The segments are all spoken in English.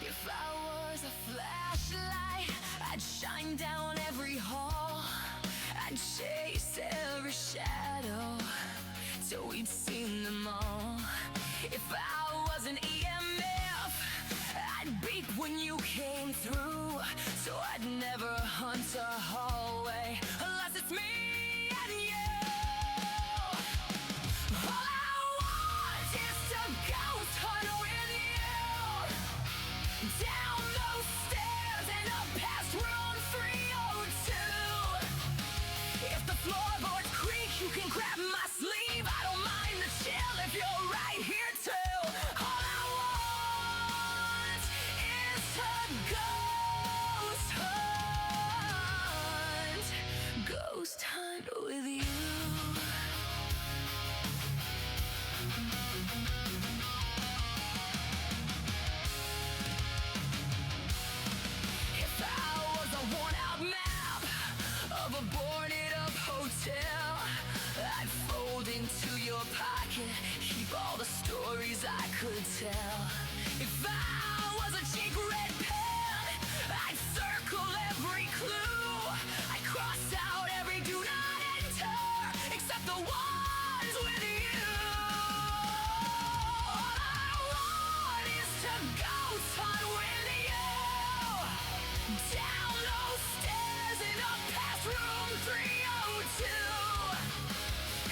If I was a flashlight, I'd shine down every hall. I'd chase every shadow till we'd seen them all. If I was an EMF, I'd beep when you came through. So I'd never hunt a hallway unless it's me and you. All I want is to ghost hunt with you, down those stairs and up past room 302. If the floorboards creak, you can grab my sleeve. I don't mind the chill if you're right here too. All I want is to ghost hunt with you. Of a boarded up hotel, I'd fold into your pocket, keep all the stories I could tell. If I was a cheap red pen, I'd circle every clue. I'd cross out every do not enter, except the ones with you. All I want is to ghost hunt with you, down those stairs and up past room 302.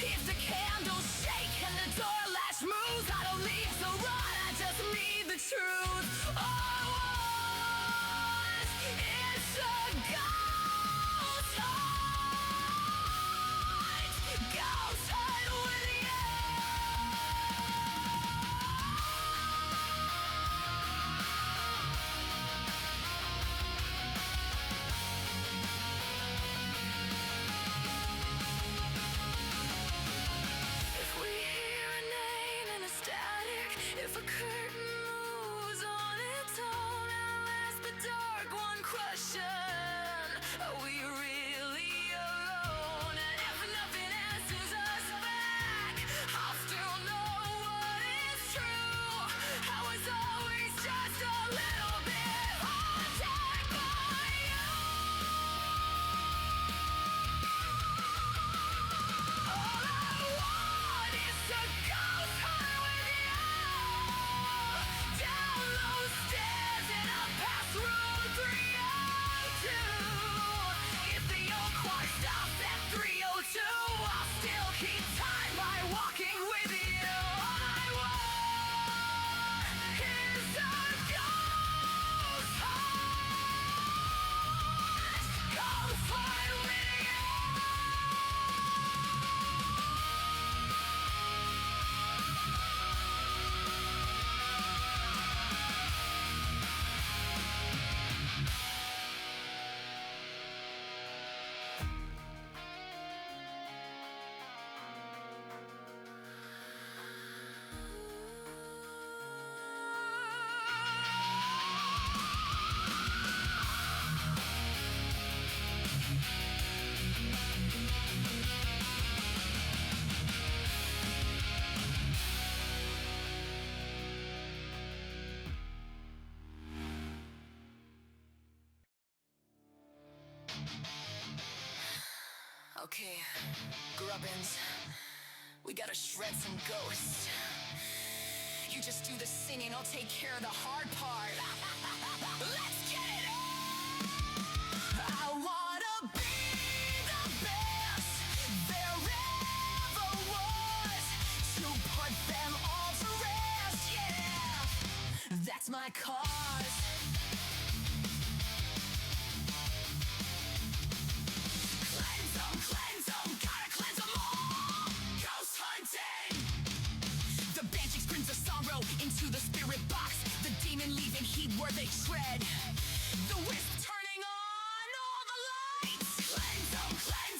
If the candles shake and the door latch moves, I don't need to run, I just need the truth. All I want is a ghost hunt with you. If a curtain moves on its own, I'll ask the dark one question: are we really alone? And if nothing answers us back, I'll still know what is true. I was always just a little bit haunted by you. All I want is to ghost hunt with you, down those stairs and up past room 302. If the old clock stops at 302, I'll still keep time by walking with you. All I want is a ghost hunt with you. Okay, Grubbins, we gotta shred some ghosts. You just do the singing, I'll take care of the hard part. Let's get it on! I wanna be the best there ever was, to put them all to rest, yeah, that's my cause. Cleanse them, gotta cleanse them all. Ghost hunting. The banshee screams of sorrow into the spirit box, the demon leaving heat where they tread, the wisp turning on all the lights. Cleanse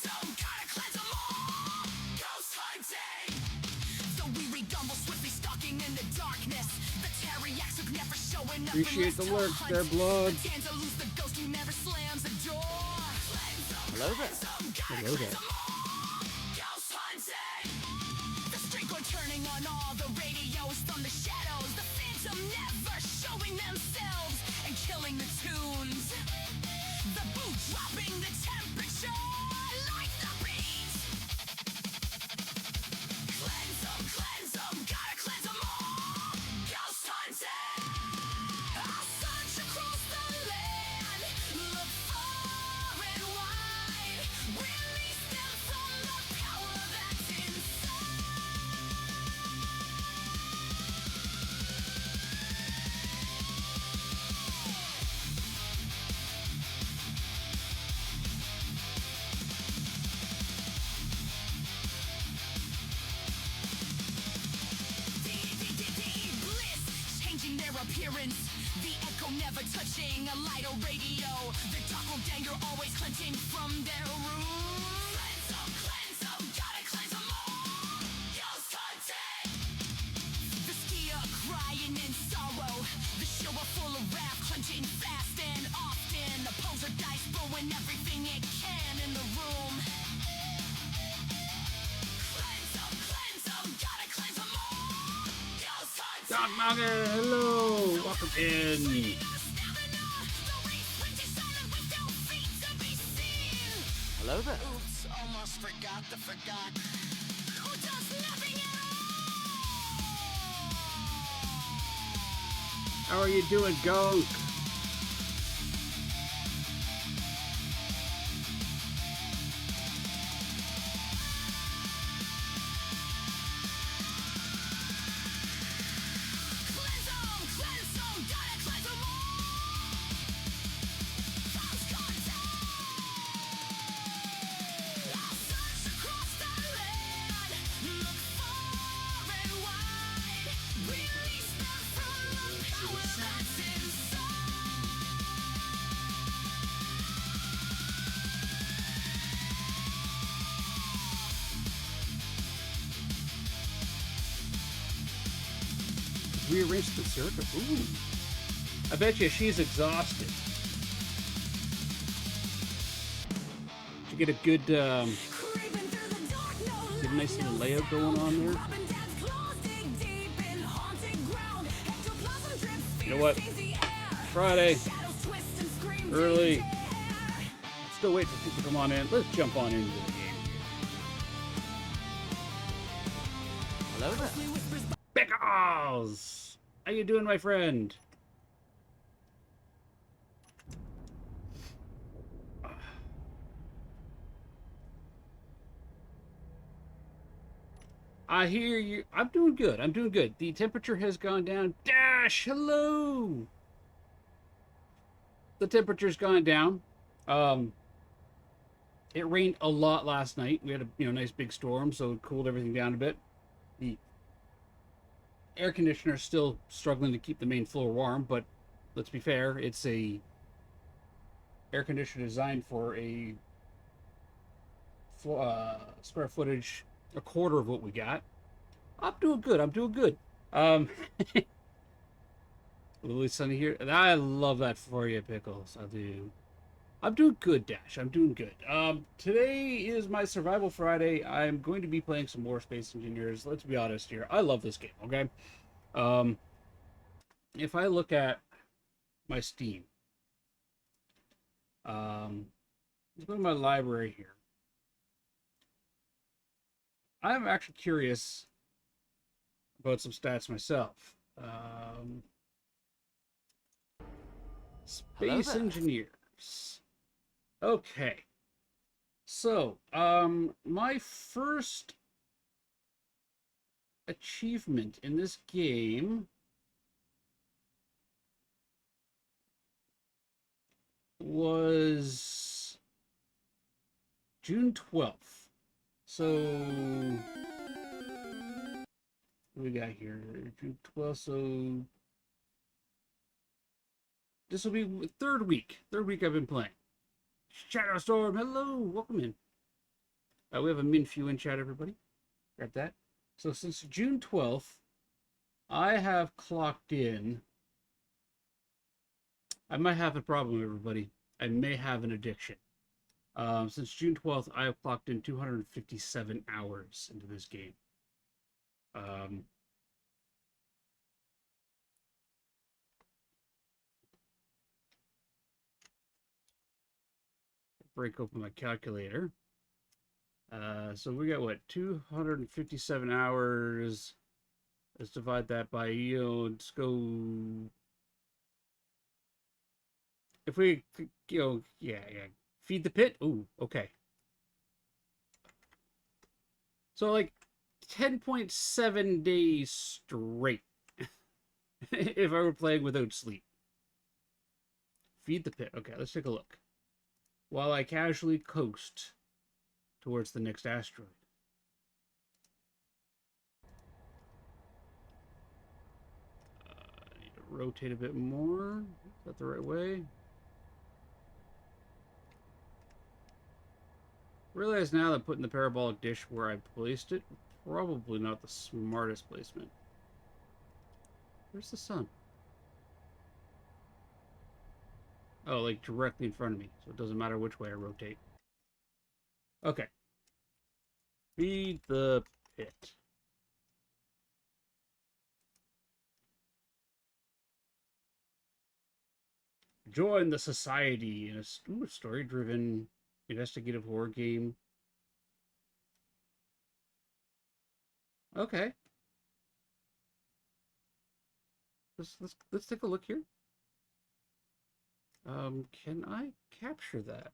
them, gotta cleanse them all. Appreciate the lurk there, Blood. Hello there. Hello there. The streak are turning on all the radios from the shadows. The phantom never showing themselves and killing the tunes. The boot dropping the temperature like the beat. Cleanse them, gotta cleanse them all. Ghost hunting. I'll search across the land, look far and wide. Release them from the power that's inside. Bliss, changing their appearance. The echo never touching a light or radio. The doppelganger always clenching from their room. Cleanse them, gotta cleanse them all. Ghost hunting. The skier crying in sorrow. The shower full of wrath, clenching fast and often. The poser dice throwing everything it can in the room. Cleanse them, gotta cleanse them all. Ghost hunting. Doc Nugget, hello. Welcome in. Hello there. Oops, almost forgot the forgot. Who does nothing at all? How are you doing, Gunk? Cleanse them, gotta cleanse them all. False contact. I'll search across the land, look far and wide. Release them from the power that's inside. Rearrange the circuit. Ooh. I bet you she's exhausted. Did you get a good, Creeping through the dark, no get a nice little layout going on there? Robin dance claws dig deep in haunted ground. Ectoplasm drips You know what? fierce, the air. Friday, Shadows twist and scream early. danger. Still wait for people to come on in. Let's jump on into the game. Hello there. Pickles! How you doing, my friend? I hear you. I'm doing good. I'm doing good. The temperature has gone down. Dash, hello! The temperature's gone down. It rained a lot last night. We had a nice big storm, so it cooled everything down a bit. The air conditioner is still struggling to keep the main floor warm, but let's be fair, it's a air conditioner designed for a square footage a quarter of what we got. I'm doing good. I'm doing good. A little sunny here. I love that for you, Pickles. I do. I'm doing good, Dash. I'm doing good. Today is my Survival Friday. I'm going to be playing some more Space Engineers. Let's be honest here. I love this game, okay? If I look at my Steam, let's go to my library here. I'm actually curious about some stats myself. Space Engineers. Okay. So, my first achievement in this game was June 12th. So, what we got here? June 12th, so this will be third week I've been playing. Shadowstorm, hello, welcome in. We have a min few in chat, everybody. Grab that. So since June 12th, I have clocked in I might have a problem, everybody. I may have an addiction. Since June 12th, I have clocked in 257 hours into this game. Um, break open my calculator. So we got what, 257 hours. Let's divide that by, let's go. If we, yeah. Feed the pit. Ooh, okay. So like 10.7 days straight. If I were playing without sleep. Feed the pit. Okay, let's take a look. While I casually coast towards the next asteroid. I need to rotate a bit more. Is that the right way? Realize now that putting the parabolic dish where I placed it, probably not the smartest placement. Where's the sun? Oh, like directly in front of me, so it doesn't matter which way I rotate. Okay. Feed the pit. Join the society in a story-driven investigative horror game. Okay. Let's take a look here. Can I capture that?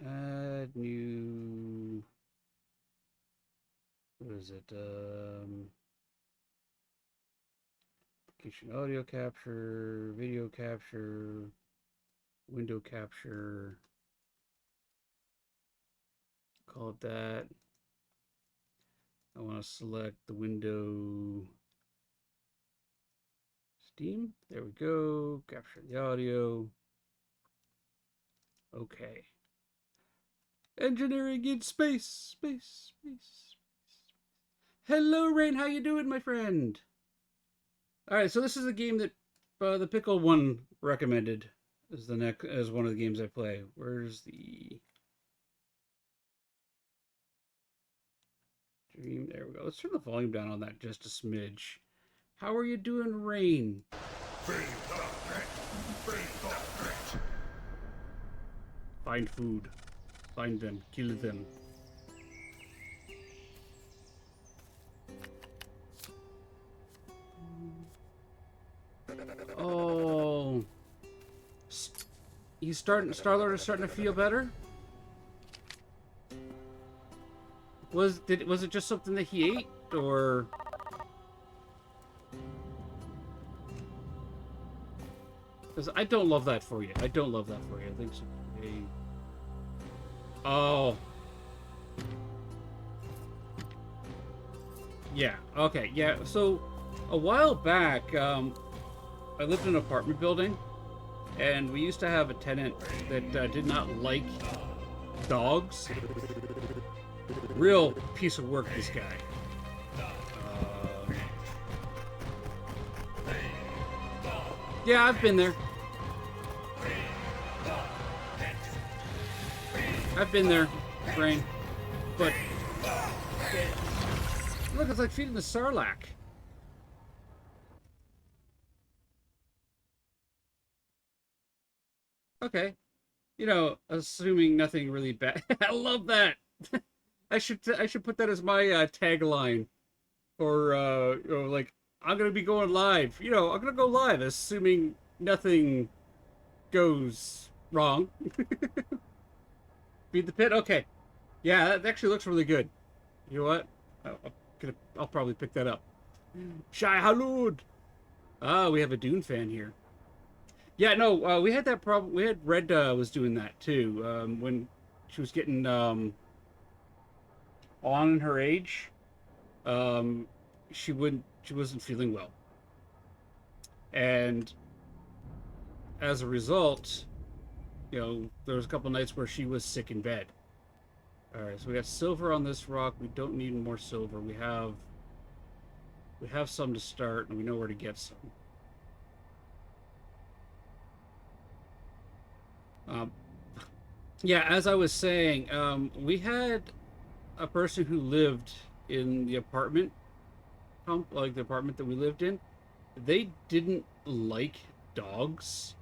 Add new. What is it? Application audio capture, video capture, window capture. Call it that. I want to select the window. Steam. There we go. Capture the audio. Okay. Engineering in space. Space. Hello, Rain. How you doing, my friend? All right. So this is a game that the Pickle One recommended as as one of the games I play. Where's the dream? There we go. Let's turn the volume down on that just a smidge. How are you doing, Rain? Find food. Find them. Kill them. Oh. Star-Lord is starting to feel better? Was it just something that he ate, or... Because I don't love that for you. I don't love that for you. I think so. Hey. Oh. Yeah. Okay. Yeah. So, a while back, I lived in an apartment building, and we used to have a tenant that did not like dogs. Real piece of work, this guy. Yeah, I've been there. I've been there, Brain. But look, it's like feeding the Sarlacc. Okay, assuming nothing really bad. I love that. I should put that as my tagline for like, I'm gonna be going live. I'm gonna go live, assuming nothing goes wrong. Feed the pit. Okay, yeah, that actually looks really good. You know what? I'll probably pick that up. Shai Halud. Ah, we have a Dune fan here. Yeah, no, we had that problem. We had Red was doing that too when she was getting on in her age. She wasn't feeling well, and as a result, there was a couple nights where she was sick in bed. All right, so we got silver on this rock. We don't need more silver. We have some to start, and we know where to get some. Um, yeah, as I was saying, we had a person who lived in the apartment, like the apartment that we lived in. They didn't like dogs,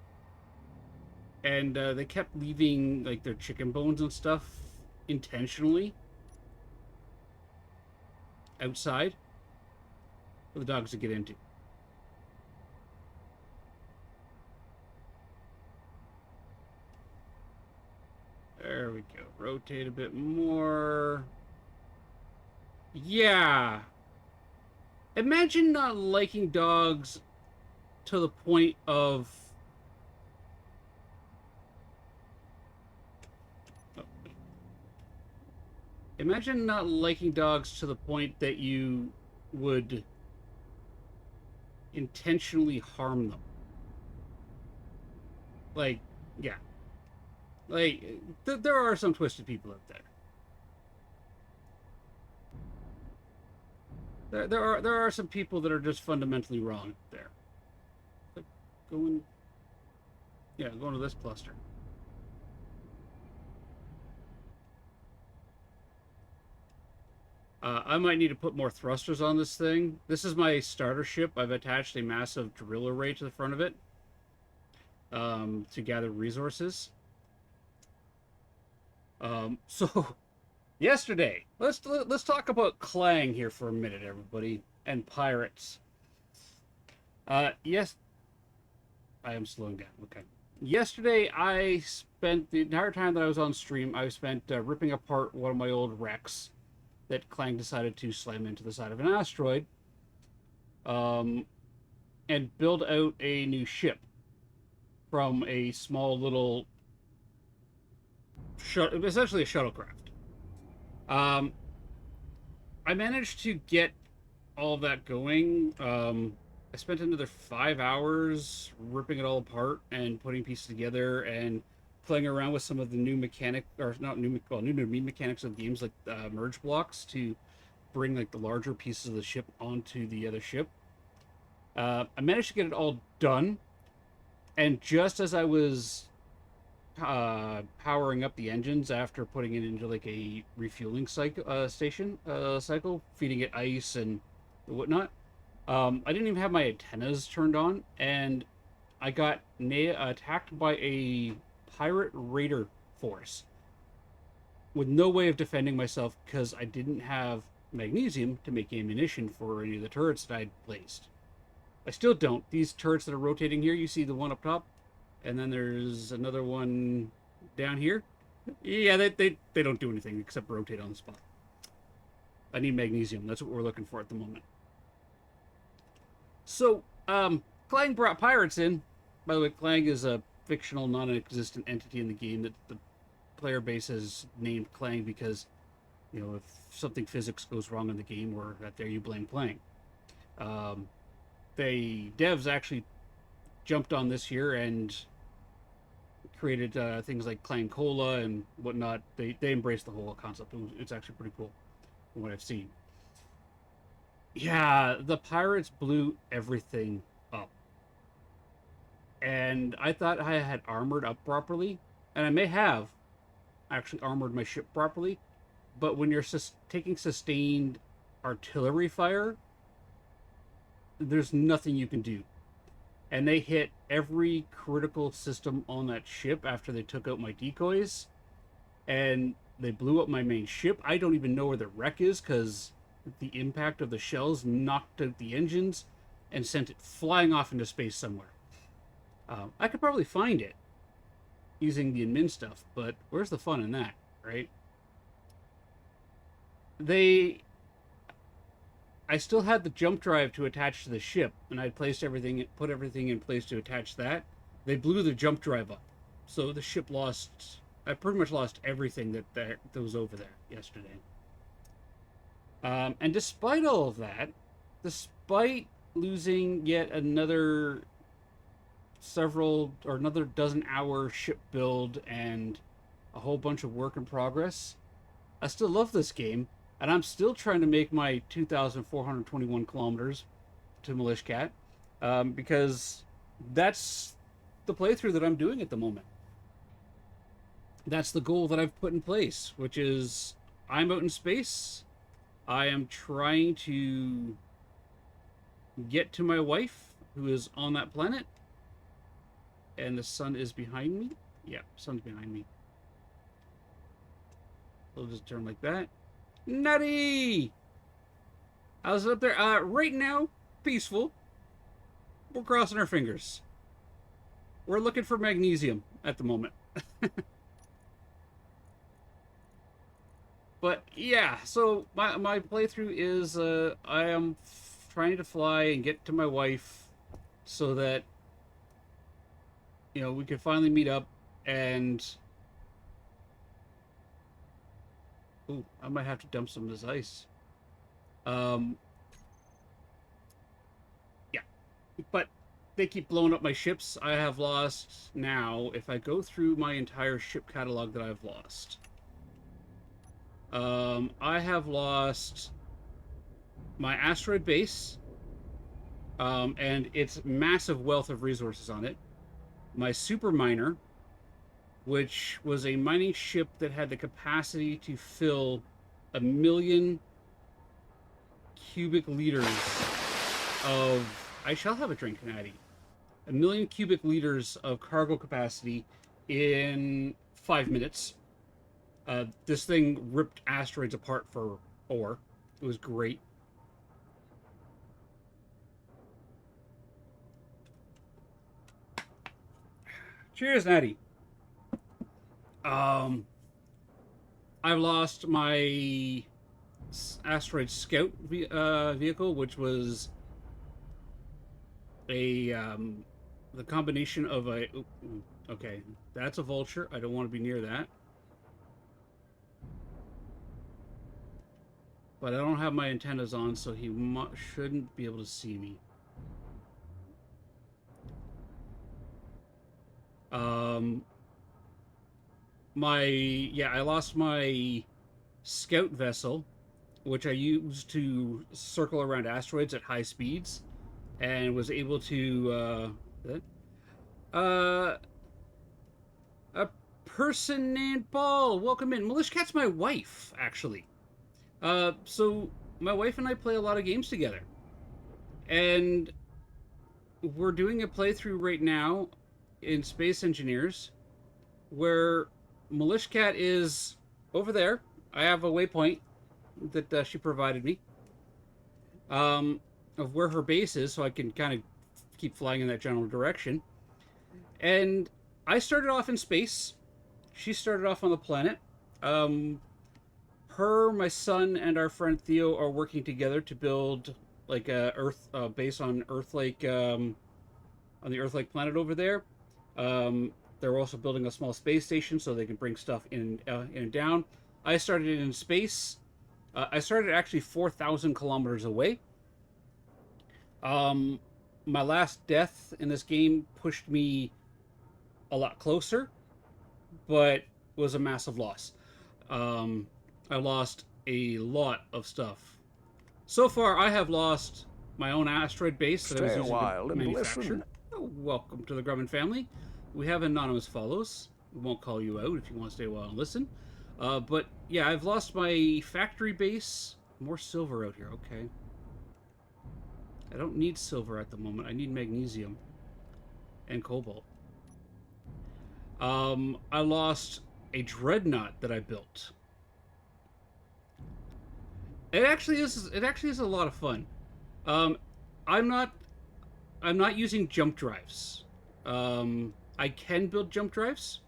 and they kept leaving like their chicken bones and stuff intentionally outside for the dogs to get into. There we go. Rotate a bit more. Yeah. Imagine not liking dogs to the point of. Oh, imagine not liking dogs to the point that you would intentionally harm them. Like, yeah. Like, there are some twisted people out there. There are some people that are just fundamentally wrong there. Like going, yeah, going to this cluster. I might need to put more thrusters on this thing. This is my starter ship. I've attached a massive drill array to the front of it to gather resources. So yesterday, let's talk about Clang here for a minute, everybody, and pirates. Yes, I am slowing down. Okay. Yesterday, I spent the entire time that I was on stream, I spent ripping apart one of my old wrecks that Clang decided to slam into the side of an asteroid, um, and build out a new ship from a small little, essentially a shuttlecraft. Um, I managed to get all of that going. I spent another 5 hours ripping it all apart and putting pieces together and playing around with some of the new mechanic, or not new, well, new to me mechanics of games like merge blocks to bring like the larger pieces of the ship onto the other ship. I managed to get it all done, and just as I was powering up the engines after putting it into like a refueling cycle, feeding it ice and whatnot, I didn't even have my antennas turned on, and I got attacked by a pirate raider force with no way of defending myself because I didn't have magnesium to make ammunition for any of the turrets that I'd placed. I still don't. These turrets that are rotating here, you see the one up top, and then there's another one down here. Yeah, they don't do anything except rotate on the spot. I need magnesium. That's what we're looking for at the moment. So, Clang brought pirates in. By the way, Clang is a fictional, non-existent entity in the game that the player base has named Clang because, you know, if something physics goes wrong in the game, or that there you blame Clang. They devs actually jumped on this here and created things like Clang Cola and whatnot. They embraced the whole concept. It's actually pretty cool from what I've seen. Yeah, the pirates blew everything up. And I thought I had armored up properly, and I may have actually armored my ship properly, but when you're taking sustained artillery fire, there's nothing you can do. And they hit every critical system on that ship after they took out my decoys, and they blew up my main ship. I don't even know where the wreck is because the impact of the shells knocked out the engines and sent it flying off into space somewhere. I could probably find it using the admin stuff, but where's the fun in that, right? I still had the jump drive to attach to the ship, and I'd put everything in place to attach that. They blew the jump drive up, so the ship lost. I pretty much lost everything that was over there yesterday. And despite all of that, despite losing yet another dozen-hour ship build and a whole bunch of work in progress, I still love this game, and I'm still trying to make my 2,421 kilometers to Malishkat, because that's the playthrough that I'm doing at the moment. that's the goal that I've put in place, which is I'm out in space. I am trying to get to my wife, who is on that planet, and the sun is behind me. Yeah, sun's behind me. We'll just turn like that. Nutty! How's it up there? Right now, peaceful. We're crossing our fingers. We're looking for magnesium at the moment. But yeah, so my playthrough is I am trying to fly and get to my wife so that we can finally meet up and ooh, I might have to dump some of this ice. Yeah, but they keep blowing up my ships. I have lost now, if I go through my entire ship catalog that I've lost. I have lost my asteroid base, and its massive wealth of resources on it. My super miner, which was a mining ship that had the capacity to fill 1,000,000 cubic liters of... I shall have a drink, Natty. 1,000,000 cubic liters of cargo capacity in 5 minutes. This thing ripped asteroids apart for ore. It was great. Cheers, Natty. I've lost my asteroid scout vehicle, which was a the combination of a... okay, that's a vulture. I don't want to be near that. But I don't have my antennas on, so he shouldn't be able to see me. I lost my scout vessel, which I used to circle around asteroids at high speeds, and was able to, a person named Paul, welcome in. Militia Cat's my wife, actually. So my wife and I play a lot of games together, and we're doing a playthrough right now in Space Engineers, where Militia Cat is over there. I have a waypoint that she provided me, of where her base is, so I can kind of keep flying in that general direction. And I started off in space. She started off on the planet. Her, my son, and our friend Theo are working together to build like a Earth base on Earth-like on the Earth-like planet over there. They're also building a small space station so they can bring stuff in and down. I started in space. I started actually 4,000 kilometers away. My last death in this game pushed me a lot closer, but was a massive loss. I lost a lot of stuff. So far, I have lost my own asteroid base that I was using to manufacture. Oh, welcome to the Grumman family. We have anonymous follows. We won't call you out if you want to stay a while and listen. But yeah, I've lost my factory base. More silver out here, okay. I don't need silver at the moment. I need magnesium and cobalt. I lost a dreadnought that I built. It actually is a lot of fun. I'm not using jump drives. I can build jump drives.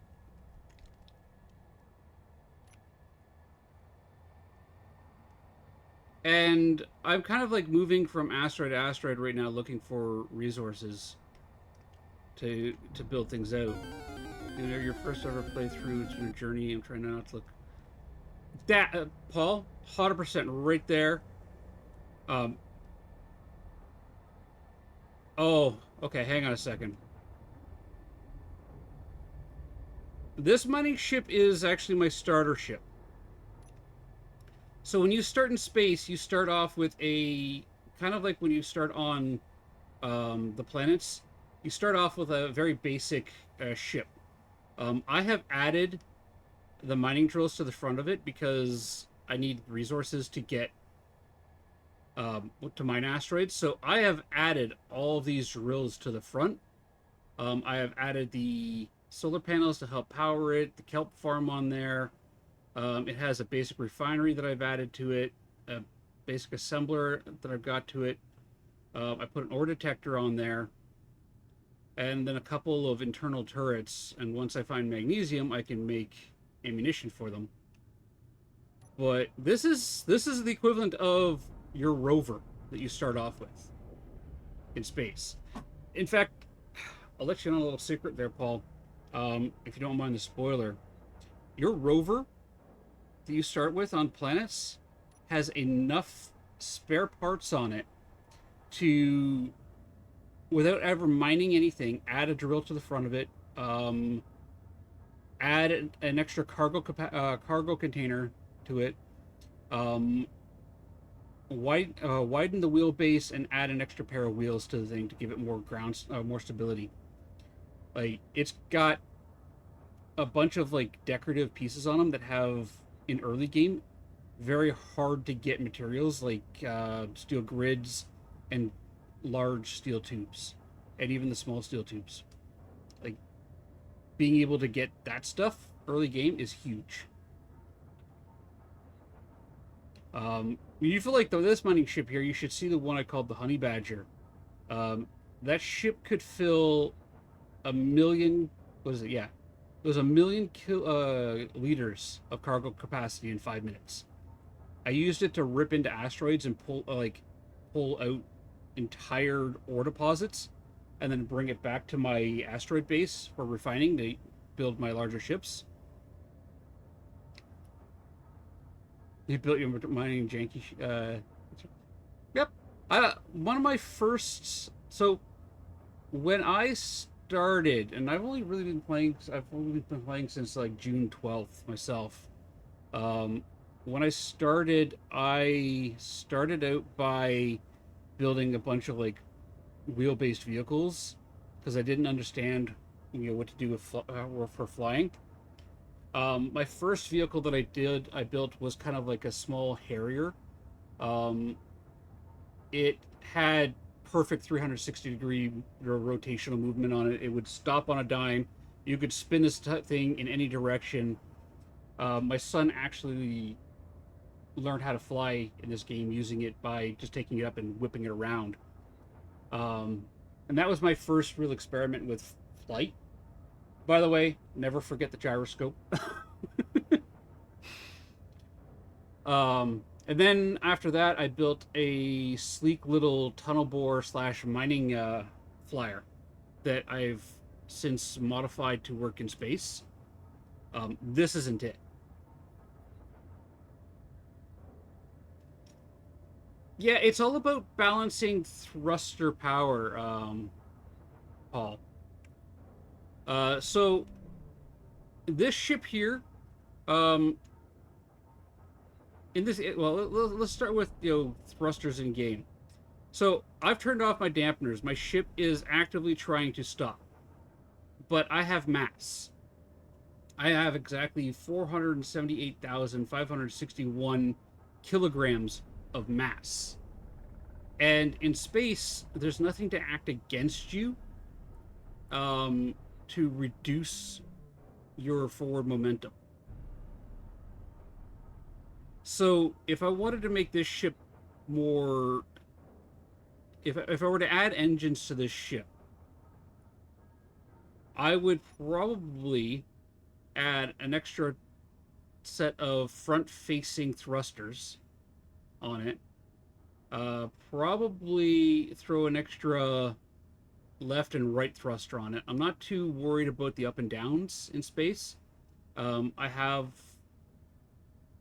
And I'm kind of like moving from asteroid to asteroid right now, looking for resources to build things out. You know, your first ever playthrough, it's been a journey. I'm trying not to look. That, Paul, 100% right there. Oh, okay, hang on a second. This mining ship is actually my starter ship. So when you start in space, you start off with a... kind of like when you start on the planets, you start off with a very basic ship. I have added the mining drills to the front of it because I need resources to get to mine asteroids. So I have added all of these drills to the front. I have added the solar panels to help power it, the kelp farm on there. It has a basic refinery that I've added to it, a basic assembler that I've got to it. I put an ore detector on there, and then a couple of internal turrets. And once I find magnesium, I can make ammunition for them. But this is the equivalent of your rover that you start off with in space. In fact, I'll let you know a little secret there, Paul. If you don't mind the spoiler, your rover that you start with on planets has enough spare parts on it to, without ever mining anything, add a drill to the front of it, add an extra cargo container to it, widen the wheelbase, and add an extra pair of wheels to the thing to give it more more stability. Like, it's got a bunch of like decorative pieces on them that have, in early game, very hard to get materials like steel grids and large steel tubes, and even the small steel tubes. Like, being able to get that stuff early game is huge. You feel like this mining ship here, you should see the one I called the Honey Badger. That ship could fill a million. What is it? Yeah, it was a million liters of cargo capacity in 5 minutes. I used it to rip into asteroids and pull out entire ore deposits, and then bring it back to my asteroid base for refining to build my larger ships. You built your mining janky. Yep. One of my first. So when I started, and I've only been playing since like June 12th myself. When I started out by building a bunch of like wheel-based vehicles because I didn't understand, what to do with for flying. My first vehicle that I built was kind of like a small Harrier. It had perfect 360-degree rotational movement on it. It would stop on a dime. You could spin this thing in any direction. My son actually learned how to fly in this game using it by just taking it up and whipping it around. And that was my first real experiment with flight. By the way, never forget the gyroscope. And then after that, I built a sleek little tunnel bore / mining flyer that I've since modified to work in space. This isn't it. Yeah, it's all about balancing thruster power, Paul. So this ship here, in this, well, let's start with thrusters in game. So I've turned off my dampeners. My ship is actively trying to stop, but I have mass. I have exactly 478,561 kilograms of mass. And in space, there's nothing to act against you to reduce your forward momentum. So if I wanted to make this ship more... If I were to add engines to this ship, I would probably add an extra set of front-facing thrusters on it. Probably throw an extra left and right thruster on it. I'm not too worried about the up and downs in space. I have...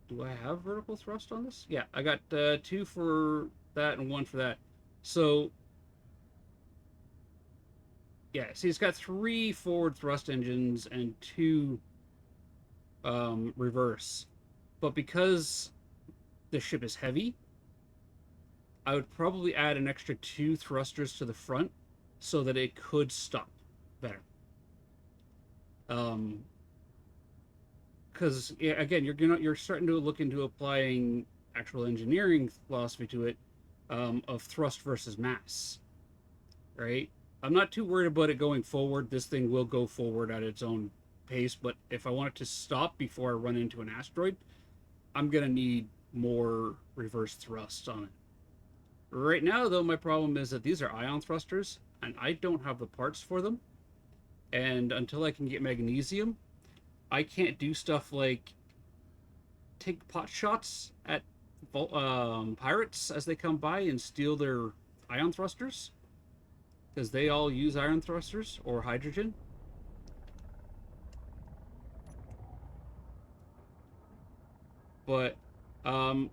Do I have vertical thrust on this? Yeah, I got 2 for that and 1 for that. So, yeah, see, it's got 3 forward thrust engines and 2 reverse. But because the ship is heavy, I would probably add an extra 2 thrusters to the front so that it could stop better. because again, you're starting to look into applying actual engineering philosophy to it, of thrust versus mass, right? I'm not too worried about it going forward. This thing will go forward at its own pace, but if I want it to stop before I run into an asteroid, I'm gonna need more reverse thrust on it. Right now, though, my problem is that these are ion thrusters, and I don't have the parts for them. And until I can get magnesium, I can't do stuff like take pot shots at pirates as they come by and steal their ion thrusters, because they all use ion thrusters or hydrogen. But um,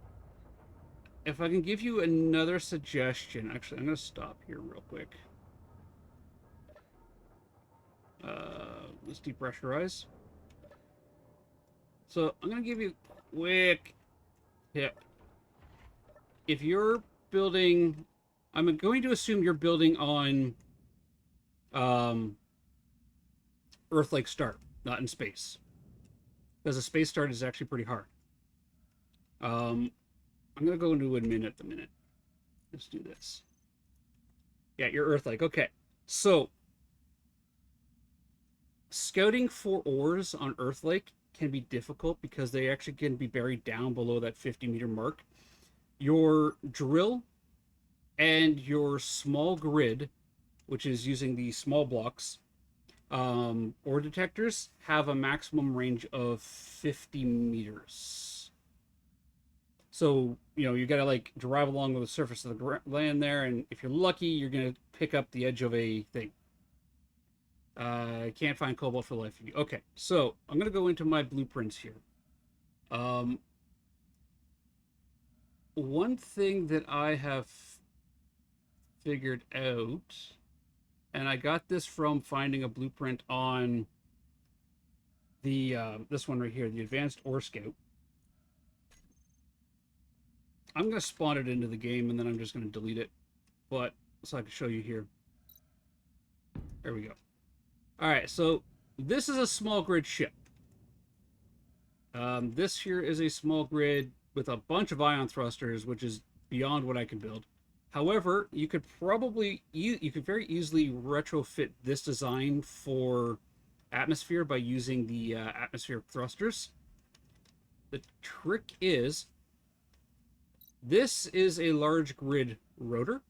if I can give you another suggestion, actually, I'm going to stop here real quick. Let's depressurize. So I'm going to give you a quick tip. If you're building, I'm going to assume you're building on Earth-like start, not in space, because a space start is actually pretty hard. I'm going to go into admin at the minute. Let's do this. Yeah, you're Earth-like. Okay. So, scouting for ores on Earth-like can be difficult because they actually can be buried down below that 50-meter mark. Your drill and your small grid, which is using the small blocks, ore detectors, have a maximum range of 50 meters. So, you got to like drive along with the surface of the land there, and if you're lucky, you're going to pick up the edge of a thing. I can't find cobalt for the life of you. Okay, so I'm going to go into my blueprints here. One thing that I have figured out, and I got this from finding a blueprint on the this one right here, the Advanced Ore Scout. I'm going to spawn it into the game, and then I'm just going to delete it, but so I can show you here. There we go. All right, so this is a small grid ship. This here is a small grid with a bunch of ion thrusters, which is beyond what I can build. However, you could very easily retrofit this design for atmosphere by using the atmospheric thrusters. The trick is, this is a large grid rotor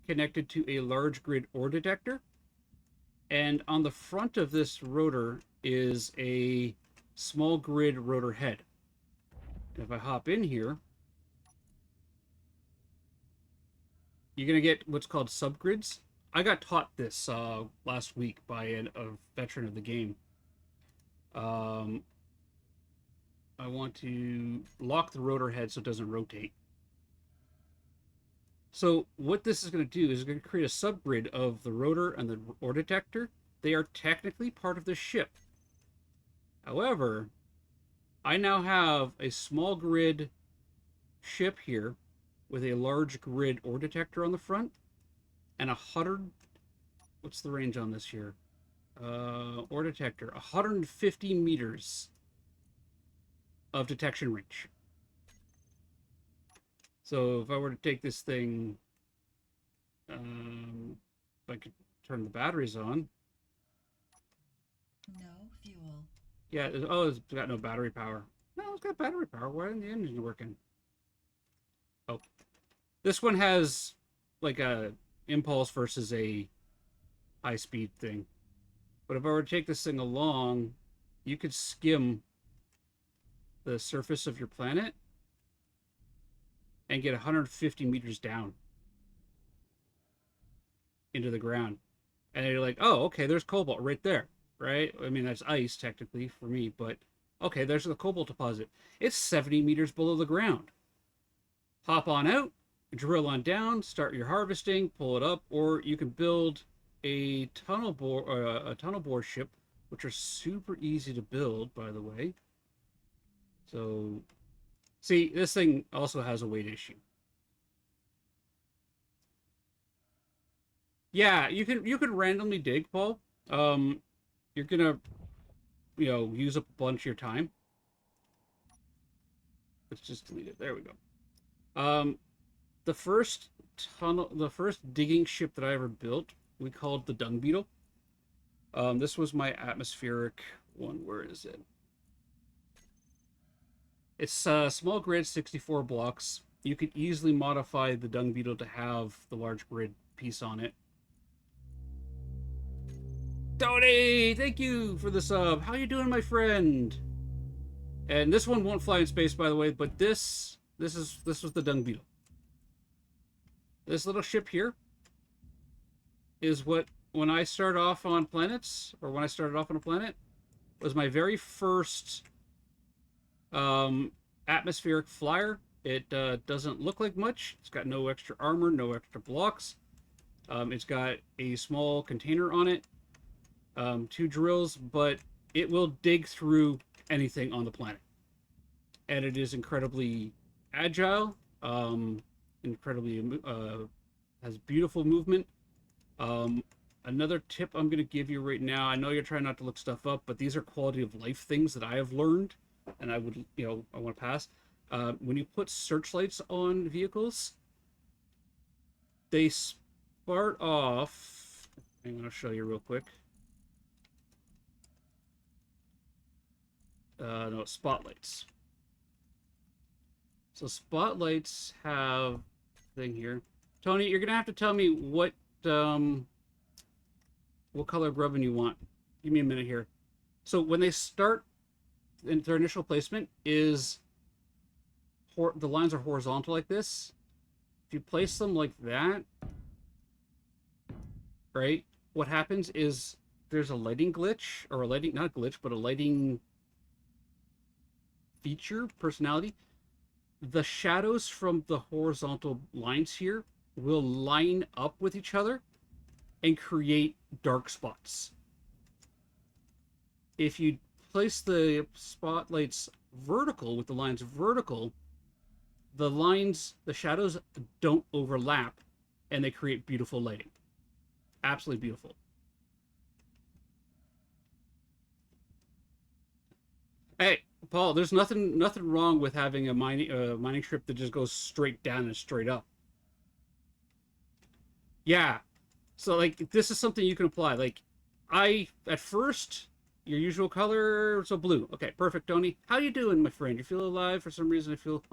connected to a large grid ore detector. And on the front of this rotor is a small grid rotor head. And if I hop in here, you're going to get what's called subgrids. I got taught this last week by a veteran of the game. I want to lock the rotor head so it doesn't rotate. So what this is going to do is going to create a subgrid of the rotor and the ore detector. They are technically part of the ship. However, I now have a small grid ship here with a large grid ore detector on the front and 100... What's the range on this here? Ore detector. 150 meters of detection range. So if I were to take this thing, if I could turn the batteries on. No fuel. Yeah, it's got no battery power. No, it's got battery power. Why isn't the engine working? Oh. This one has like a impulse versus a high-speed thing. But if I were to take this thing along, you could skim the surface of your planet and get 150 meters down into the ground. And you're like, oh, okay, there's cobalt right there, right? I mean, that's ice, technically, for me, but okay, there's the cobalt deposit. It's 70 meters below the ground. Hop on out, drill on down, start your harvesting, pull it up, or you can build a tunnel bore ship, which are super easy to build, by the way. So, see, this thing also has a weight issue. Yeah, you can randomly dig, Paul. You're gonna use up a bunch of your time. Let's just delete it. There we go. The first the first digging ship that I ever built, we called the Dung Beetle. This was my atmospheric one. Where is it? It's a small grid, 64 blocks. You could easily modify the Dung Beetle to have the large grid piece on it. Tony, thank you for the sub. How you doing, my friend? And this one won't fly in space, by the way, but this was the Dung Beetle. This little ship here is what, when I start off on planets, or when I started off on a planet, was my very first atmospheric flyer. It doesn't look like much. It's got no extra armor, no extra blocks. It's got a small container on it, 2 drills, but it will dig through anything on the planet. And it is incredibly agile, incredibly has beautiful movement. Another tip I'm going to give you right now, I know you're trying not to look stuff up, but these are quality of life things that I have learned, and I would, I want to pass. When you put searchlights on vehicles, they start off, I'm going to show you real quick. No, spotlights. So spotlights have thing here. Tony, you're gonna have to tell me what color grubbin you want. Give me a minute here. So when they start in their initial placement, is the lines are horizontal like this. If you place them like that, right? What happens is there's a lighting glitch, or a lighting, not glitch, but a lighting feature, personality. The shadows from the horizontal lines here will line up with each other and create dark spots. If you place the spotlights vertical, with the lines vertical, the shadows don't overlap, and they create beautiful lighting. Absolutely beautiful. Hey, Paul, there's nothing wrong with having a mining strip that just goes straight down and straight up. Yeah. So, like, this is something you can apply. Like, at first, your usual color, so blue. Okay, perfect, Tony. How you doing, my friend? You feel alive? For some reason, I feel...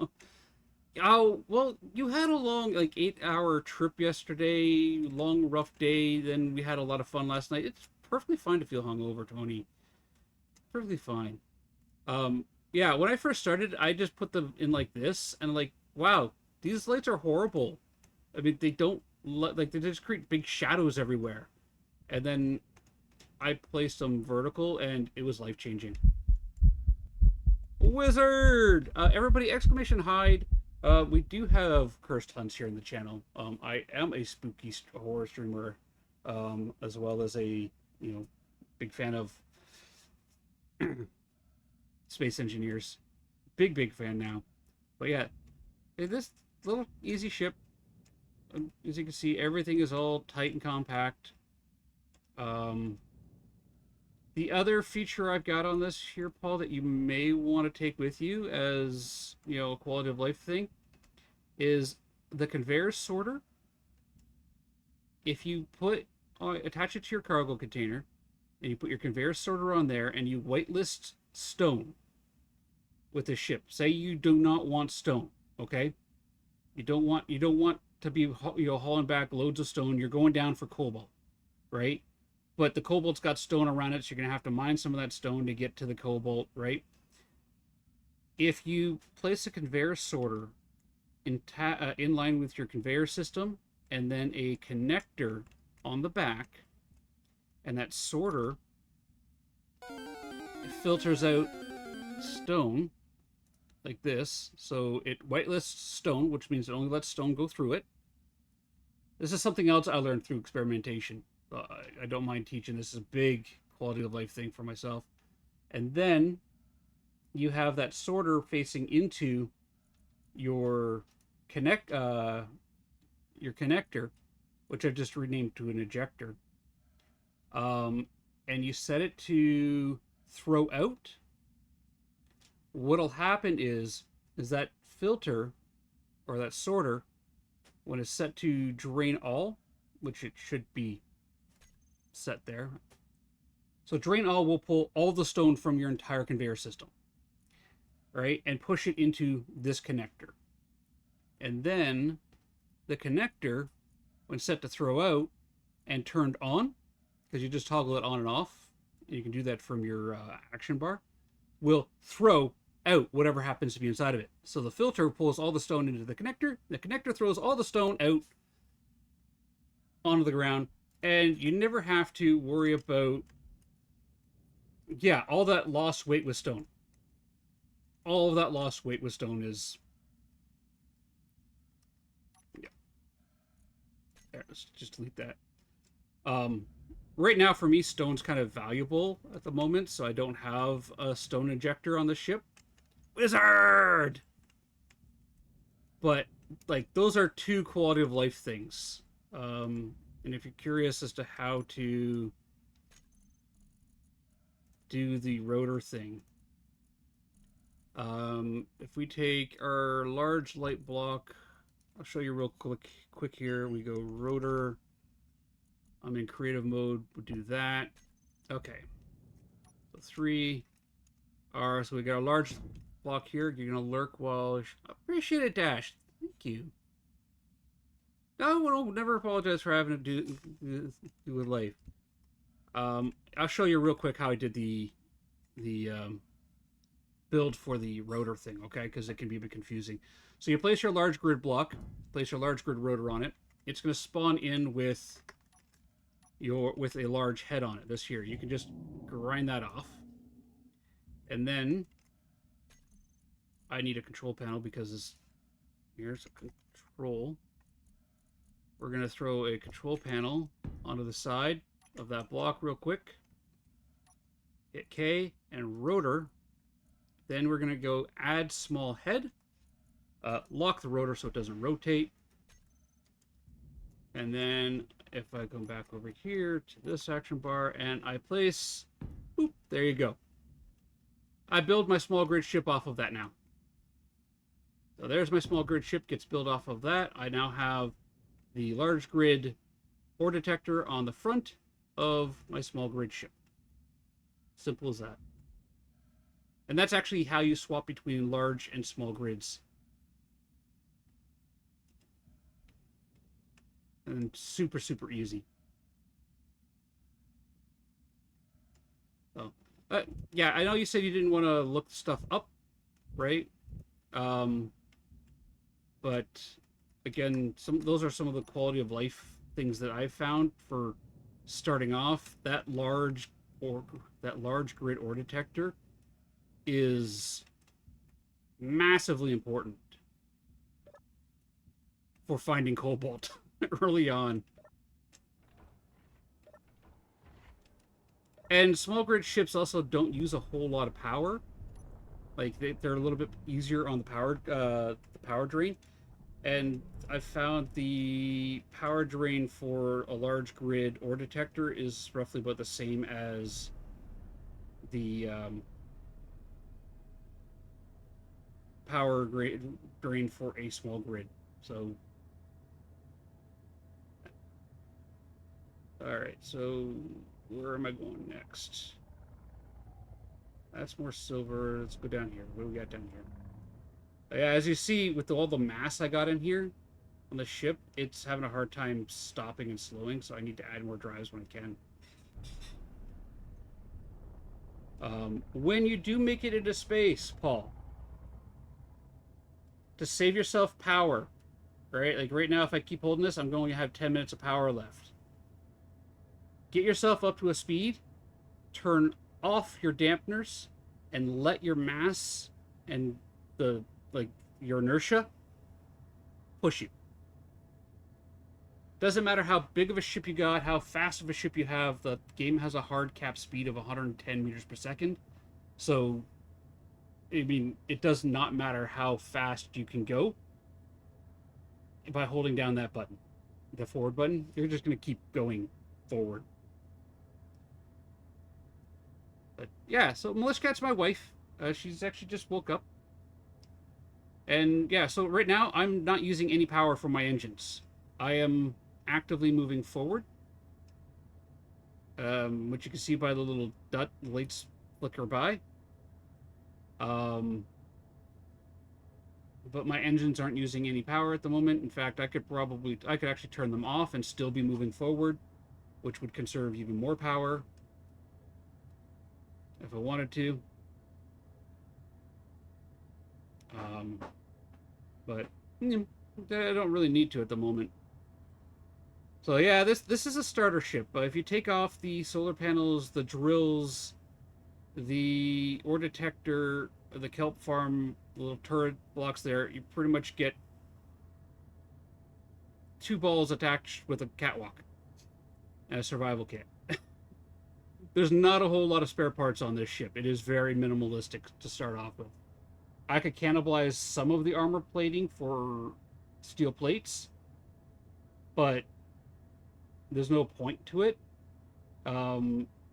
Oh, well, you had a long, 8-hour trip yesterday, long, rough day, then we had a lot of fun last night. It's perfectly fine to feel hungover, Tony. Perfectly fine. Yeah, when I first started, I just put them in like this, and wow, these lights are horrible. I mean, they don't, they just create big shadows everywhere. And then I placed them vertical, and it was life-changing. Wizard! Everybody, exclamation hide. We do have cursed hunts here in the channel. I am a spooky horror streamer, as well as a, big fan of space engineers. Big fan now. But yeah, this little easy ship, as you can see, everything is all tight and compact. The other feature I've got on this here, Paul, that you may want to take with you as, a quality of life thing, is the conveyor sorter. If you attach it to your cargo container, and you put your conveyor sorter on there, and you whitelist stone with the ship. Say you do not want stone, okay? You don't want to be hauling back loads of stone. You're going down for cobalt, right? But the cobalt's got stone around it, so you're gonna have to mine some of that stone to get to the cobalt, right? If you place a conveyor sorter in line with your conveyor system, and then a connector on the back, and that sorter filters out stone like this, so it whitelists stone, which means it only lets stone go through it. This is something else I learned through experimentation. I don't mind teaching. This is a big quality of life thing for myself. And then you have that sorter facing into your connector, which I've just renamed to an ejector. And you set it to throw out, what'll happen is that filter or that sorter, when it's set to drain all, which it should be set there. So drain all will pull all the stone from your entire conveyor system, right? And push it into this connector. And then the connector, when set to throw out and turned on, because you just toggle it on and off, and you can do that from your action bar, will throw out whatever happens to be inside of it. So the filter pulls all the stone into the connector throws all the stone out onto the ground, and you never have to worry about, yeah, all that lost weight with stone. All of that lost weight with stone is, yeah. There, let's just delete that. Right now, for me, stone's kind of valuable at the moment, so I don't have a stone injector on the ship. Wizard! But, like, those are two quality of life things. And if you're curious as to how to do the rotor thing, if we take our large light block, I'll show you real quick here. We go rotor. I'm in creative mode. We'll do that. Okay. So 3R. So we got a large block here. You're going to lurk while... Appreciate it, Dash. Thank you. No, never apologize for having to do with life. I'll show you real quick how I did the build for the rotor thing, okay? Because it can be a bit confusing. So you place your large grid block, place your large grid rotor on it. It's going to spawn in with a large head on it. This here, you can just grind that off, and then I need a control panel because here's a control. We're going to throw a control panel onto the side of that block real quick. Hit K and rotor. Then we're going to go add small head. Lock the rotor so it doesn't rotate. And then if I go back over here to this action bar and I place, boop, there you go. I build my small grid ship off of that now. So there's my small grid ship, gets built off of that. I now have the large grid ore detector on the front of my small grid ship. Simple as that. And that's actually how you swap between large and small grids. And super, super easy. So, yeah, I know you said you didn't want to look stuff up, right? But again, those are some of the quality of life things that I've found for starting off. That large grid ore detector is massively important for finding cobalt early on. And small grid ships also don't use a whole lot of power. Like they're a little bit easier on the power drain. And I've found the power drain for a large grid ore detector is roughly about the same as the power drain for a small grid. So, all right. So where am I going next? That's more silver. Let's go down here. What do we got down here? Yeah, as you see, with all the mass I got in here on the ship, it's having a hard time stopping and slowing, so I need to add more drives when I can. When you do make it into space, Paul, to save yourself power, right? Like right now, if I keep holding this, I'm going to have 10 minutes of power left. Get yourself up to a speed, turn off your dampeners, and let your mass and your inertia push you. Doesn't matter how big of a ship you got, how fast of a ship you have, the game has a hard cap speed of 110 meters per second. So, I mean, it does not matter how fast you can go by holding down that button, the forward button. You're just going to keep going forward. But yeah, so Melishkat's my wife. She's actually just woke up. And yeah, so right now I'm not using any power from my engines. I am actively moving forward, which you can see by the little lights flicker by. Um, but my engines aren't using any power at the moment. In fact, I could actually turn them off and still be moving forward, which would conserve even more power if I wanted to. Um, but I don't really need to at the moment. So yeah, this is a starter ship. If you take off the solar panels, the drills, the ore detector, the kelp farm, little turret blocks there, you pretty much get 2 balls attached with a catwalk and a survival kit. There's not a whole lot of spare parts on this ship. It is very minimalistic to start off with. I could cannibalize some of the armor plating for steel plates, but there's no point to it.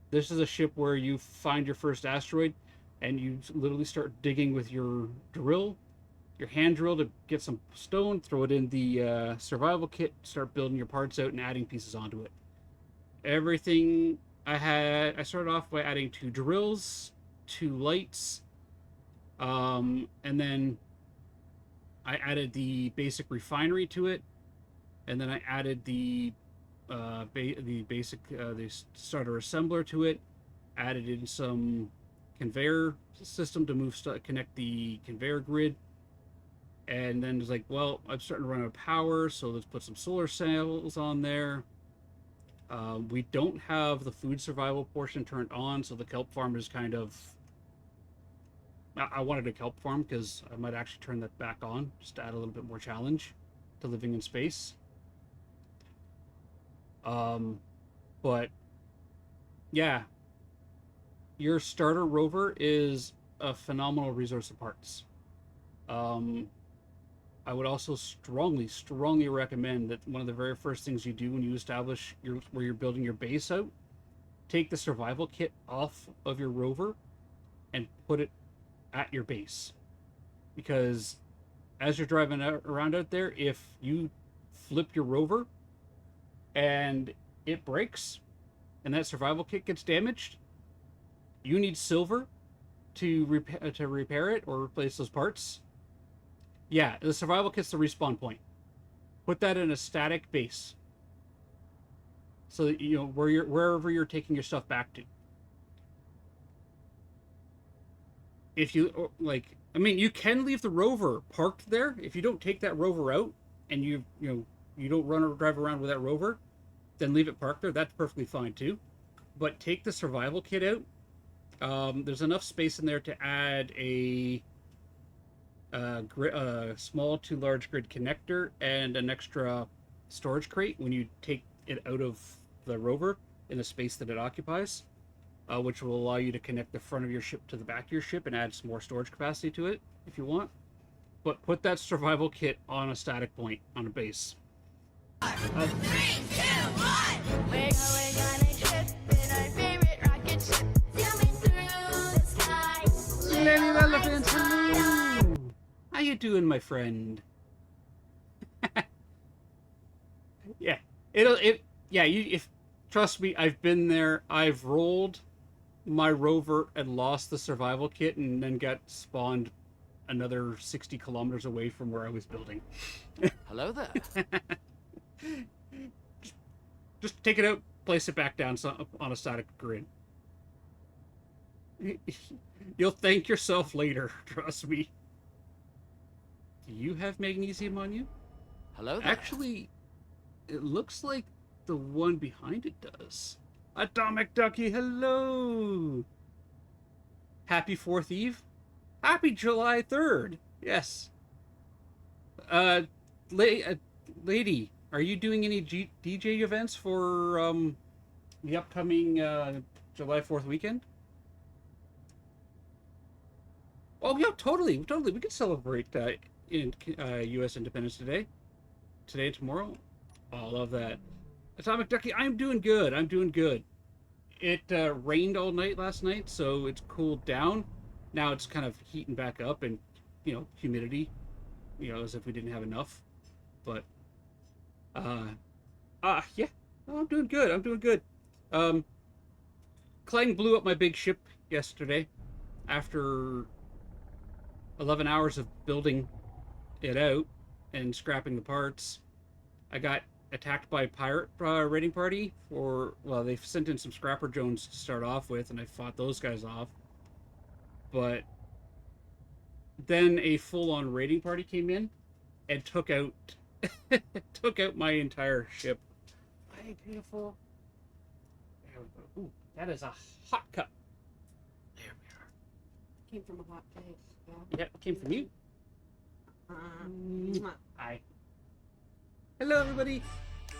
This is a ship where you find your first asteroid and you literally start digging with your drill, your hand drill, to get some stone, throw it in the survival kit, start building your parts out and adding pieces onto it. Everything I started off by adding 2 drills, 2 lights, and then I added the basic refinery to it, and then I added the starter assembler to it, added in some conveyor system to connect the conveyor grid, and then it's like, well, I'm starting to run out of power, so let's put some solar cells on there. We don't have the food survival portion turned on, so the kelp farm is kind of... I wanted a kelp farm because I might actually turn that back on, just to add a little bit more challenge to living in space. But yeah, your starter rover is a phenomenal resource of parts. I would also strongly recommend that one of the very first things you do when you establish where you're building your base out, take the survival kit off of your rover and put it at your base. Because as you're driving around out there, if you flip your rover and it breaks and that survival kit gets damaged, you need silver to repair it or replace those parts. Yeah, the survival kit's the respawn point. Put that in a static base, so that you know wherever you're taking your stuff back to. If you you can leave the rover parked there. If you don't take that rover out and you don't run or drive around with that rover, then leave it parked there. That's perfectly fine too. But take the survival kit out. There's enough space in there to add a small to large grid connector and an extra storage crate when you take it out of the rover in the space that it occupies, which will allow you to connect the front of your ship to the back of your ship and add some more storage capacity to it if you want. But put that survival kit on a static point on a base. 3, 2, 1. We're going on a trip in our favorite rocket ship, zooming through the sky. Little elephants, hello! How you doing, my friend? Trust me, I've been there. I've rolled my rover and lost the survival kit and then got spawned another 60 kilometers away from where I was building. Hello there. Just take it out, place it back down on a static grid. You'll thank yourself later, trust me. Do you have magnesium on you? Hello there. Actually, it looks like the one behind it does. Atomic Ducky, hello! Happy 4th Eve? Happy July 3rd! Yes. Lady, are you doing any DJ events for the upcoming July 4th weekend? Oh yeah, totally. We can celebrate in U.S. Independence Day, today and tomorrow. Oh, I love that. Atomic Ducky, I'm doing good. It rained all night last night, so it's cooled down. Now it's kind of heating back up, and humidity, as if we didn't have enough. But yeah, I'm doing good. I'm doing good. Um, Clang blew up my big ship yesterday after 11 hours of building it out and scrapping the parts. I got attacked by a pirate raiding party they sent in some scrapper drones to start off with, and I fought those guys off. But then a full-on raiding party came in and took out took out my entire ship. Hey, beautiful. There we go. Ooh, that is a hot cup. There we are. Came from a hot place. Yeah. Yep, it came from you. Mwah. Hi. Hello, everybody.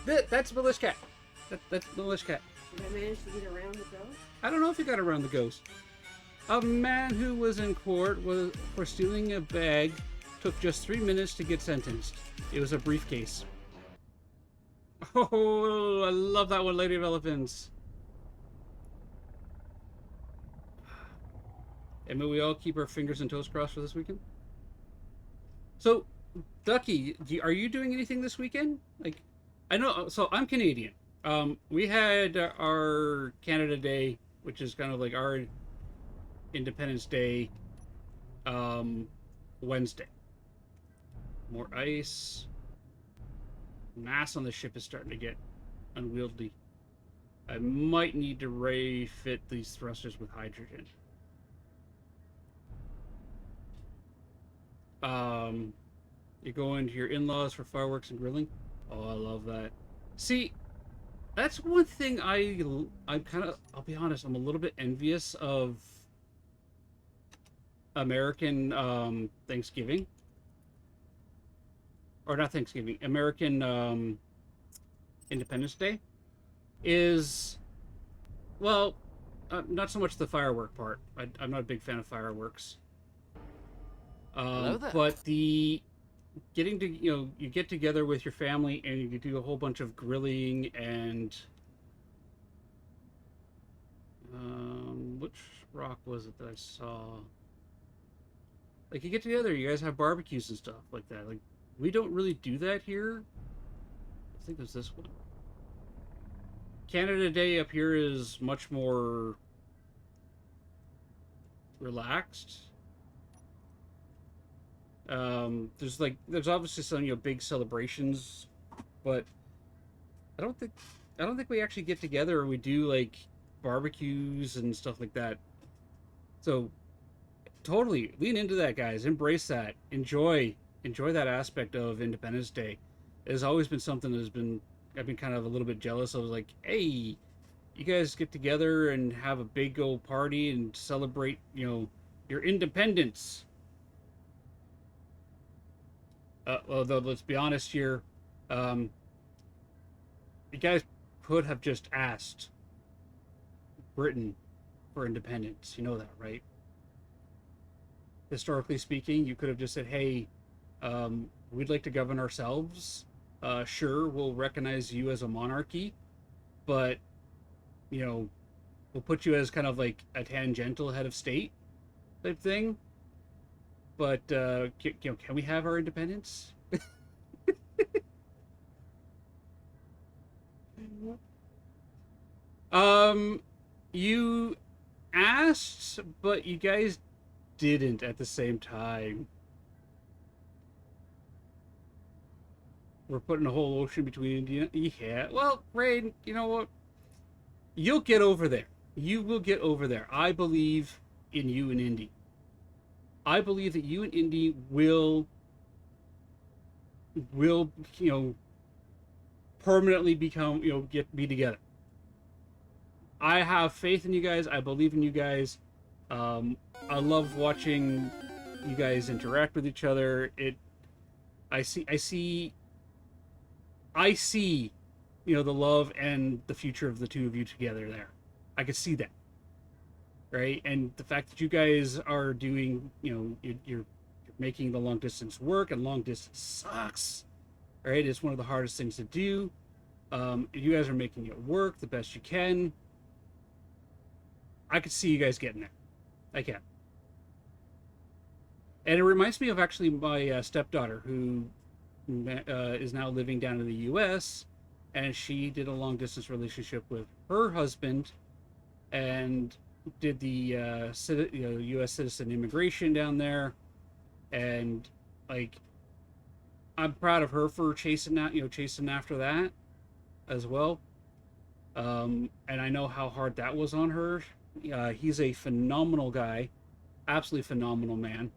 That's Milish Cat. That's Milish Cat. Did I manage to get around the ghost? I don't know if you got around the ghost. A man who was in court for stealing a bag took just 3 minutes to get sentenced. It was a briefcase. Oh, I love that one, Lady of Elephants. And may we all keep our fingers and toes crossed for this weekend? So, Ducky, are you doing anything this weekend? Like, I know, so I'm Canadian. We had our Canada Day, which is kind of like our Independence Day, Wednesday. More ice. Mass on the ship is starting to get unwieldy. I might need to refit these thrusters with hydrogen. You go into your in-laws for fireworks and grilling. Oh, I love that. See, that's one thing I'm kind of, I'll be honest, I'm a little bit envious of American Thanksgiving. Or not Thanksgiving, American Independence Day is, well, not so much the firework part. I'm not a big fan of fireworks. Hello there. But the getting to, you get together with your family and you do a whole bunch of grilling and which rock was it that I saw? Like, you get together, you guys have barbecues and stuff like that. Like, we don't really do that here. I think it was this one. Canada Day up here is much more relaxed. There's obviously some big celebrations, but I don't think we actually get together and we do like barbecues and stuff like that. So totally lean into that, guys. Embrace that. Enjoy that aspect of Independence Day. It has always been something that I've been kind of a little bit jealous of. Like, hey, you guys get together and have a big old party and celebrate, your independence. Although, let's be honest here, you guys could have just asked Britain for independence. You know that, right? Historically speaking, you could have just said, hey, we'd like to govern ourselves. Sure, we'll recognize you as a monarchy, but, we'll put you as kind of like a tangential head of state type thing. But, can we have our independence? You asked, but you guys didn't at the same time. We're putting a whole ocean between India. Yeah, well, Rain, you know what? You'll get over there. You will get over there. I believe in you and Indy. I believe that you and Indy will permanently become, be together. I have faith in you guys. I believe in you guys. I love watching you guys interact with each other. I see, the love and the future of the two of you together there. I could see that. Right? And the fact that you guys are doing, you're making the long distance work, and long distance sucks. Right? It's one of the hardest things to do. You guys are making it work the best you can. I could see you guys getting there. I can. And it reminds me of actually my stepdaughter, who is now living down in the U.S., and she did a long-distance relationship with her husband, and did the U.S. citizen immigration down there, and like, I'm proud of her for chasing after that as well. And I know how hard that was on her. He's a phenomenal guy, absolutely phenomenal man,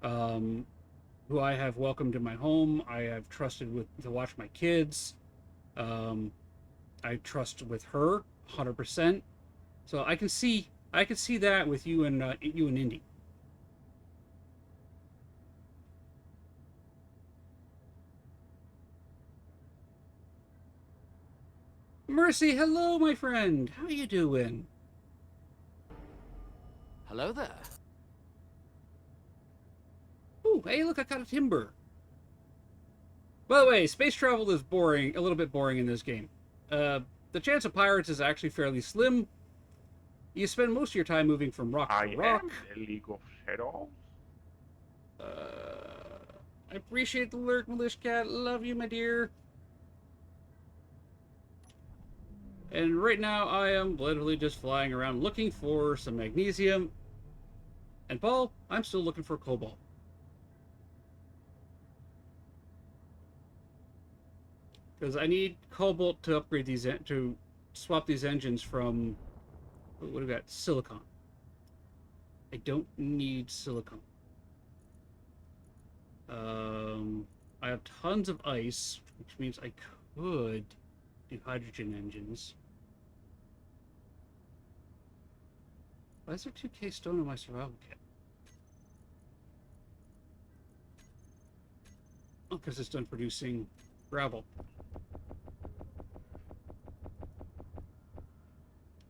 who I have welcomed in my home. I have trusted to watch my kids. I trust with her 100%. So I can see that with you and Indy. Mercy, hello, my friend. How you doing? Hello there. Ooh, hey, look, I got a timber. By the way, space travel is boring, a little bit boring in this game. The chance of pirates is actually fairly slim. You spend most of your time moving from rock to rock. I am the League of Shadows. I appreciate the lurk, Milish Cat. Love you, my dear. And right now, I am literally just flying around looking for some magnesium. And Paul, I'm still looking for cobalt. Because I need cobalt to upgrade these, to swap these engines from, what do we got? Silicon. I don't need silicon. I have tons of ice, which means I could do hydrogen engines. Why is there 2K stone in my survival kit? Oh, because it's done producing gravel.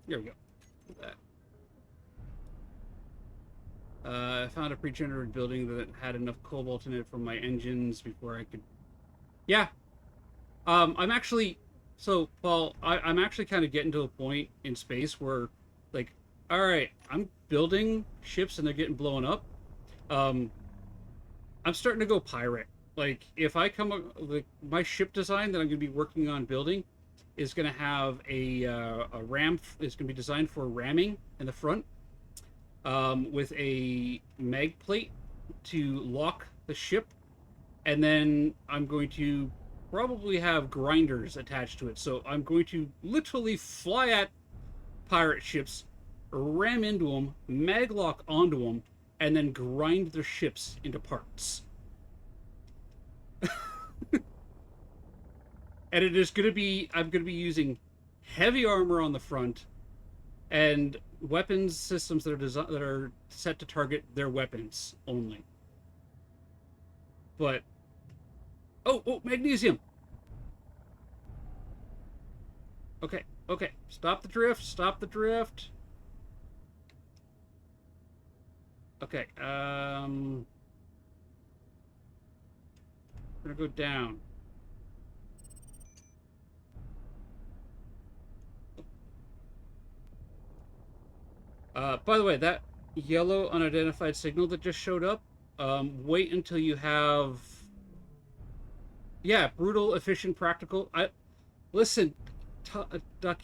Here we go. Look at that. I found a pre-generated building that had enough cobalt in it for my engines before I could... Yeah. I'm actually... So, Paul, I'm actually kind of getting to a point in space where, like, alright, I'm building ships and they're getting blown up. I'm starting to go pirate. Like, if I come... Like, my ship design that I'm going to be working on building is going to have a ram... It's going to be designed for ramming in the front. With a mag plate to lock the ship, and then I'm going to probably have grinders attached to it. So I'm going to literally fly at pirate ships, ram into them, mag lock onto them, and then grind their ships into parts. And it is going to be, I'm going to be using heavy armor on the front and weapons systems that are set to target their weapons only. But oh, magnesium. Okay, stop the drift. Okay, we're gonna go down. By the way, that yellow unidentified signal that just showed up, wait until you have... Yeah, brutal, efficient, practical. Listen, Duck.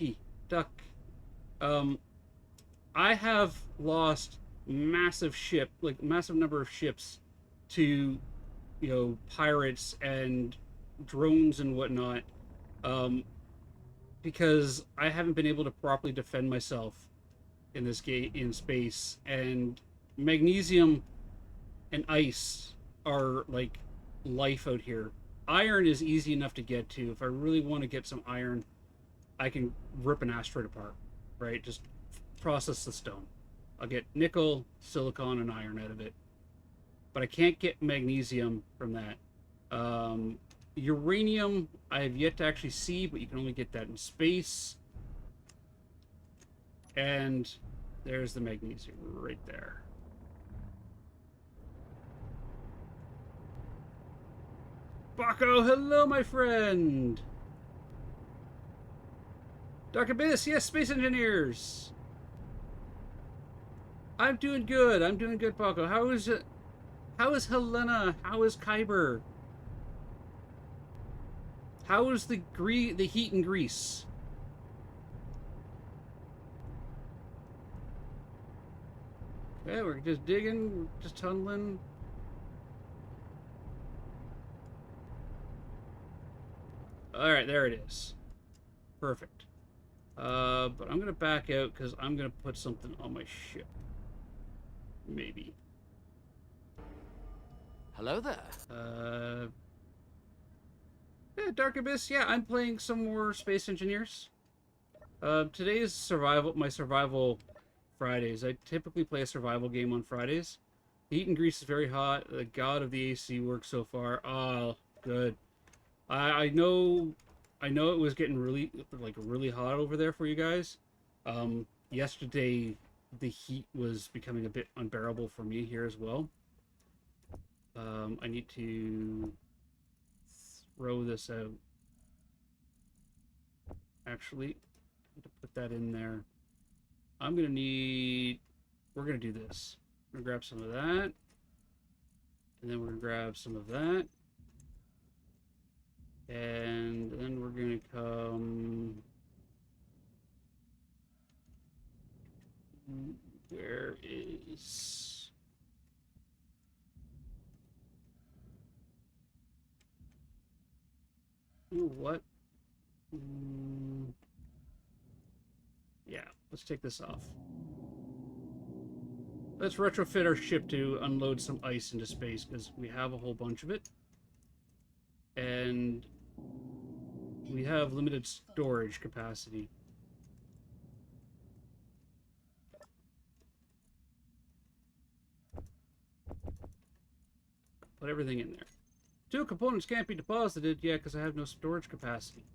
I have lost massive number of ships to, pirates and drones and whatnot, because I haven't been able to properly defend myself in this game in space. And magnesium and ice are like life out here. Iron is easy enough to get to. If I really want to get some iron, I can rip an asteroid apart, right? Just process the stone. I'll get nickel, silicon, and iron out of it. But I can't get magnesium from that. Uranium, I have yet to actually see, but you can only get that in space. And there's the magnesium right there. Baco, hello, my friend. Dr. Biss, yes, space engineers. I'm doing good. I'm doing good, Paco. How is it? How is Helena? How is Kyber? How is the heat in Greece? Okay, we're just digging, we're just tunneling. All right, there it is. Perfect. But I'm gonna back out because I'm gonna put something on my ship. Maybe. Hello there. Yeah, Dark Abyss. Yeah, I'm playing some more Space Engineers. Today is my survival Fridays. I typically play a survival game on Fridays. The heat in Greece is very hot. The god of the AC works so far. Oh, good. I know it was getting really hot over there for you guys. Yesterday the heat was becoming a bit unbearable for me here as well. I need to throw this out. Actually, I need to put that in there. We're gonna do this. We're gonna grab some of that. And then we're gonna grab some of that. And then we're gonna come... Where is... Ooh, what? Yeah, let's take this off. Let's retrofit our ship to unload some ice into space, because we have a whole bunch of it. And we have limited storage capacity. Put everything in there. 2 components can't be deposited yet because I have no storage capacity.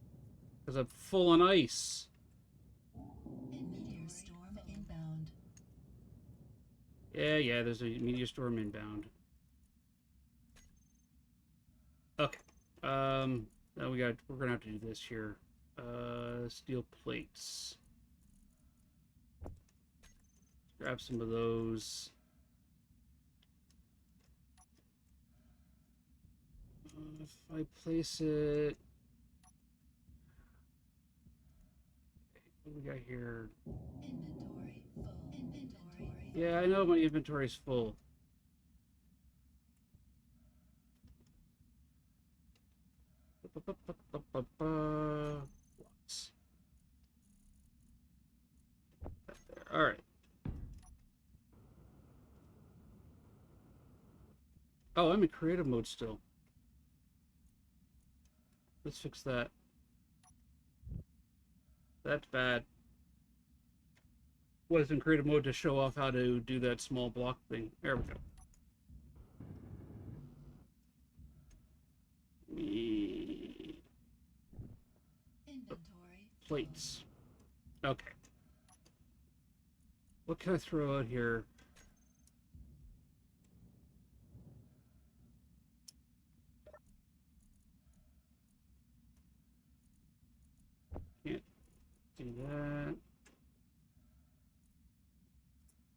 Because I'm full on ice. Meteor storm inbound. Yeah, there's a meteor storm inbound. Okay. Now we're gonna have to do this here. Steel plates. Grab some of those. If I place it... What do we got here? Inventory full. Inventory. Yeah, I know my inventory's full. Lots. All right. Oh, I'm in creative mode still. Let's fix that. That's bad. Was in creative mode to show off how to do that small block thing. There we go. Inventory. Plates. Okay. What can I throw out here? Can't do that.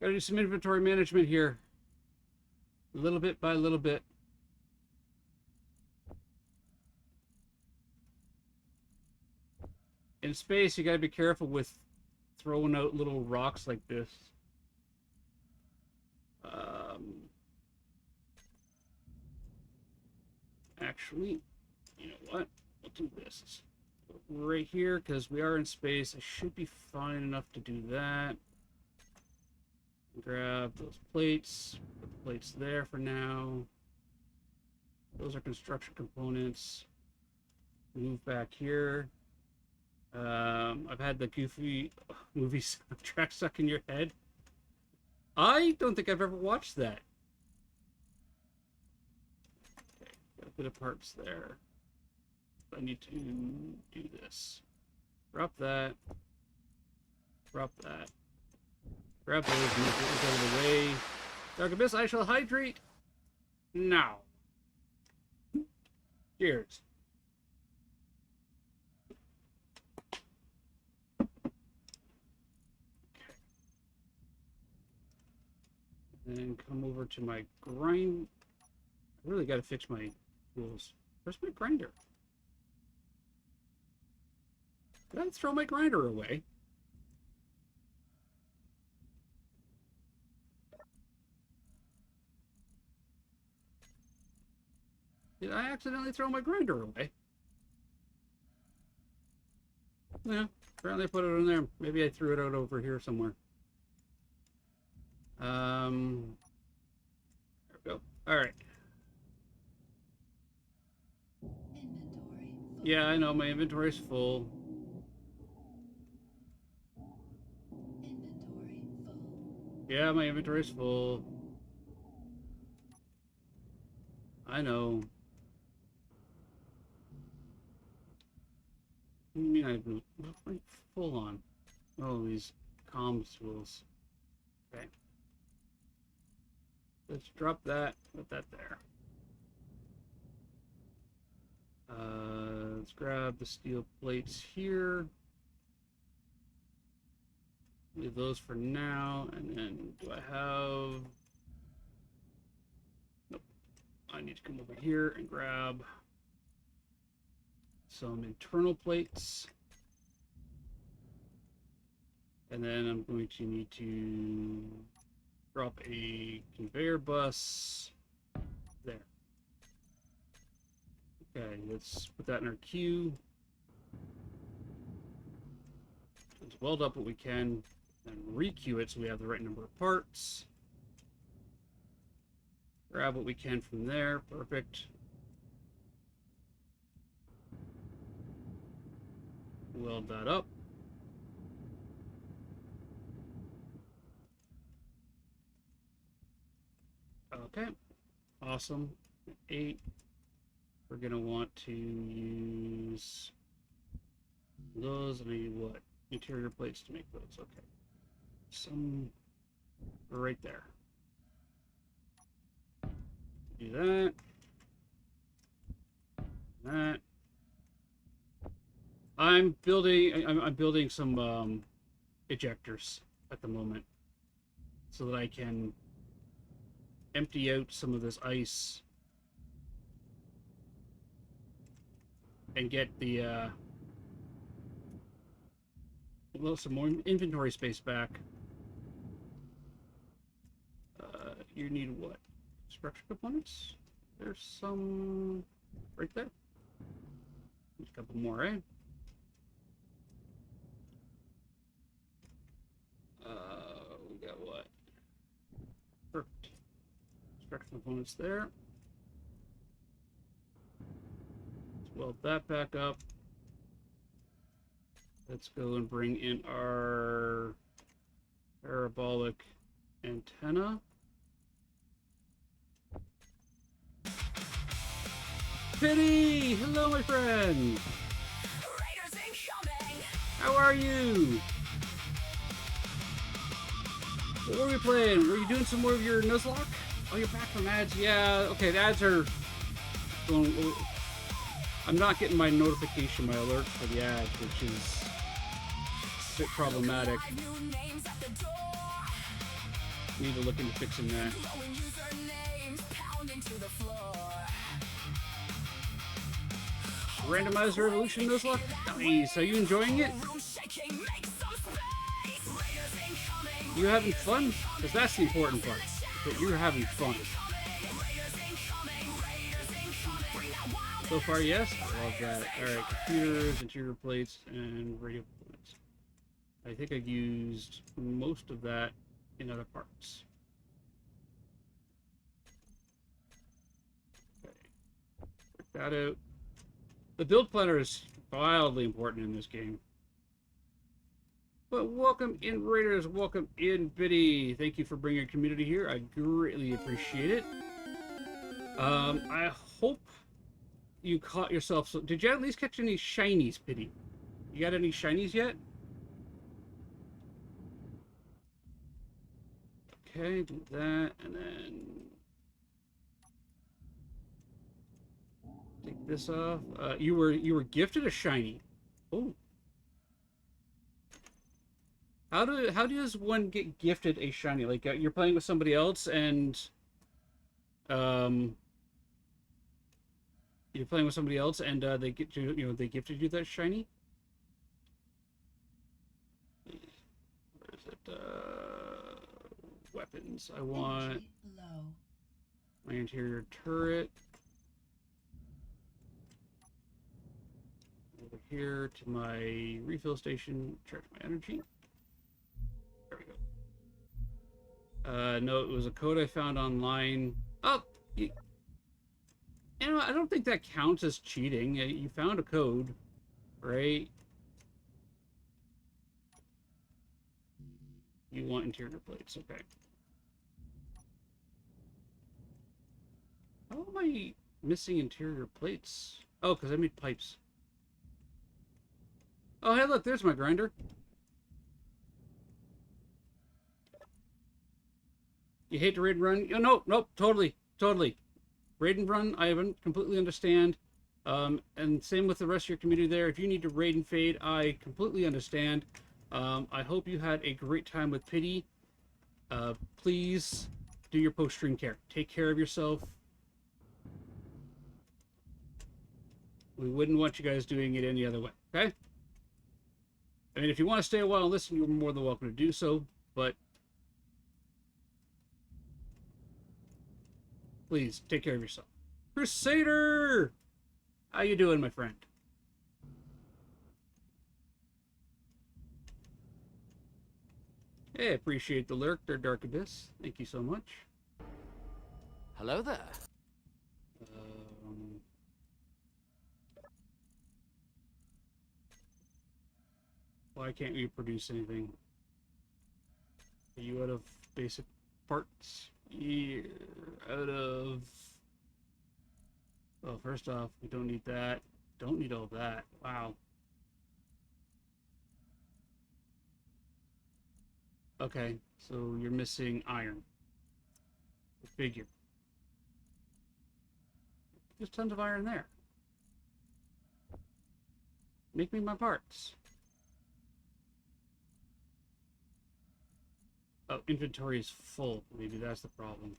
Gotta do some inventory management here. Little bit by little bit. In space, you gotta be careful with throwing out little rocks like this. Actually, you know what? We'll do this right here because we are in space. I should be fine enough to do that. Grab those plates. Put the plates there for now. Those are construction components. Move back here. I've had the Goofy movie soundtrack stuck in your head. I don't think I've ever watched that. Okay, got a bit of parts there. I need to do this. Drop that. Drop that. Grab those, move those out of the way. Dark Abyss, I shall hydrate now. Cheers. can come over to my grind. I really got to fix my tools. Where's my grinder? Did I throw my grinder away? Did I accidentally throw my grinder away? Yeah, apparently I put it in there. Maybe I threw it out over here somewhere. There we go. All right. Inventory full. Yeah, I know my inventory's full. Inventory full. Yeah, my inventory's full. I know. What do you mean what's my full on? Oh, these comms tools. Okay. Let's drop that, put that there. Let's grab the steel plates here. Leave those for now, and then do I have... Nope. I need to come over here and grab some internal plates. And then I'm going to need to drop a conveyor bus there. Okay, let's put that in our queue. Let's weld up what we can and re-queue it so we have the right number of parts. Grab what we can from there. Perfect. Weld that up. Okay, awesome. 8. We're gonna want to use those. And I need what? Interior plates to make those. Okay, some right there. Do that. That. I'm building some ejectors at the moment, so that I can empty out some of this ice and get the well, some more inventory space back. You need what? Construction components? There's some right there. There's a couple more, eh? We got what? Perfect. Construction components there. Let's weld that back up. Let's go and bring in our parabolic antenna. Pity! Hello, my friend! Raiders incoming! How are you? What were we playing? Were you doing some more of your Nuzlocke? Oh, you're back from ads? Yeah, okay, the ads are going... I'm not getting my notification, my alerts for the ads, which is a bit problematic. New names at the door. Need to look into fixing that. Blowing usernames, pounding to the floor. Randomized Revolution Nuzlocke? Nice. Are you enjoying it? Room shaking, make some space. Raiders incoming. You having fun? Because that's the important part. That you're having fun. Raiders incoming. Raiders incoming. Now wild So far, yes. I love that. Alright, computers, interior plates, and radio components. I think I used most of that in other parts. Okay. Check that out. The build planner is wildly important in this game. But welcome in, Raiders. Welcome in, Biddy. Thank you for bringing your community here. I greatly appreciate it. I hope you caught yourself. So, did you at least catch any shinies, Biddy? You got any shinies yet? Okay, do that, and then take this off. You were gifted a shiny. Oh. How does one get gifted a shiny? Like you're playing with somebody else and um you're playing with somebody else and they get you, they gifted you that shiny. Where is it? Weapons. I want Entry low. my interior turret. Over here to my refill station, charge my energy. There we go. No, it was a code I found online. Oh, you know, I don't think that counts as cheating. You found a code, right? You want interior plates, okay. How am I missing interior plates? Oh, because I made pipes. Oh, hey, look, there's my grinder. You hate to raid and run? Oh, no, nope, totally. Raid and run, I completely understand. And same with the rest of your community there. If you need to raid and fade, I completely understand. I hope you had a great time with Pity. Please do your post-stream care. Take care of yourself. We wouldn't want you guys doing it any other way, okay? I mean, if you want to stay a while and listen, you're more than welcome to do so, but please take care of yourself. Crusader! How you doing, my friend? Hey, appreciate the lurk there, Dark Abyss. Thank you so much. Hello there. Why can't you produce anything? Are you out of basic parts? You're out of... Well, first off, we don't need that. Don't need all that. Wow. Okay, so you're missing iron. Figure. There's tons of iron there. Make me my parts. Oh, inventory is full. Maybe that's the problem.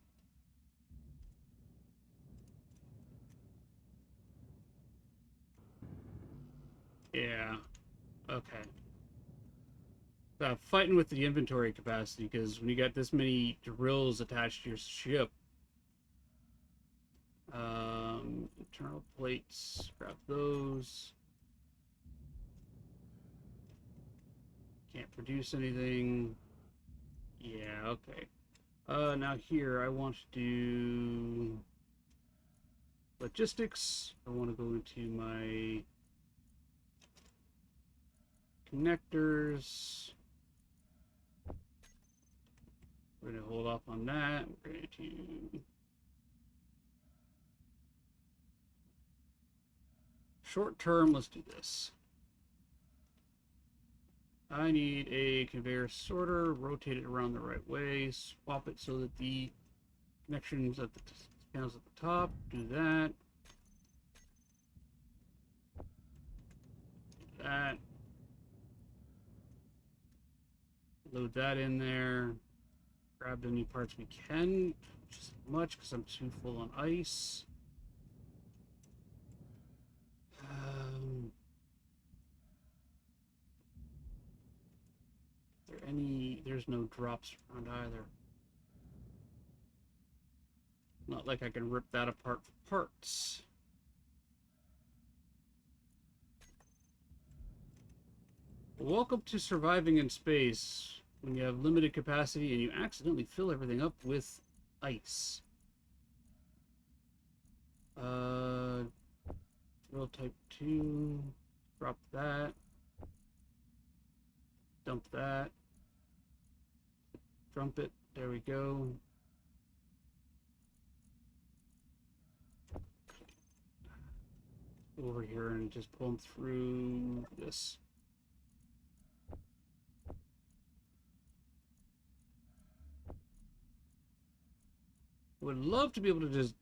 Yeah. Okay. Fighting with the inventory capacity, because when you got this many drills attached to your ship, internal plates, grab those. Can't produce anything. Yeah, okay. Now here, I want to do logistics. I want to go into my connectors. We're going to hold off on that. We're going to... Short term, let's do this. I need a conveyor sorter, rotate it around the right way, swap it so that the connections at the panels at the top, do that. Do that. Load that in there. Grab any parts we can, just much because I'm too full on ice. There's no drops around either. Not like I can rip that apart for parts. Welcome to surviving in space when you have limited capacity and you accidentally fill everything up with ice. Drill type 2. Drop that. Dump that. Dump it. There we go. Over here and just pull them through this. Would love to be able to just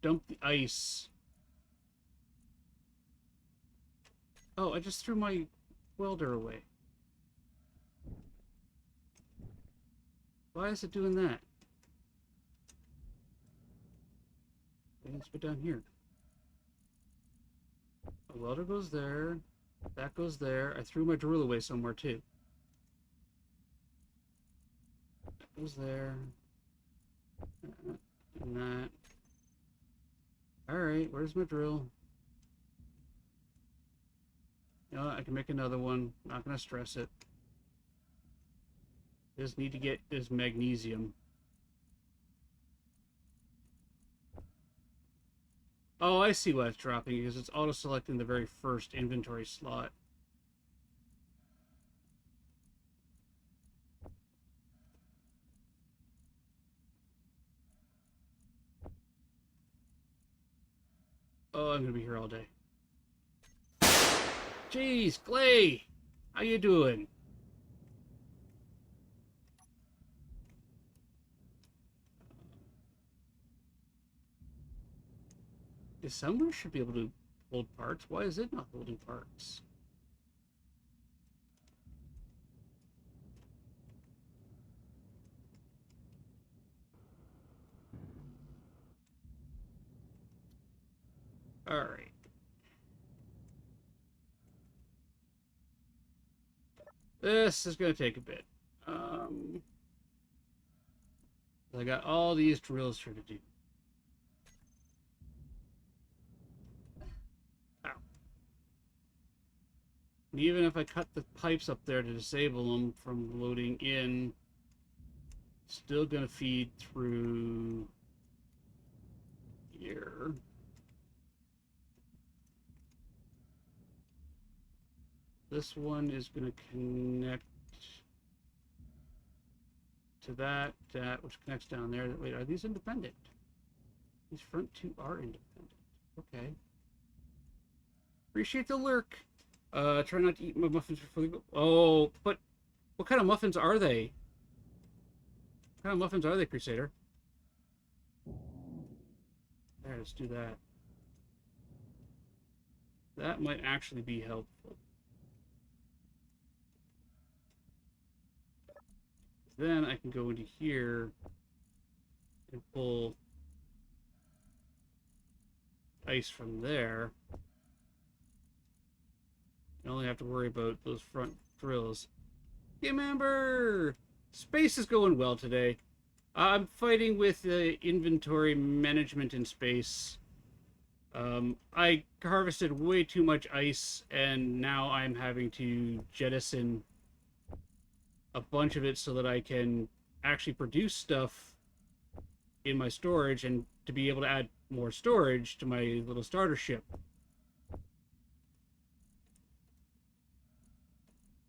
dump the ice. Oh, I just threw my welder away. Why is it doing that? Okay, let's put down here. A welder goes there. That goes there. I threw my drill away somewhere too. That goes there. And that. Alright, where's my drill? You know what, I can make another one. Not gonna stress it. Just need to get this magnesium. Oh, I see why it's dropping, because it's auto-selecting the very first inventory slot. Oh, I'm gonna be here all day. Jeez, Clay! How you doing? Somewhere should be able to hold parts. Why is it not holding parts? Alright. This is going to take a bit. I got all these drills here to do. Ow. And even if I cut the pipes up there to disable them from loading in, still going to feed through here. This one is going to connect to that, which connects down there. Wait, are these independent? These front two are independent. Okay. Appreciate the lurk. Try not to eat my muffins before they go. Oh, but what kind of muffins are they? What kind of muffins are they, Crusader? There, let's do that. That might actually be helpful. Then I can go into here and pull ice from there. I only have to worry about those front drills. Remember, space is going well today. I'm fighting with inventory management in space. I harvested way too much ice, and now I'm having to jettison a bunch of it so that I can actually produce stuff in my storage and to be able to add more storage to my little starter ship.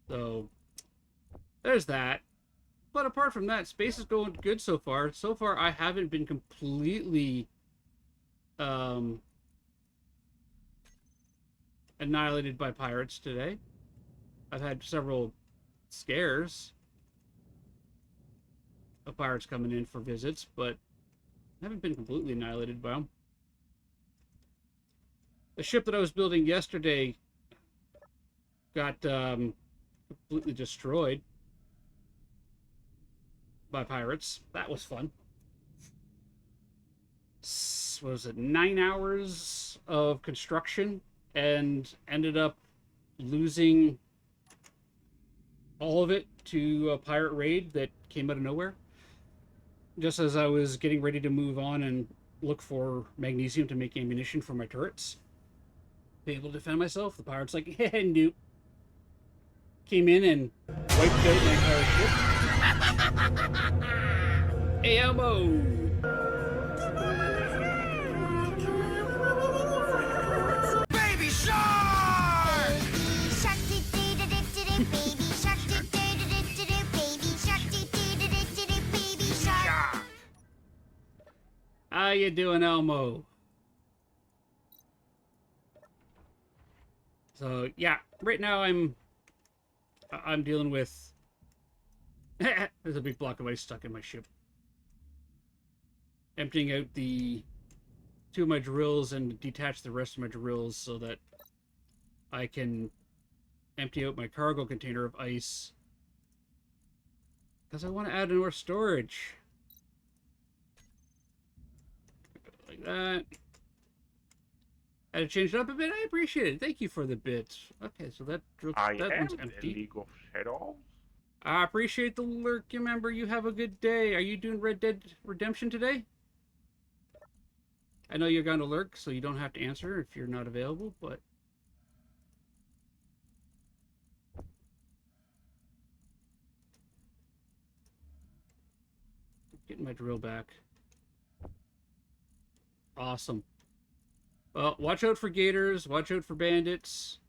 So there's that. But apart from that, space is going good so far. So far, I haven't been completely annihilated by pirates today. I've had several scares of pirates coming in for visits, but I haven't been completely annihilated by them. The ship that I was building yesterday got completely destroyed by pirates. That was fun. What was it, 9 hours of construction, and ended up losing all of it to a pirate raid that came out of nowhere. Just as I was getting ready to move on and look for magnesium to make ammunition for my turrets, be able to defend myself, the pirates like, hey, nope. Came in and wiped out my entire ship. Hey, Elmo! Baby shark! Shark doo doo doo doo doo, baby shark doo doo doo doo doo, baby shark doo doo doo doo doo, baby shark. How you doing, Elmo? So yeah, right now I'm dealing with there's a big block of ice stuck in my ship. Emptying out the 2 of my drills and detach the rest of my drills so that I can empty out my cargo container of ice Because I want to add more storage. Like that. Had to change it up a bit. I appreciate it. Thank you for the bits. Okay, so that I that am one's the empty. League of Shadows. I appreciate the lurk. Remember, you have a good day. Are you doing Red Dead Redemption today? I know you're going to lurk, so you don't have to answer if you're not available, but... Getting my drill back. Awesome. Well, watch out for gators. Watch out for bandits.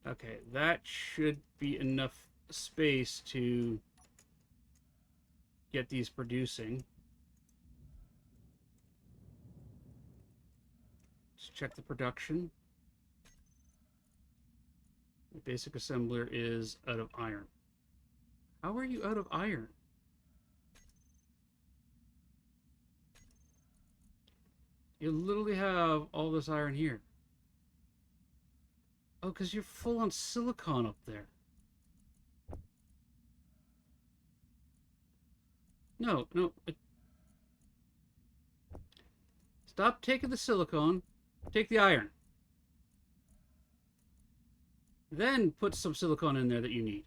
Okay, that should be enough space to get these producing. Let's check the production. The basic assembler is out of iron. How are you out of iron? You literally have all this iron here. Oh, because you're full on silicon up there. No, no. Stop taking the silicon. Take the iron. Then put some silicon in there that you need.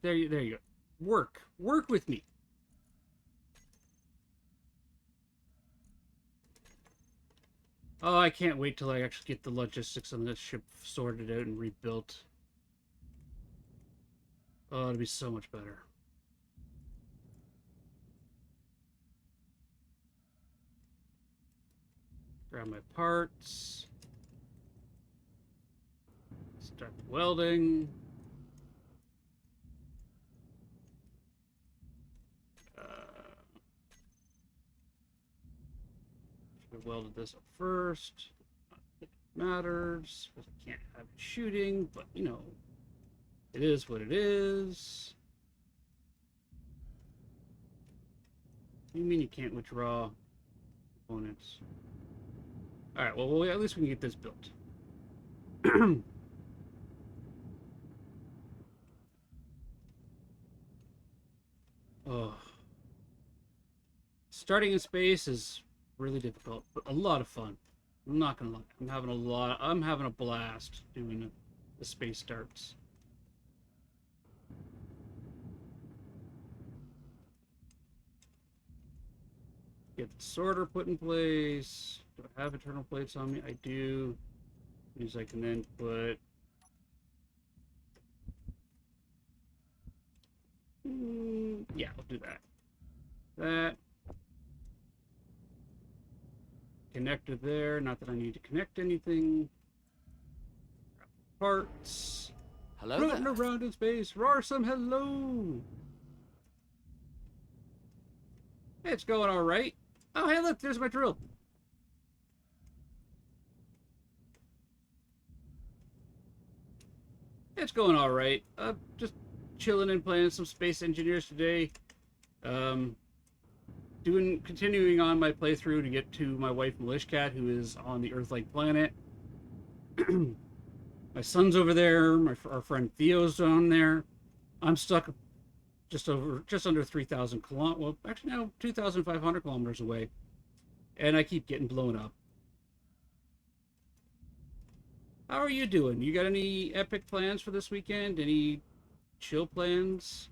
There you go. Work with me. Oh, I can't wait till I actually get the logistics on this ship sorted out and rebuilt. Oh, it'll be so much better. Grab my parts. Start welding. Should have welded this up first. Not that it matters, because I can't have it shooting, but you know, it is what it is. What do you mean you can't withdraw components? Alright, well, at least we can get this built. Oh. Starting in space is really difficult, but a lot of fun. I'm not gonna lie. I'm having a blast doing the space starts. Get the sorter put in place. Do I have internal plates on me? I do. Means I can then put... yeah, I'll do that. That. Connector there. Not that I need to connect anything. Parts. Hello Floating there. around in space. Roar some hello. It's going all right. Oh, hey, look, there's my drill. It's going all right. Just chilling and playing some Space Engineers today. Continuing on my playthrough to get to my wife Malishkat, who is on the Earth-like planet. My son's over there. Our friend Theo's down there. I'm stuck just under 3,000 kilometers. Well, actually now 2,500 kilometers away, and I keep getting blown up. How are you doing? You got any epic plans for this weekend? Any chill plans?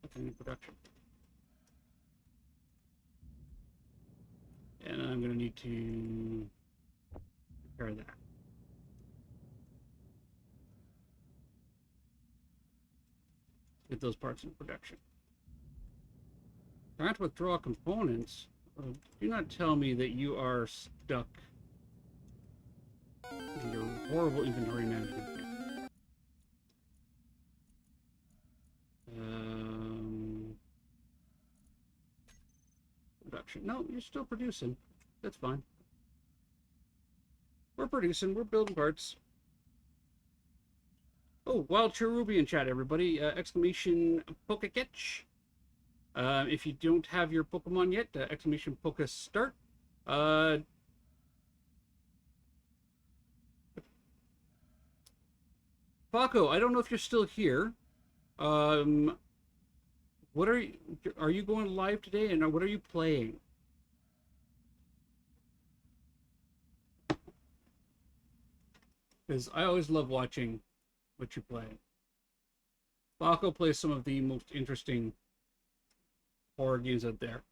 Nothing in production. And I'm going to need to repair that. Get those parts in production. Trying to withdraw components. Do not tell me that you are stuck in your horrible inventory management. Production. No, you're still producing. That's fine. We're producing. We're building parts. Oh, Wild Cherubian chat, everybody! Exclamation Pokeketch. If you don't have your Pokemon yet, exclamation Poke start. Paco, I don't know if you're still here. Um, what are you going live today, and what are you playing? Because I always love watching what you play. Paco plays some of the most interesting horror games out there.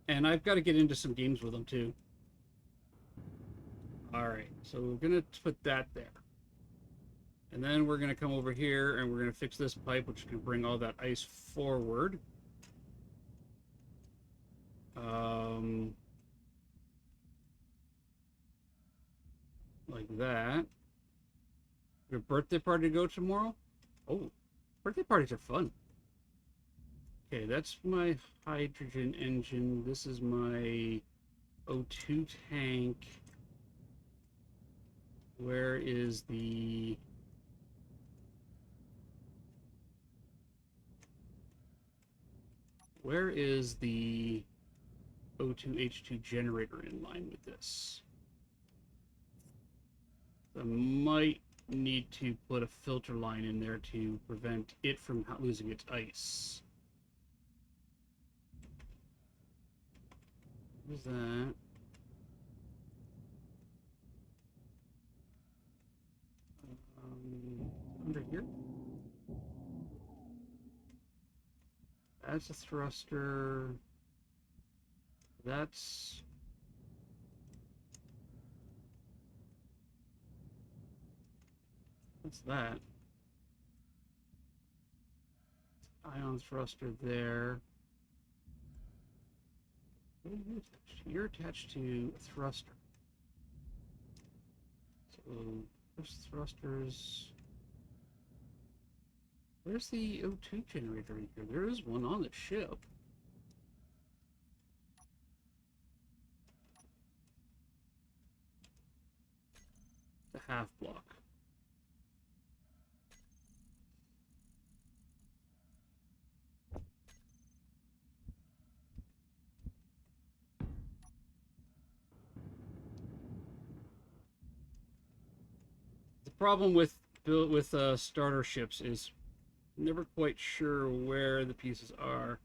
And I've got to get into some games with him too. Alright, so we're going to put that there. And then we're going to come over here and we're going to fix this pipe, which can bring all that ice forward. Like that. Your birthday party to go tomorrow? Oh, birthday parties are fun. Okay, that's my hydrogen engine. This is my O2 tank. Where is the... Where is the O2H2 generator in line with this? I might need to put a filter line in there to prevent it from losing its ice. What is that? Under here? That's a thruster. That's... What's that? Ion thruster there. What are you attached to? You're attached to a thruster. So, there's thrusters. Where's the O2 generator in here? There is one on the ship. The half block. The problem with starter ships is never quite sure where the pieces are.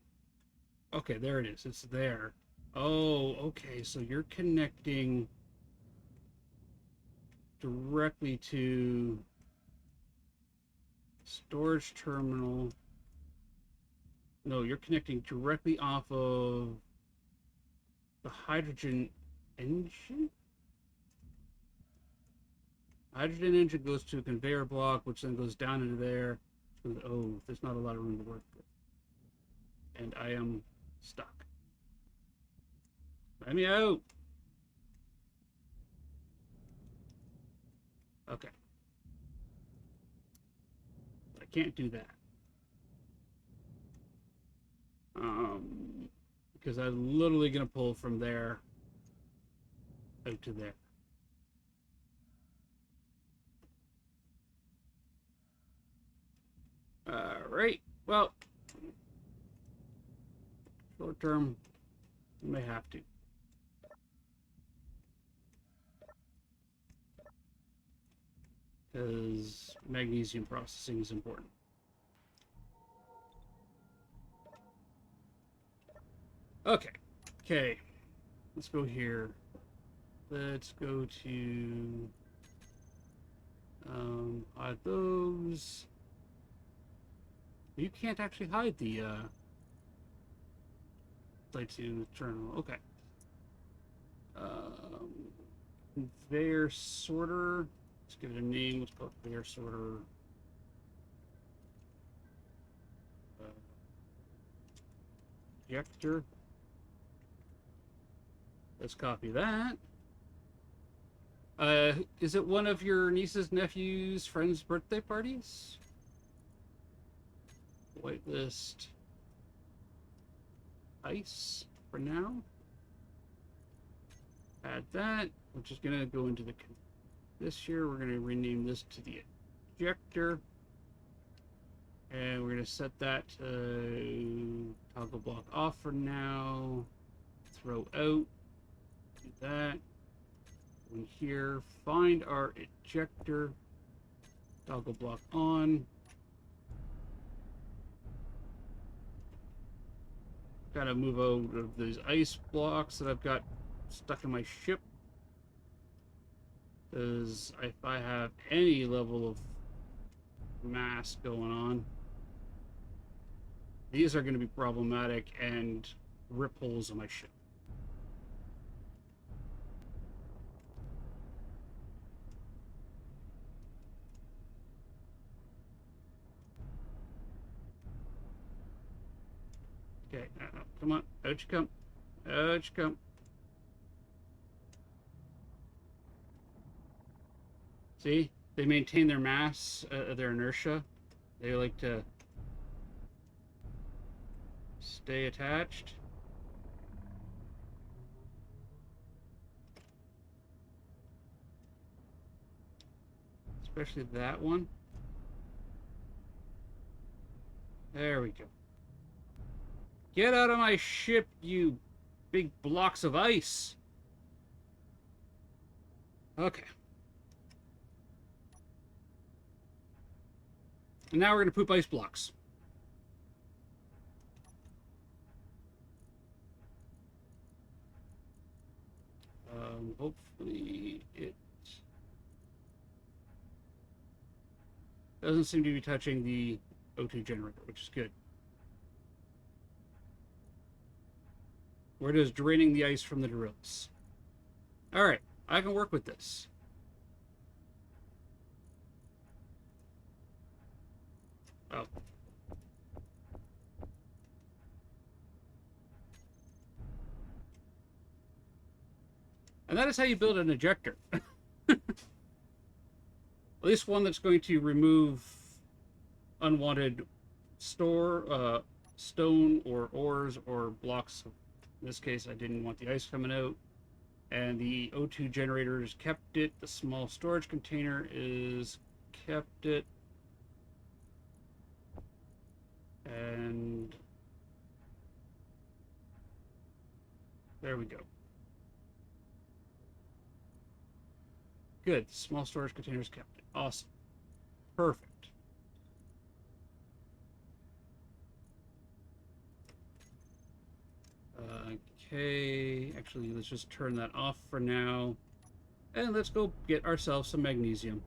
Okay, there it is. It's there. Oh, okay. So you're connecting directly to storage terminal. No, you're connecting directly off of the hydrogen engine? Hydrogen engine goes to a conveyor block, which then goes down into there. Oh, there's not a lot of room to work with. And I am stuck. Let me out! Okay. I can't do that. Because I'm literally going to pull from there out to there. Alright, well, short term, you may have to. Because magnesium processing is important. Okay, let's go here. Let's go to hide those. You can't actually hide the lights in the terminal. Okay. Conveyor sorter. Let's give it a name. Let's call it conveyor sorter. Ejector. Let's copy that. Is it one of your niece's, nephew's, friend's birthday parties? Whitelist. Ice for now. Add that, which is going to go into this year. We're going to rename this to the ejector. And we're going to set that toggle block off for now. Throw out. Do that. In here, find our ejector. Toggle block on. Gotta move out of these ice blocks that I've got stuck in my ship. Because if I have any level of mass going on, these are going to be problematic and rip holes in my ship. Okay, come on, out you come. Out you come. See? They maintain their mass, their inertia. They like to stay attached. Especially that one. There we go. Get out of my ship, you big blocks of ice. Okay. And now we're going to poop ice blocks. Hopefully it doesn't seem to be touching the O2 generator, which is good. We're just draining the ice from the drills. All right, I can work with this. Oh. And that is how you build an ejector. At least one that's going to remove unwanted stone or ores or blocks. In this case, I didn't want the ice coming out. And the O2 generators kept it. The small storage container is kept it. And there we go. Good. Small storage containers kept it. Awesome. Perfect. Okay. Actually, let's just turn that off for now. And let's go get ourselves some magnesium.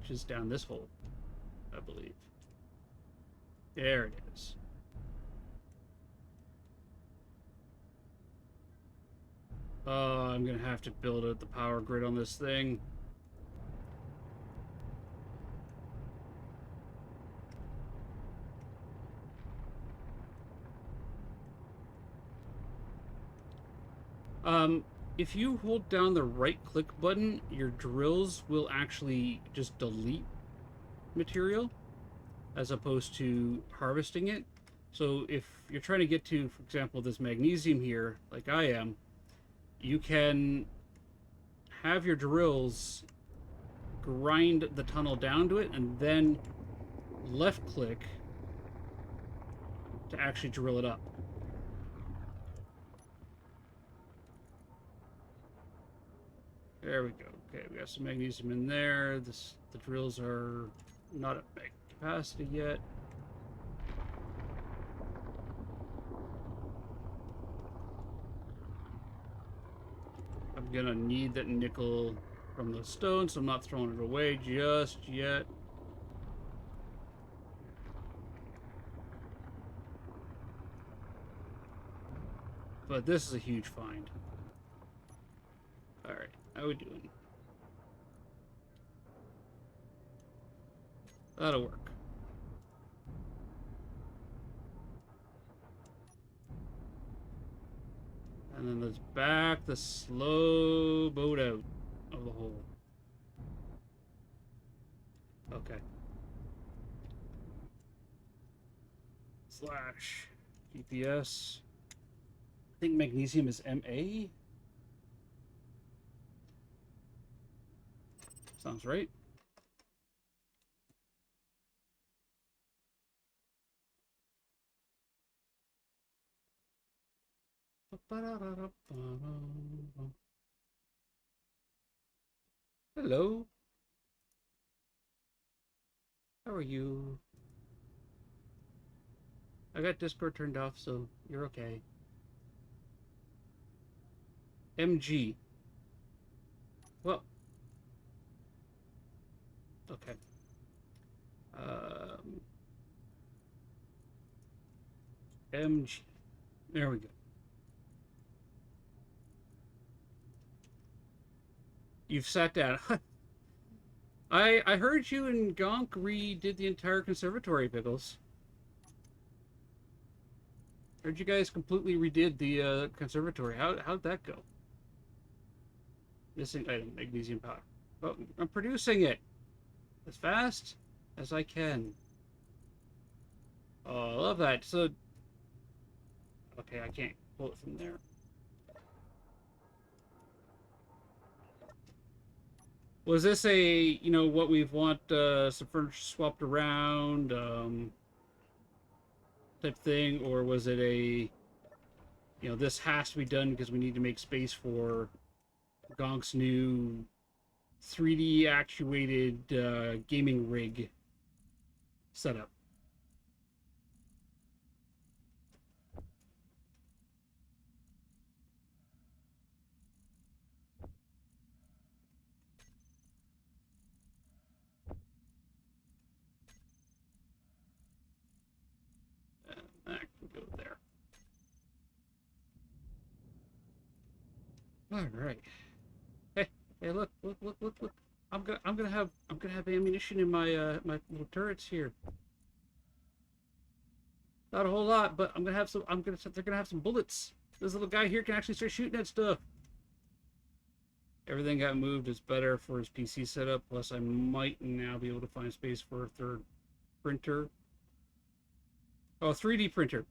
Which is down this hole, I believe. There it is. I'm gonna have to build out the power grid on this thing. If you hold down the right-click button, your drills will actually just delete material as opposed to harvesting it. So if you're trying to get to, for example, this magnesium here, like I am, you can have your drills grind the tunnel down to it and then left-click to actually drill it up. There we go. Okay, we got some magnesium in there. The drills are not at capacity yet. I'm gonna need that nickel from the stone, so I'm not throwing it away just yet. But this is a huge find. Alright, how we doing? That'll work. And then let's back the slow boat out of the hole. Okay. Slash GPS. I think magnesium is MA. Sounds right. Hello. How are you? I got Discord turned off, so you're okay. MG. Well, okay. MG. There we go. You've sat down. I heard you and Gonk redid the entire conservatory, Pickles. Heard you guys completely redid the conservatory. How'd that go? Missing item, magnesium powder. Well, I'm producing it as fast as I can. Oh, I love that. So, okay, I can't pull it from there. Was this a, what we've want some furniture swapped around type thing, or was it a, this has to be done because we need to make space for Gonk's new 3D actuated gaming rig setup? That can go there. All right. Hey, look. I'm gonna have ammunition in my my little turrets here. Not a whole lot, but I'm gonna have some. They're gonna have some bullets. This little guy here can actually start shooting at stuff. Everything got moved. It's better for his PC setup. Plus, I might now be able to find space for a third printer. Oh, 3D printer.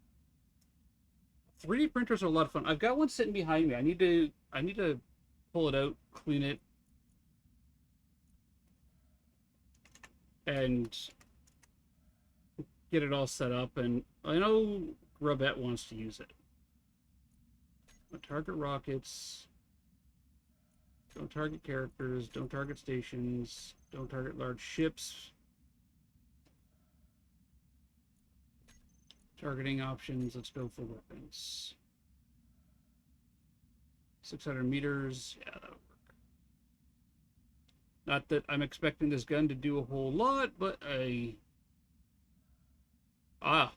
3D printers are a lot of fun. I've got one sitting behind me. I need to pull it out, clean it, and get it all set up. And I know Grubette wants to use it. Don't target rockets. Don't target characters. Don't target stations. Don't target large ships. Targeting options. Let's go for weapons. 600 meters. Yeah, that'll work. Not that I'm expecting this gun to do a whole lot, but oh,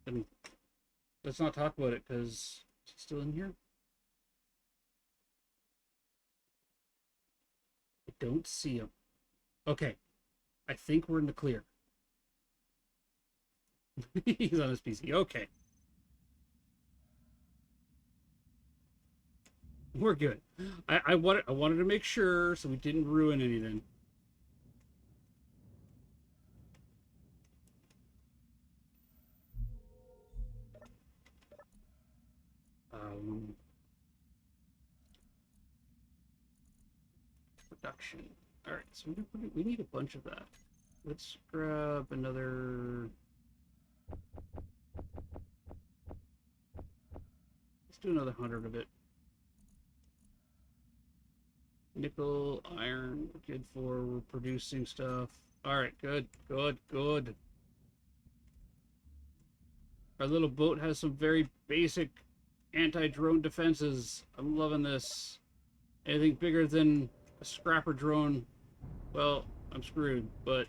then let's not talk about it because it's still in here. I don't see him. Okay, I think we're in the clear. He's on his PC. Okay. We're good. I wanted to make sure so we didn't ruin anything. Production. All right, so we need a bunch of that. Let's grab another. Let's do another 100 of it. Nickel, iron, good for producing stuff. All right, good. Our little boat has some very basic anti-drone defenses. I'm loving this. Anything bigger than a scrapper drone, well, I'm screwed, but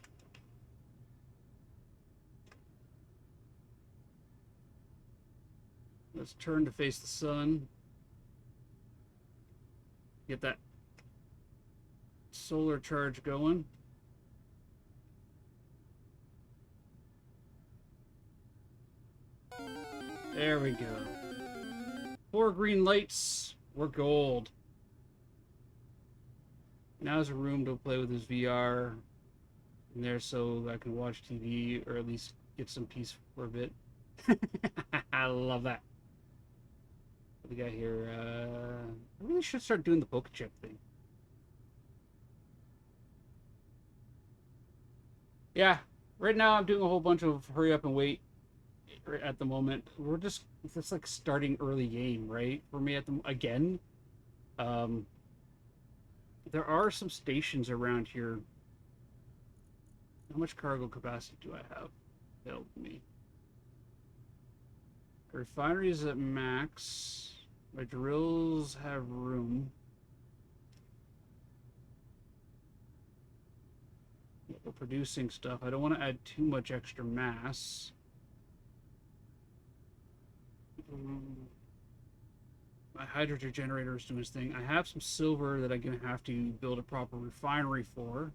let's turn to face the sun. Get that solar charge going. There we go. 4 green lights. We're gold. Now's a room to play with his VR in there so I can watch TV or at least get some peace for a bit. I love that. What do we got here? I really should start doing the poke check thing. Yeah, right now I'm doing a whole bunch of hurry up and wait at the moment. We're just it's like starting early game, right? For me at the again. Um, there are some stations around here. How much cargo capacity do I have? Help me. The refinery is at max. My drills have room. We're producing stuff. I don't want to add too much extra mass. My hydrogen generator is doing its thing. I have some silver that I'm going to have to build a proper refinery for.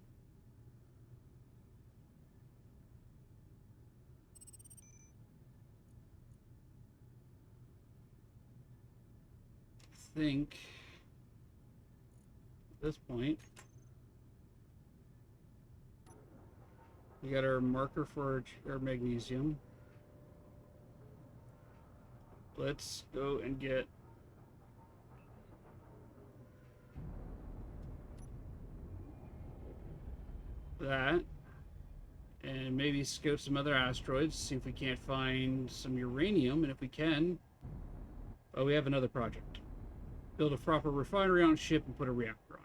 I think at this point we got our marker for our magnesium. Let's go and get that and maybe scout some other asteroids, see if we can't find some uranium, and if we can, oh, we have another project. Build a proper refinery on a ship and put a reactor on.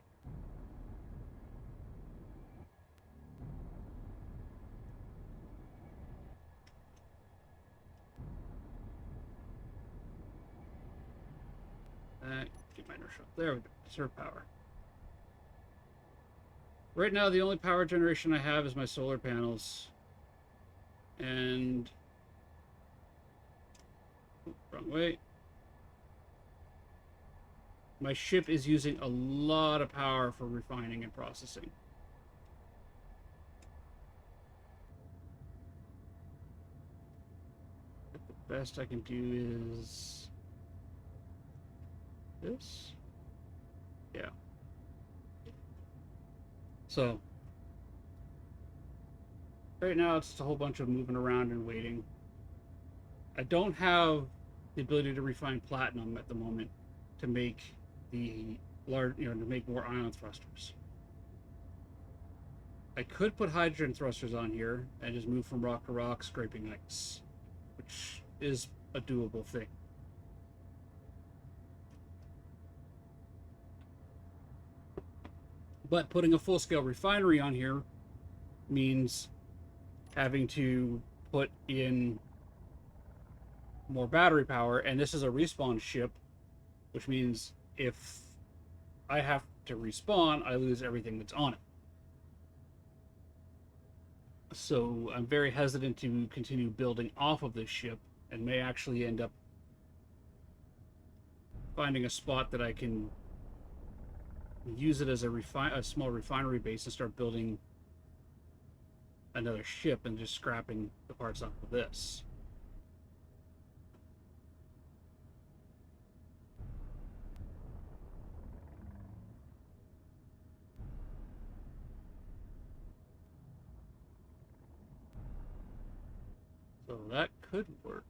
Get my inertia up. There we go. Conserve power. Right now, the only power generation I have is my solar panels. And... wrong way. My ship is using a lot of power for refining and processing. The best I can do is... this? Yeah. So... right now, it's just a whole bunch of moving around and waiting. I don't have the ability to refine platinum at the moment to make the large, to make more ion thrusters. I could put hydrogen thrusters on here and just move from rock to rock, scraping ice, which is a doable thing. But putting a full-scale refinery on here means having to put in more battery power, and this is a respawn ship, which means if I have to respawn, I lose everything that's on it. So I'm very hesitant to continue building off of this ship, and may actually end up finding a spot that I can use it as a small refinery base and start building another ship and just scrapping the parts off of this. So that could work.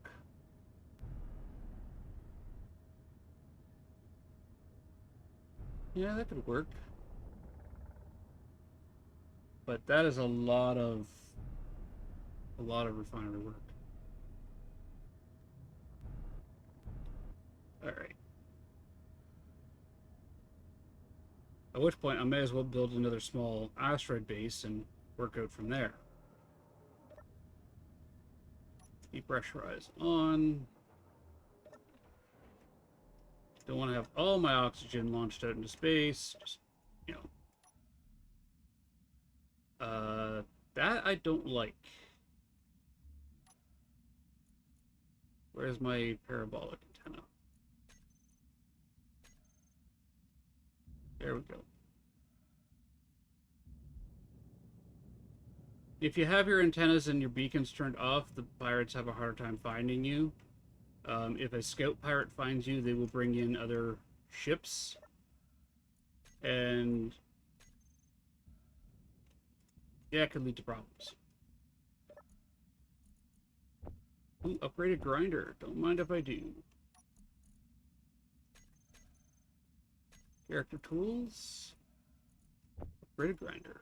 Yeah, that could work. But that is a lot of refinery work. All right. At which point I may as well build another small asteroid base and work out from there. Depressurize on. Don't want to have all my oxygen launched out into space. Just, that I don't like. Where's my parabolic antenna? There we go. If you have your antennas and your beacons turned off, the pirates have a hard time finding you. If a scout pirate finds you, they will bring in other ships. And yeah, it could lead to problems. Ooh, upgraded grinder. Don't mind if I do. Character tools. Upgraded grinder.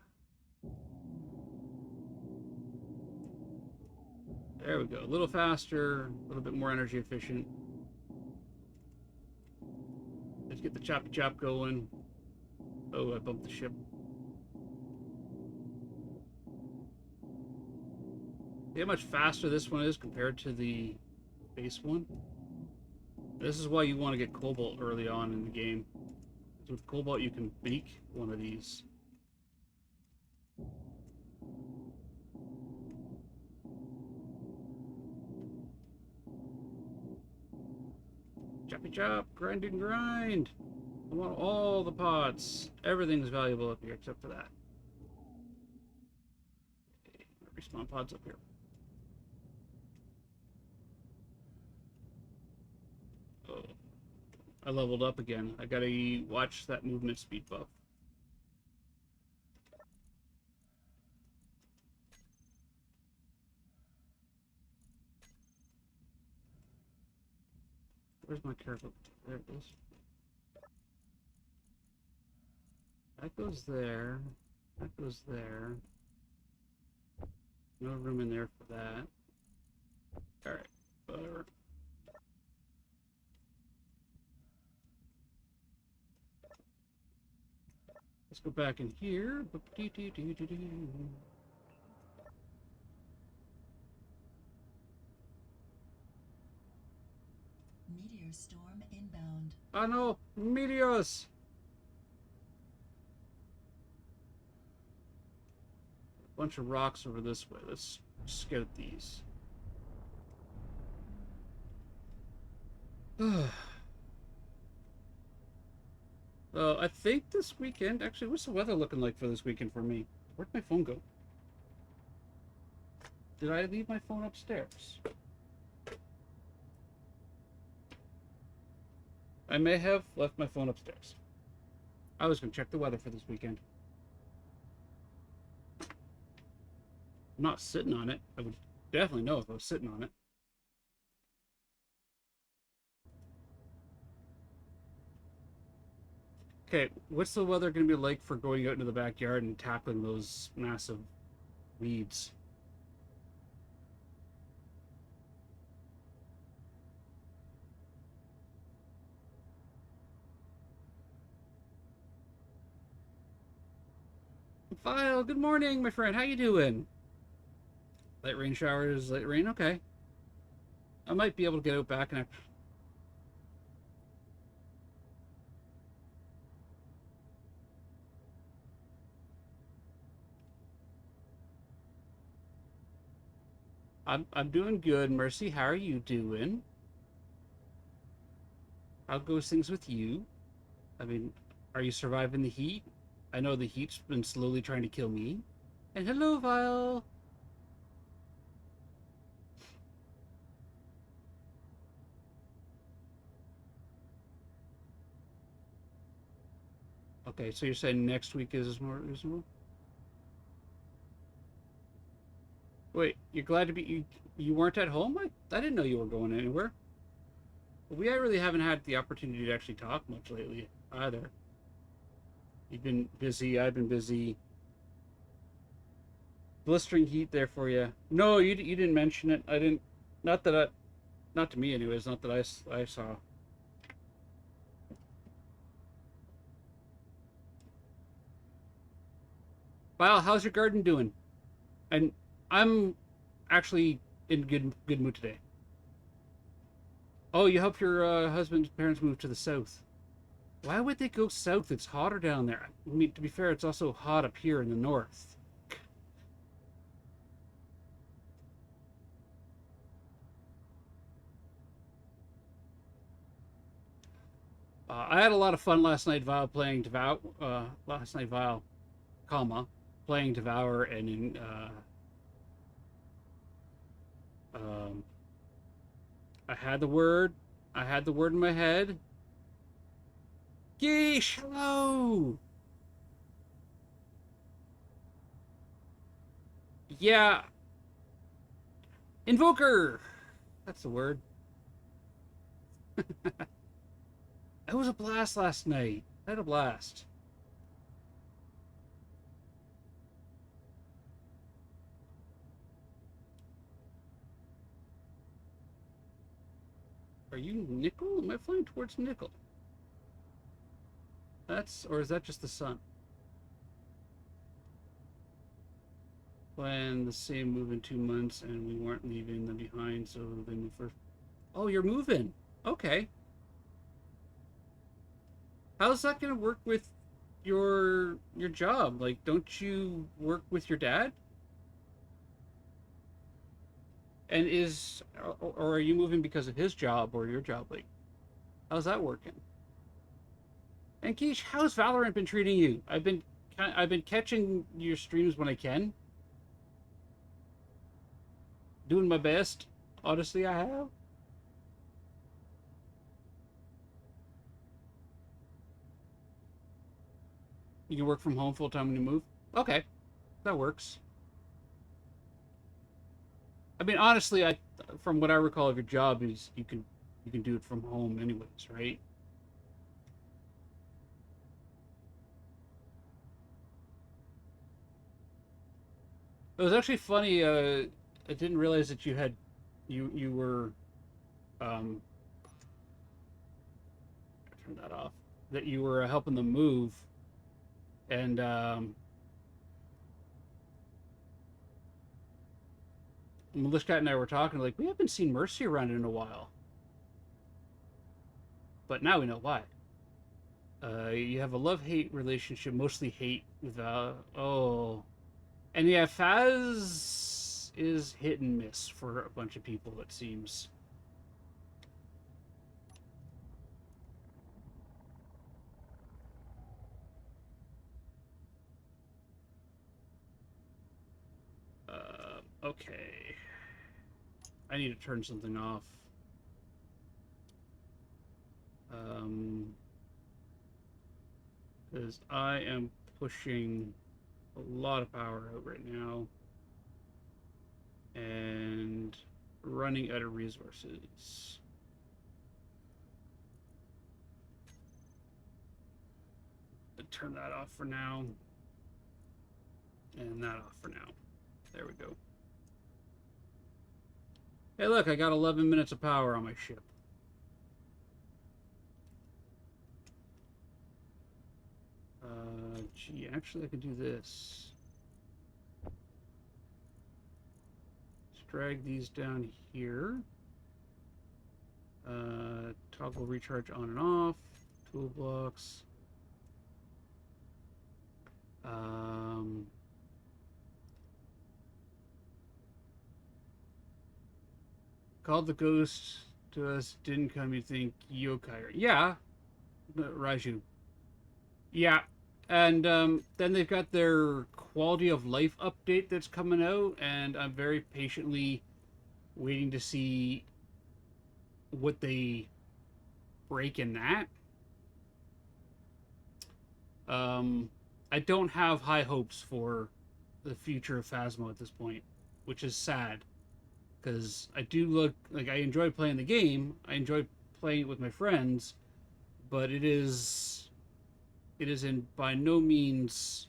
There we go. A little faster, a little bit more energy efficient. Let's get the choppy chop going. Oh, I bumped the ship. See how much faster this one is compared to the base one? This is why you want to get Cobalt early on in the game. With Cobalt, you can make one of these. Choppy chop, grind and grind. I want all the pots. Everything's valuable up here except for that. Okay, respawn pods up here. Oh, I leveled up again. I gotta watch that movement speed buff. Where's my character? There it is. That goes there. That goes there. No room in there for that. Alright, whatever. Let's go back in here. Meteor storm inbound. Oh no! Meteors! Bunch of rocks over this way. Let's just get at these. I think this weekend... Actually, what's the weather looking like for this weekend for me? Where'd my phone go? Did I leave my phone upstairs? I may have left my phone upstairs. I was going to check the weather for this weekend. I'm not sitting on it. I would definitely know if I was sitting on it. Okay, what's the weather going to be like for going out into the backyard and tackling those massive weeds? File, good morning, my friend. How you doing? Light rain showers, light rain. Okay. I might be able to get out back and I'm doing good, Mercy. How are you doing? How goes things with you? I mean, are you surviving the heat? I know the heat's been slowly trying to kill me. And hello, Vile. Okay, so you're saying next week is more reasonable? Wait, you're glad to be you weren't at home? I didn't know you were going anywhere. We really haven't had the opportunity to actually talk much lately either. You've been busy, I've been busy. Blistering heat there for you. No, you didn't mention it. I didn't. Not to me anyways. Not that I saw. Wow, how's your garden doing? And I'm actually in good mood today. Oh, you helped your husband's parents move to the south. Why would they go south? It's hotter down there. I mean, to be fair, it's also hot up here in the north. I had a lot of fun last night, Vile, playing Devour. Last night, Vile, playing Devour, and in I had the word. I had the word in my head. Geesh, hello. Yeah. Invoker. That's the word. It was a blast last night. I had a blast. Are you nickel? Am I flying towards nickel? Or is that just the sun? Plan the same move in 2 months, and we weren't leaving them behind, so they moved first. Oh, you're moving. Okay. How's that gonna work with your job? Like, don't you work with your dad? And or are you moving because of his job or your job? Like, how's that working? And Keish, how's Valorant been treating you? I've been catching your streams when I can. Doing my best. Honestly, I have. You can work from home full time when you move. Okay, that works. I mean, honestly, from what I recall of your job is you can do it from home anyways, right? It was actually funny. I didn't realize that you were turn that off. That you were helping them move, and Melissa and I were talking like we haven't seen Mercy around in a while, but now we know why. You have a love-hate relationship, mostly hate with oh, and yeah, Faz is hit and miss for a bunch of people, it seems. Okay. I need to turn something off. Because I am pushing a lot of power out right now and running out of resources. Turn that off for now, and that off for now. There we go. Hey, look, I got 11 minutes of power on my ship. Gee, actually, I could do this. Let's drag these down here. Toggle recharge on and off. Toolbox. Called the ghost to us, didn't come, you think yokai. Yeah, Raju. Yeah, and then they've got their quality of life update that's coming out, and I'm very patiently waiting to see what they break in that. I don't have high hopes for the future of Phasmo at this point, which is sad, because I do look like I enjoy playing the game. I enjoy playing it with my friends, but it is in by no means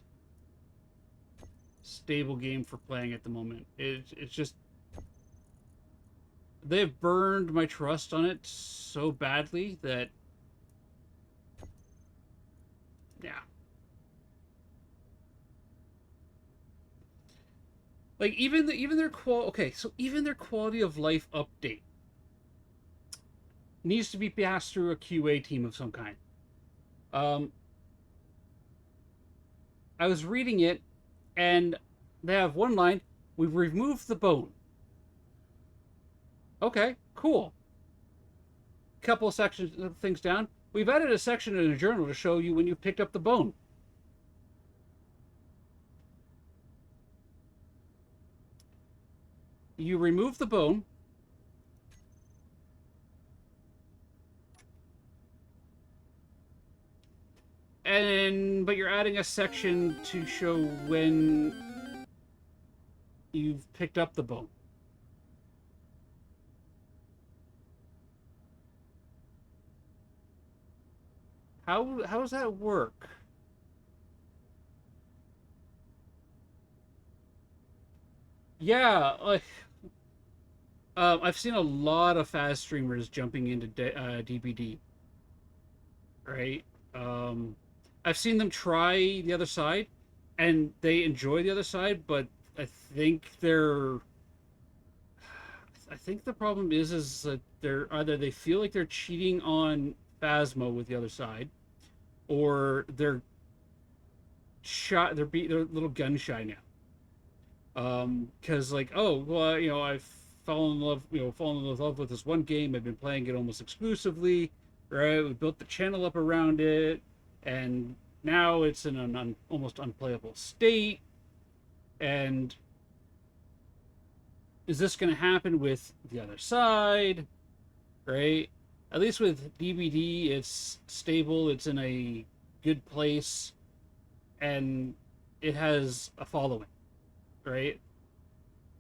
stable game for playing at the moment. It's just they've burned my trust on it so badly that yeah. Like even their even their quality of life update needs to be passed through a QA team of some kind. I was reading it, and they have one line: "We've removed the bone." Okay, cool. Couple of sections of things down. We've added a section in a journal to show you when you picked up the bone. You remove the bone, but you're adding a section to show when you've picked up the bone. How does that work? Yeah, like I've seen a lot of fast streamers jumping into DBD, right? Um, I've seen them try the other side, and they enjoy the other side, but I think they're I think the problem is that they're either they feel like they're cheating on Phasmo with the other side, or they're shy. They're a little gun shy now. Because like, oh well, I've fallen in love with this one game. I've been playing it almost exclusively. Right, we built the channel up around it, and now it's in an almost unplayable state. And is this going to happen with the other side? Right? At least with DVD, it's stable, it's in a good place, and it has a following, right?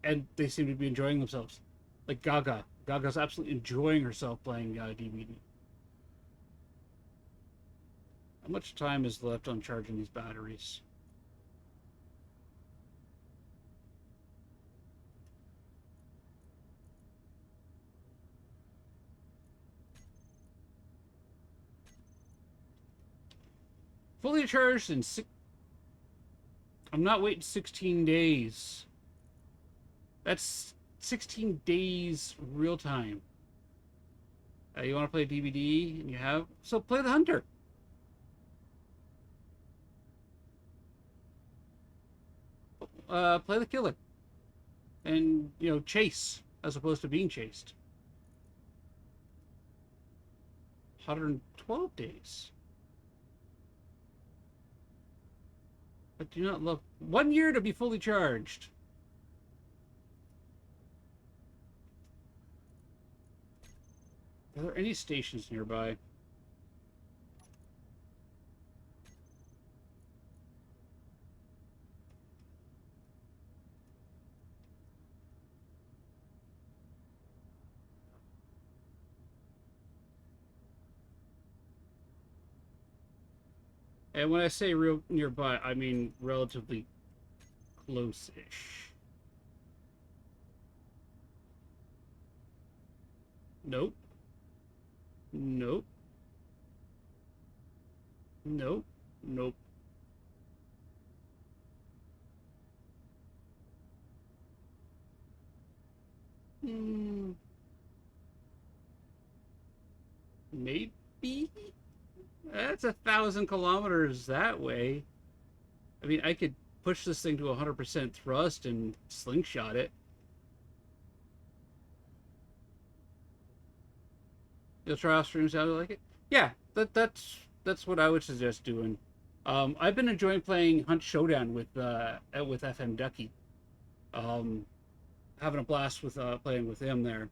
And they seem to be enjoying themselves. Like Gaga. Gaga's absolutely enjoying herself playing DVD. How much time is left on charging these batteries? Fully charged in I'm not waiting 16 days. That's 16 days real time. You want to play DVD and you have so play the Hunter. Play the Killer, and chase as opposed to being chased. 112 days. I do not love 1 year to be fully charged. Are there any stations nearby? And when I say real nearby, I mean relatively close-ish. Nope. Nope. Nope. Nope. Hmm. Maybe? That's 1,000 kilometers that way. I mean, I could push this thing to 100% thrust and slingshot it. You'll try off streams how you like it? Yeah, that's what I would suggest doing. I've been enjoying playing Hunt Showdown with FM Ducky. Um, Having a blast with playing with him there.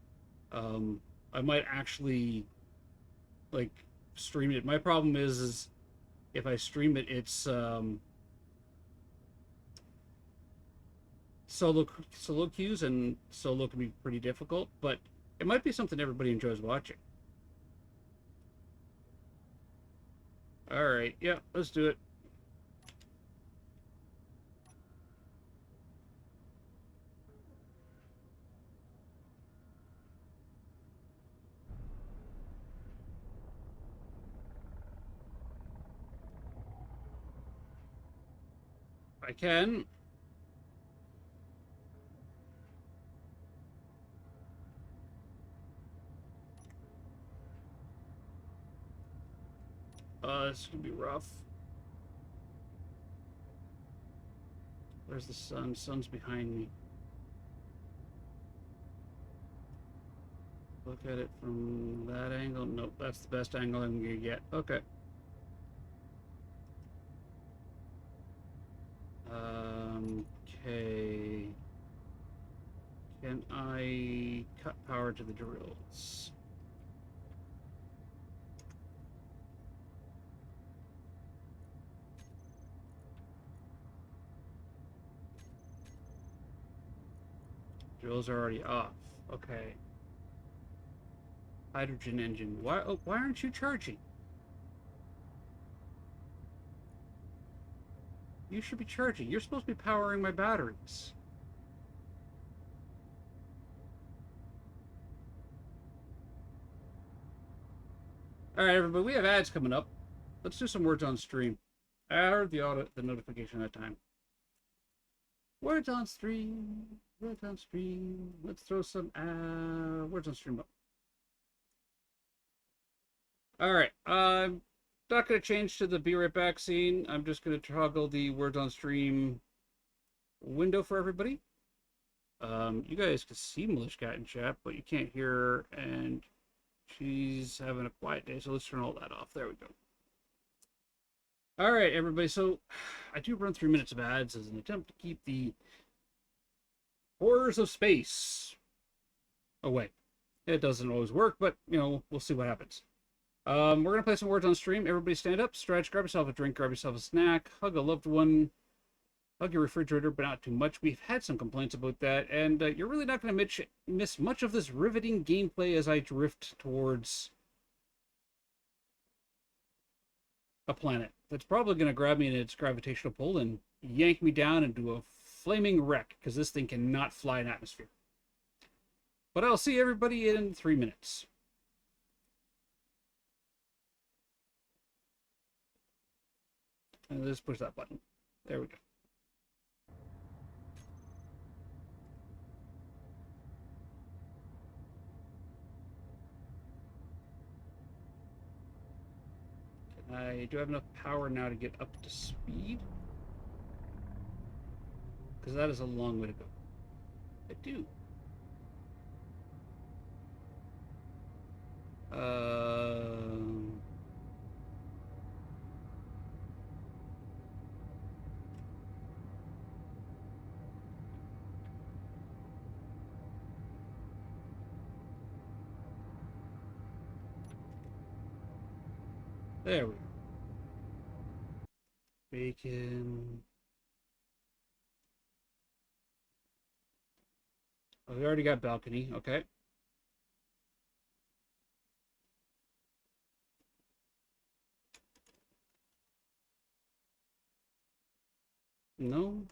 I might actually like stream it. My problem is if I stream it, it's solo queues, and solo can be pretty difficult. But it might be something everybody enjoys watching. All right, yeah, let's do it. I can. This is gonna be rough. Where's the sun? Sun's behind me. Look at it from that angle. Nope, that's the best angle I'm gonna get. Okay. Okay. Can I cut power to the drills? Drills are already off. Okay. Hydrogen engine. Why aren't you charging? You should be charging. You're supposed to be powering my batteries. All right, everybody, we have ads coming up. Let's do some words on stream. Or the notification at that time. Words on stream. Words on stream. Let's throw some words on stream up. All right. I'm not going to change to the be right back scene. I'm just going to toggle the words on stream window for everybody. You guys can see Milish Cat in chat, but you can't hear her, and she's having a quiet day, so let's turn all that off. There we go. All right, everybody. So I do run 3 minutes of ads as an attempt to keep the horrors of space away. It doesn't always work, but, you know, we'll see what happens. We're going to play some words on stream. Everybody stand up, stretch, grab yourself a drink, grab yourself a snack, hug a loved one, hug your refrigerator, but not too much. We've had some complaints about that, and you're really not going to miss much of this riveting gameplay as I drift towards a planet that's probably going to grab me in its gravitational pull and yank me down into a flaming wreck, because this thing cannot fly in atmosphere. But I'll see everybody in 3 minutes. And let's push that button. There we go. I do have enough power now to get up to speed, because that is a long way to go. I do. There we go. Bacon. Oh, we already got balcony. Okay. No.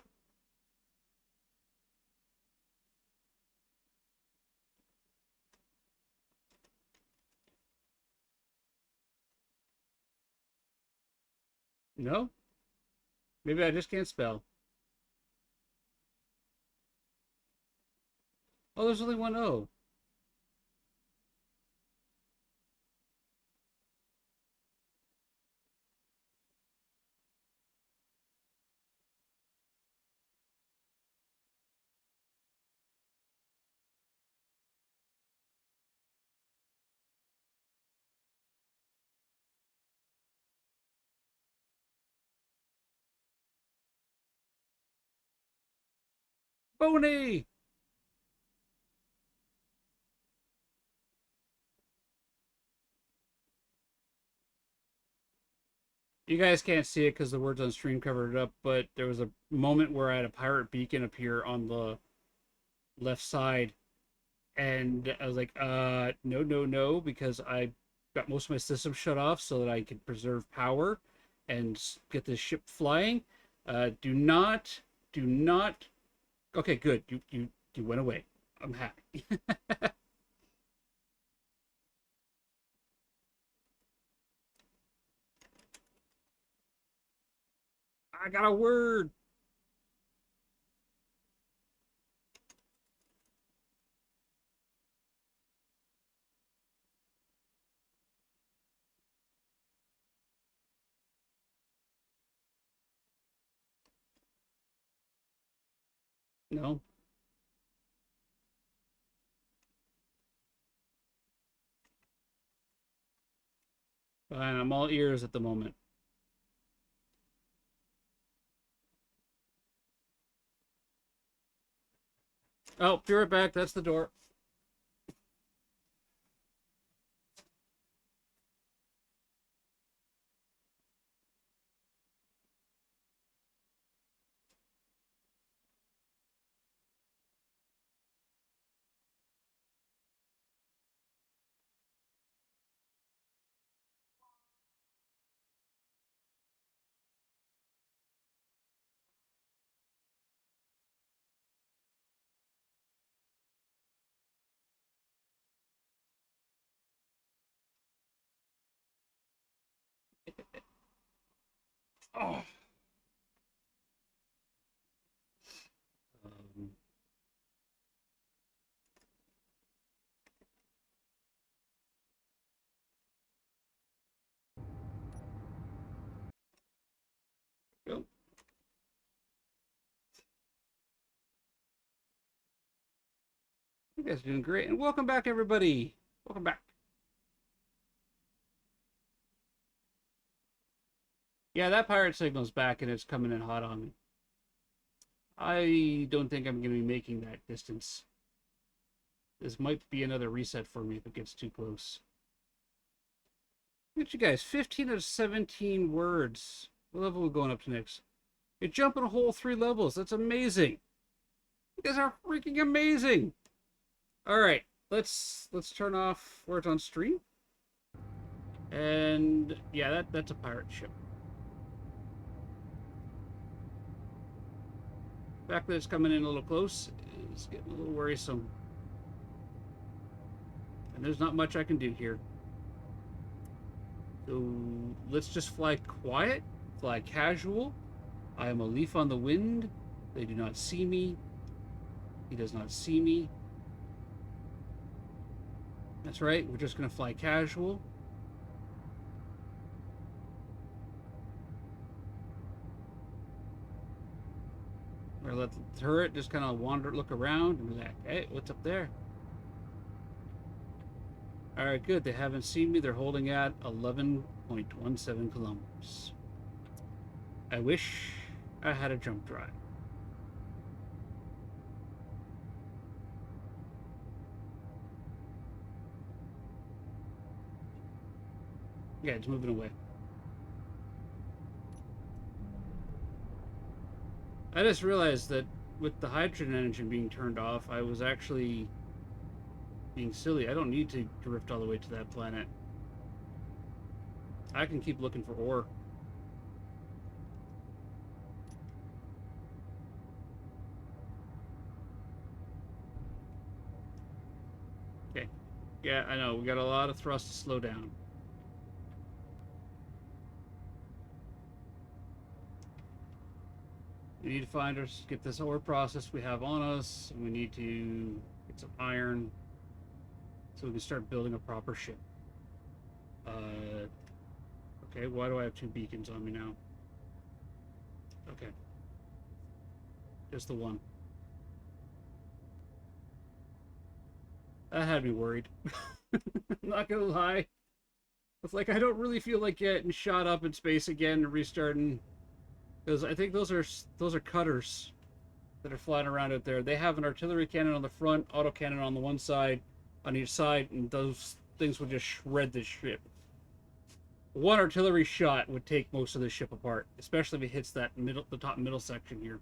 No? Maybe I just can't spell. Oh, there's only one O. Boney! You guys can't see it because the words on stream covered it up, but there was a moment where I had a pirate beacon appear on the left side, and I was like, no, no, no, because I got most of my system shut off so that I could preserve power and get this ship flying. Do not. Okay, good. You went away. I'm happy. I got a word. No. Fine, I'm all ears at the moment. Oh, be right back. That's the door. Oh. Um, go. You guys are doing great, and welcome back, everybody. Welcome back. Yeah, that pirate signal's back, and it's coming in hot on me. I don't think I'm going to be making that distance. This might be another reset for me if it gets too close. Look at you guys, 15 out of 17 words. What level are we going up to next? You're jumping a whole 3 levels. That's amazing. You guys are freaking amazing. All right, let's turn off where it's on stream. And yeah, that's a pirate ship. The fact that it's coming in a little close is getting a little worrisome. And there's not much I can do here. So let's just fly quiet, fly casual. I am a leaf on the wind. They do not see me. He does not see me. That's right, we're just going to fly casual. Or let the turret just kind of wander, look around, and be like, hey, what's up there? All right, good. They haven't seen me. They're holding at 11.17 kilometers. I wish I had a jump drive. Yeah, it's moving away. I just realized that with the hydrogen engine being turned off, I was actually being silly. I don't need to drift all the way to that planet. I can keep looking for ore. Okay. Yeah, I know. We got a lot of thrust to slow down. We need to find us, get this ore process we have on us, and we need to get some iron so we can start building a proper ship. Okay, why do I have 2 beacons on me now? Okay. Just the one. That had me worried. Not gonna lie. It's like I don't really feel like getting shot up in space again and restarting. Because I think those are cutters that are flying around out there. They have an artillery cannon on the front, autocannon on the one side, on each side, and those things would just shred the ship. One artillery shot would take most of the ship apart, especially if it hits that the top middle section here.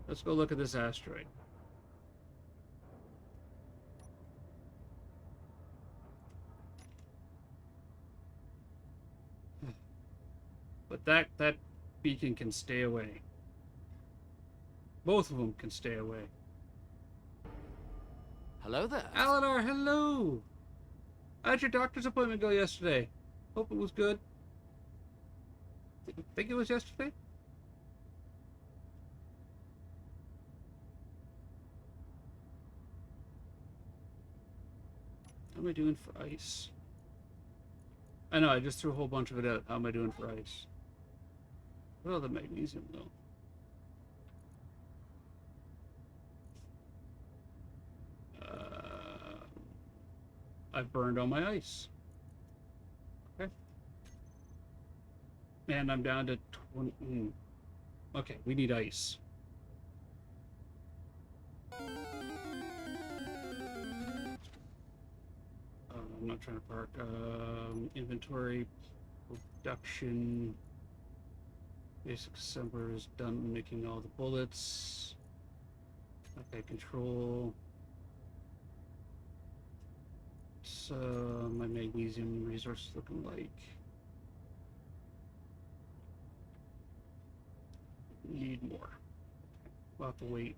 Let's go look at this asteroid. But that beacon can stay away. Both of them can stay away. Hello there. Aladar, hello! How'd your doctor's appointment go yesterday? Hope it was good. Think it was yesterday? How am I doing for ice? I know, I just threw a whole bunch of it out. How am I doing for ice? Well, the magnesium, though. I've burned all my ice. Okay. And I'm down to 20. Okay, we need ice. I'm not trying to park. Inventory, production. Basic assembler is done making all the bullets. Okay, control. What's my magnesium resources looking like? Need more. We'll have to wait.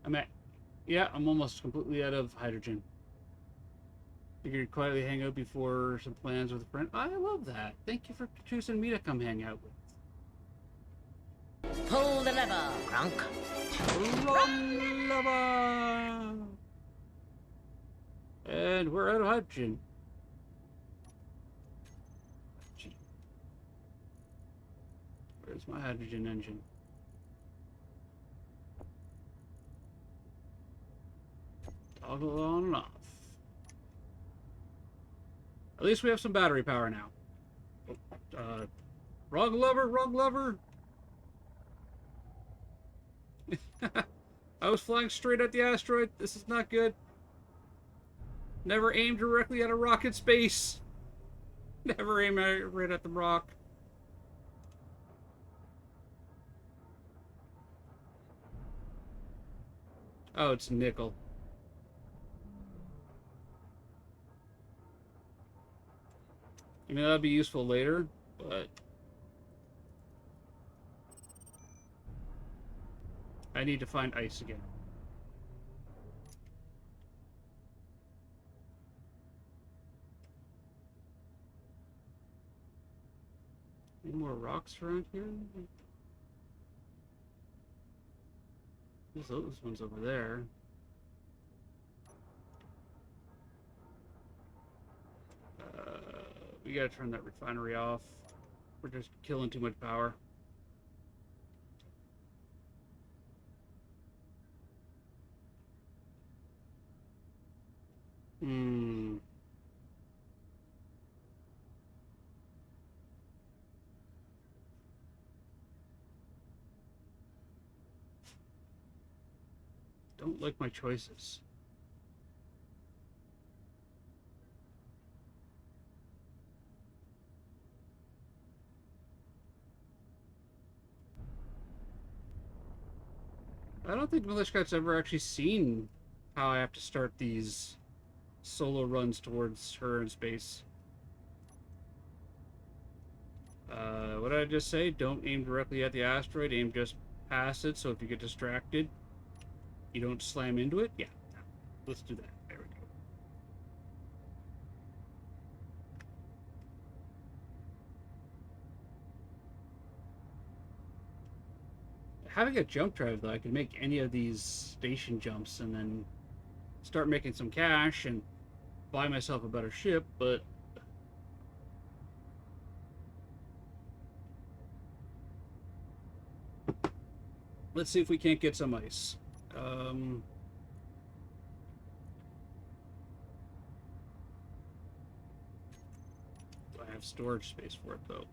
I'm at... Yeah, I'm almost completely out of hydrogen. Figured quietly hang out before some plans with a friend. I love that. Thank you for choosing me to come hang out with. Pull the lever, Gronk. Lava! And we're out of hydrogen. Gee. Where's my hydrogen engine? Toggle on and off. At least we have some battery power now. Wrong lever, wrong lever! I was flying straight at the asteroid. This is not good. Never aim directly at a rock in space. Never aim right at the rock. Oh, it's nickel. I mean, that'll be useful later, but I need to find ice again. Any more rocks around here? There's those ones over there. We gotta turn that refinery off. We're just killing too much power. Don't like my choices. I don't think Milishkot's ever actually seen how I have to start these solo runs towards her in space. What did I just say? Don't aim directly at the asteroid, aim just past it, so if you get distracted, you don't slam into it? Yeah, let's do that. There we go. Having a jump drive, though, I can make any of these station jumps and then start making some cash and buy myself a better ship, but let's see if we can't get some ice. Do I have storage space for it, though?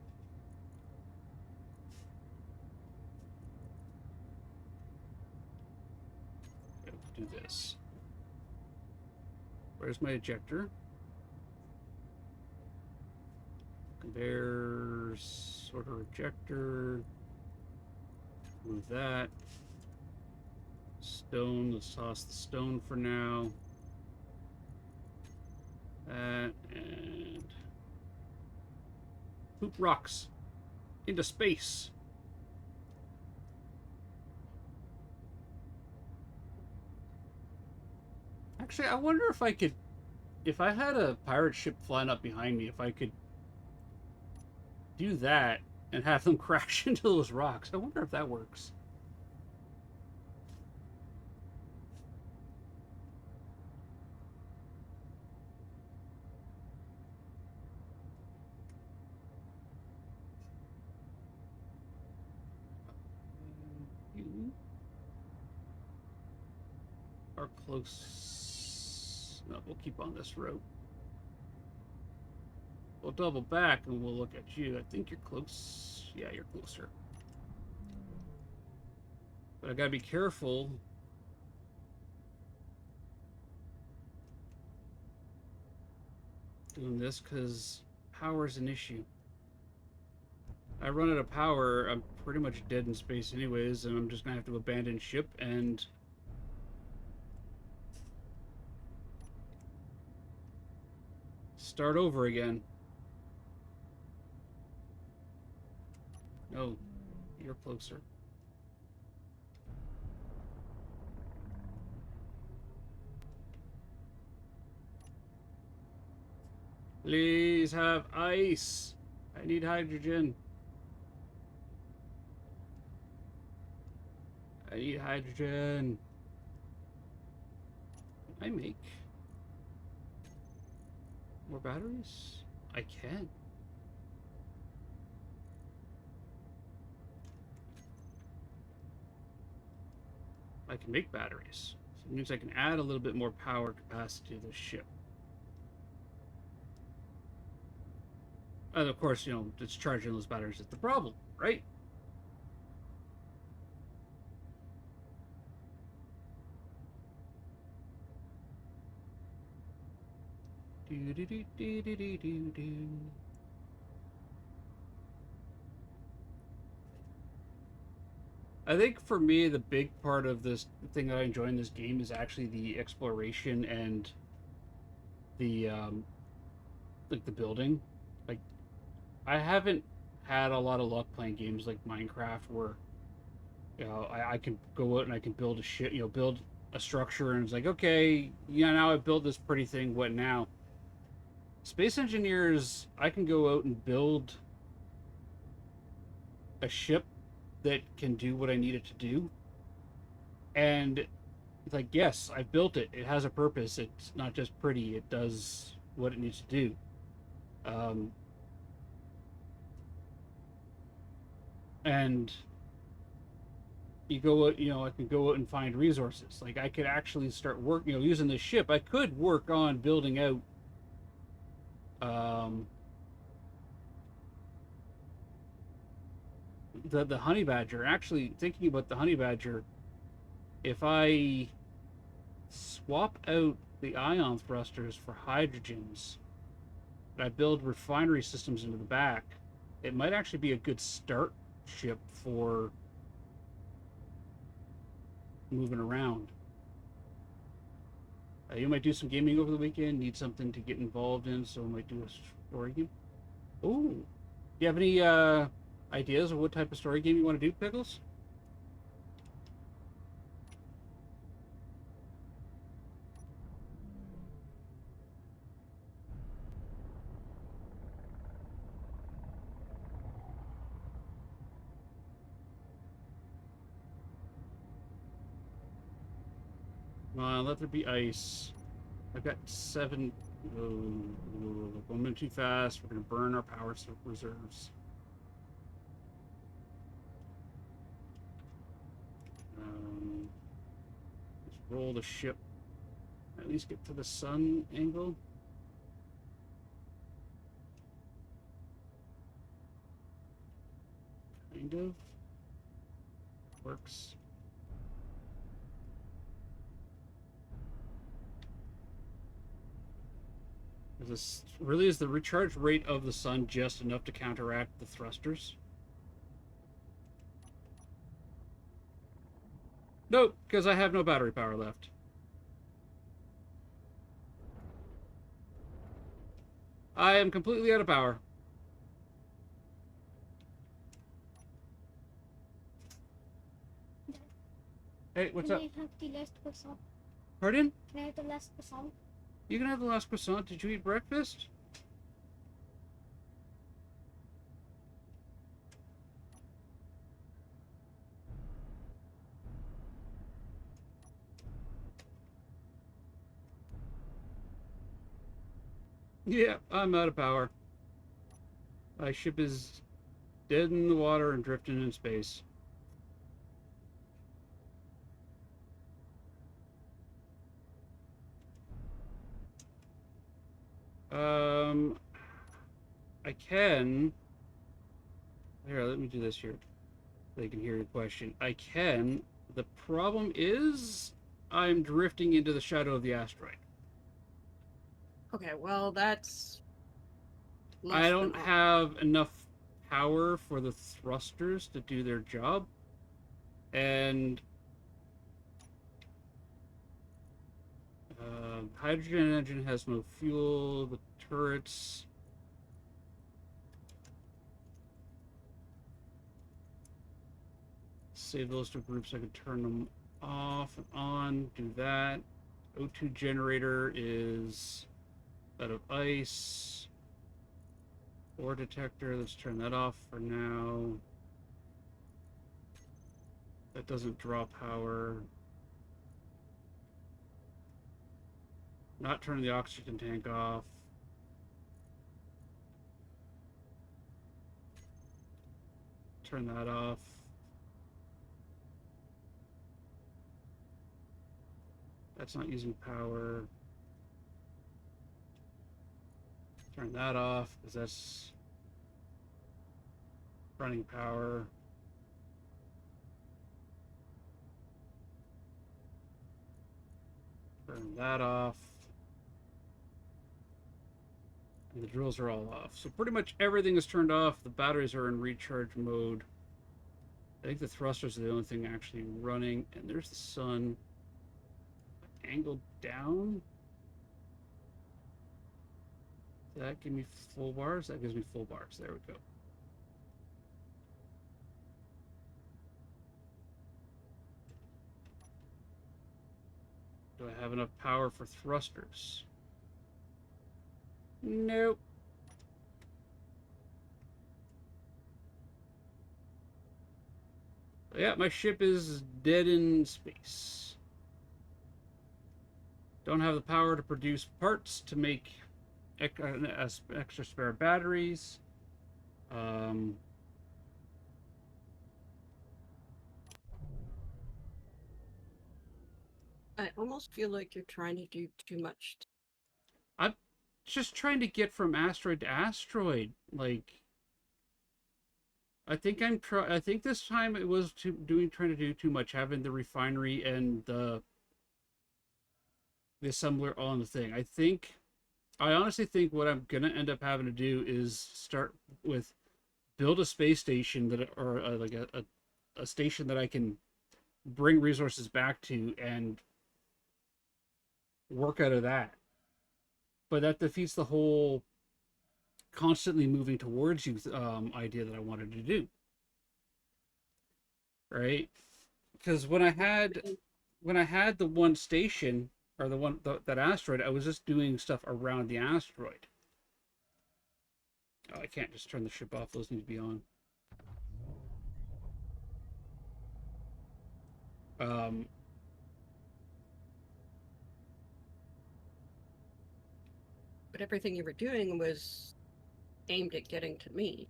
Okay, let's do this. Where's my ejector? Conveyor, sorter ejector. Move that. Stone, let's toss the stone for now. That, and poop rocks into space. Actually, I wonder if I could, if I had a pirate ship flying up behind me, if I could do that and have them crash into those rocks. I wonder if that works. You are close. No, we'll keep on this route. We'll double back and we'll look at you. I think you're close. Yeah, you're closer. But I gotta be careful. Doing this because power's an issue. I run out of power, I'm pretty much dead in space anyways, and I'm just gonna have to abandon ship and start over again. No, you're closer. Please have ice. I need hydrogen. I need hydrogen. Can I make more batteries? I can. I can make batteries. So it means I can add a little bit more power capacity to the ship. And of course, you know, it's charging those batteries is the problem, right? Do do do do do do do do. I think for me, the big part of this thing that I enjoy in this game is actually the exploration and the like the building. Like, I haven't had a lot of luck playing games like Minecraft where, you know, I can go out and I can build a shit, you know, build a structure, and it's like, okay, yeah, now I built this pretty thing. What now? Space Engineers, I can go out and build a ship that can do what I need it to do. And it's like, yes, I built it. It has a purpose. It's not just pretty. It does what it needs to do. And you go out, you know, I can go out and find resources. Like, I could actually start work, you know, using this ship. I could work on building out the honey badger. Actually, thinking about the honey badger, if I swap out the ion thrusters for hydrogens, and I build refinery systems into the back, it might actually be a good start ship for moving around. You might do some gaming over the weekend, need something to get involved in, so I might do a story game. Oh, do you have any ideas of what type of story game you want to do, Pickles? Come on, let there be ice. I've got 7. Oh, going too fast. We're going to burn our power reserves. Let's roll the ship. At least get to the sun angle. Kind of. Works. Is the recharge rate of the sun just enough to counteract the thrusters? Nope, because I have no battery power left. I am completely out of power. Hey, what's up? Can I have the last croissant? Pardon? Can I have the last croissant? You can have the last croissant. Did you eat breakfast? Yeah, I'm out of power. My ship is dead in the water and drifting in space. I can. Here, let me do this here. They can hear your question. I can. The problem is, I'm drifting into the shadow of the asteroid. Okay, well, that's. I don't have enough power for the thrusters to do their job. And hydrogen engine has no fuel. The turrets. Save those two groups. I can turn them off and on. Do that. O2 generator is out of ice. Ore detector, let's turn that off for now. That doesn't draw power. Not turning the oxygen tank off. Turn that off. That's not using power. Turn that off, because that's running power. Turn that off. And the drills are all off. So pretty much everything is turned off. The batteries are in recharge mode. I think the thrusters are the only thing actually running. And there's the sun. Angled down. Does that give me full bars? That gives me full bars. There we go. Do I have enough power for thrusters? Nope. Yeah, my ship is dead in space. Don't have the power to produce parts to make extra spare batteries. I almost feel like you're trying to do too much. I'm just trying to get from asteroid to asteroid. Like, I think I think this time it was trying to do too much, having the refinery and the assembler all on the thing. I honestly think what I'm gonna end up having to do is start with build a space station that, or like a station that I can bring resources back to and work out of that. But that defeats the whole constantly moving towards you idea that I wanted to do. Right? Because when I had the one station, or that asteroid, I was just doing stuff around the asteroid. Oh, I can't just turn the ship off. Those need to be on. But everything you were doing was aimed at getting to me.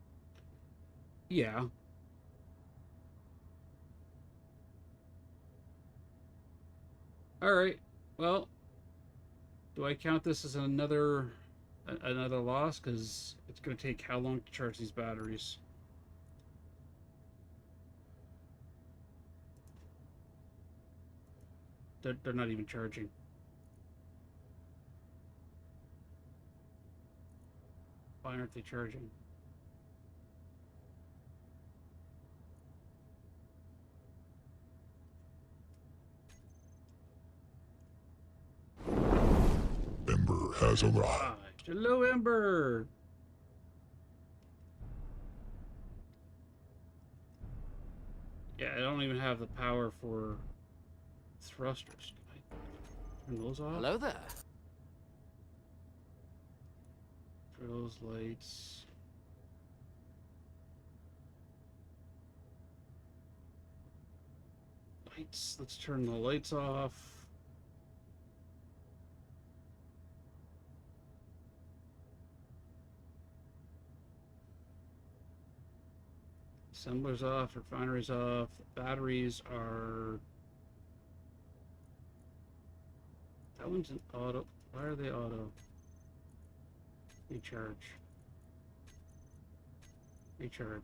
Yeah. All right. Well, do I count this as another loss? Because it's going to take how long to charge these batteries? They're not even charging. Why aren't they charging? Ember has arrived. Hello, Ember. Yeah, I don't even have the power for thrusters. Can I turn those off? Hello there. Drills, lights. Lights. Let's turn the lights off. Assemblers off, refineries off, the batteries are... That one's an auto. Why are they auto? Recharge. Recharge.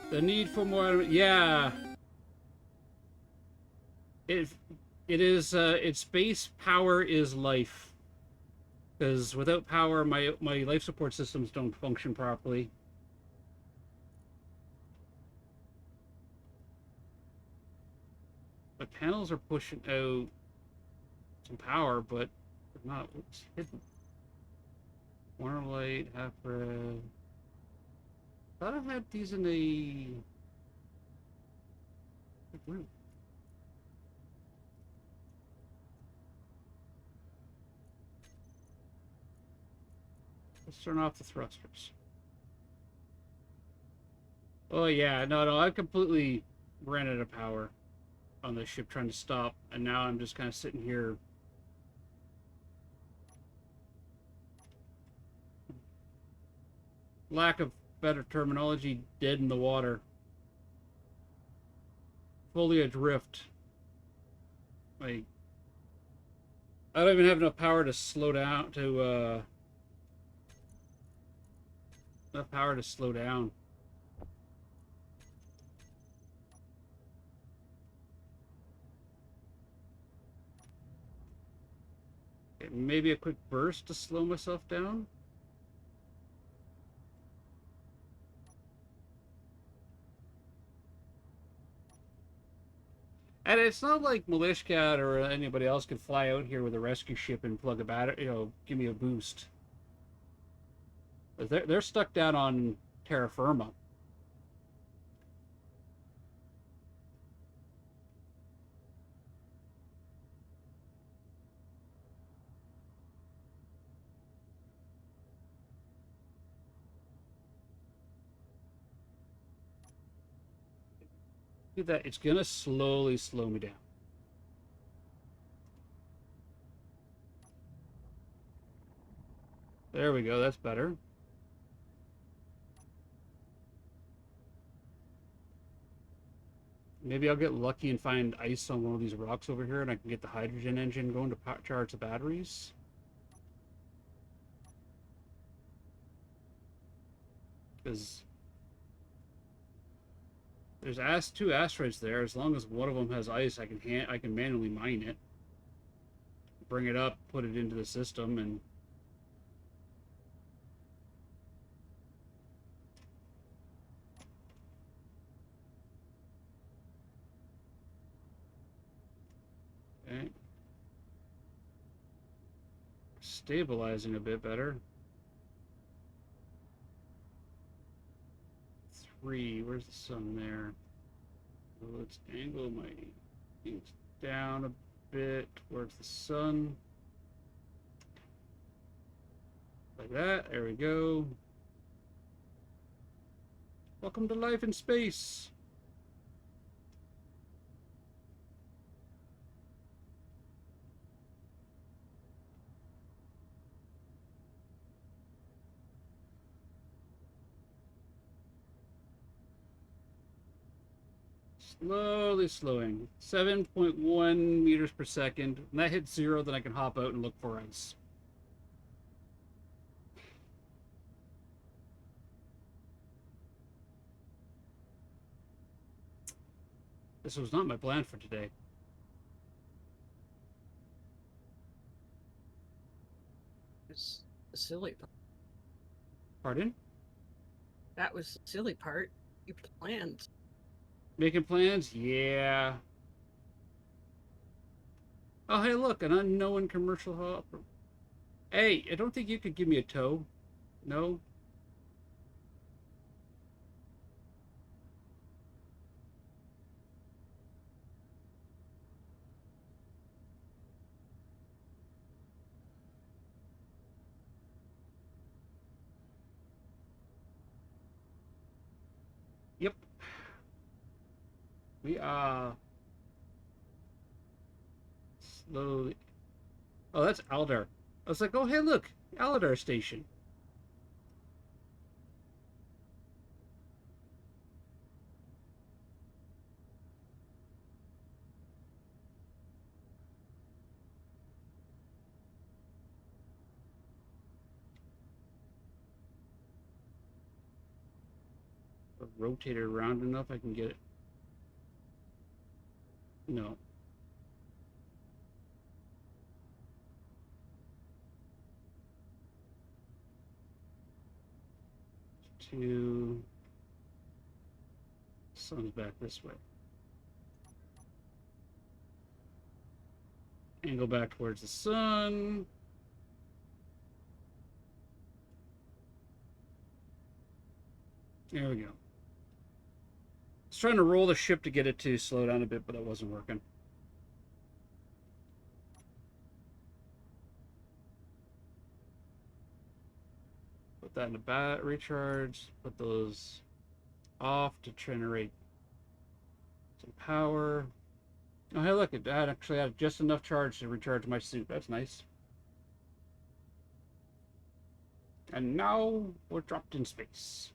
The need for more... Yeah! It is, its base power is life. Because without power, my life support systems don't function properly. The panels are pushing out some power, but they're not. Oops, hidden. Warner light, half red. Thought I had these in a group. Let's turn off the thrusters. Oh yeah, no, I completely ran out of power on this ship trying to stop, and now I'm just kind of sitting here. Lack of better terminology, dead in the water. Fully adrift. Like, I don't even have enough power to slow down, enough power to slow down. Okay, maybe a quick burst to slow myself down. And it's not like Milishkat or anybody else could fly out here with a rescue ship and plug a battery, give me a boost. They're stuck down on terra firma. Look at that. It's going to slowly slow me down. There we go. That's better. Maybe I'll get lucky and find ice on one of these rocks over here, and I can get the hydrogen engine going to charge the batteries. Because there's two asteroids there. As long as one of them has ice, I can manually mine it, bring it up, put it into the system, and okay. Stabilizing a bit better. 3, where's the sun there? Well, let's angle my things down a bit towards the sun. Like that, there we go. Welcome to life in space. Slowly slowing. 7.1 meters per second. When that hits 0, then I can hop out and look for ice. This was not my plan for today. It's the silly part. Pardon? That was the silly part. You planned. Making plans? Yeah. Oh, hey, look, an unknown commercial hopper. Hey, I don't think you could give me a tow. No? Yep. We are slowly. Oh, that's Aldar. I was like, oh, hey, look, Aldar station. Rotate it around enough I can get it. No. To sun's back this way. Angle back towards the sun. There we go. I was trying to roll the ship to get it to slow down a bit, but that wasn't working. Put that in the battery charge. Put those off to generate some power. Oh, hey, look, it actually had just enough charge to recharge my suit. That's nice. And now we're dropped in space.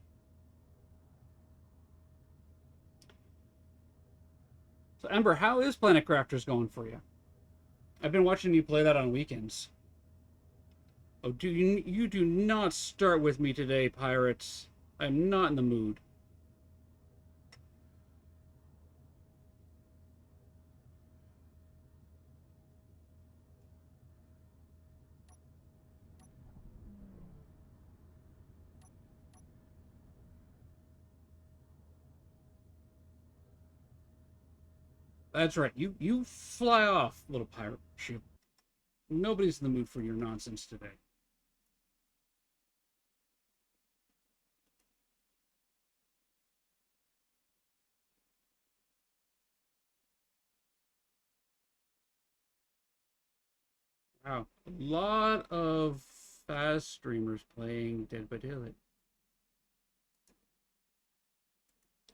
So, Ember, how is Planet Crafters going for you? I've been watching you play that on weekends. Oh, you do not start with me today, pirates. I'm not in the mood. That's right. You fly off, little pirate ship. Nobody's in the mood for your nonsense today. Wow. A lot of fast streamers playing Dead by Daylight.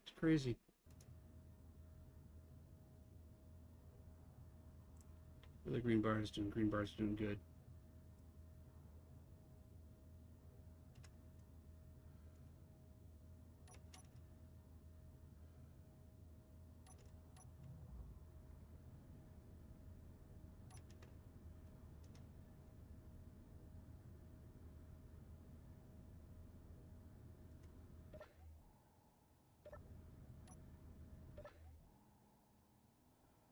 It's crazy. The green bar is doing good.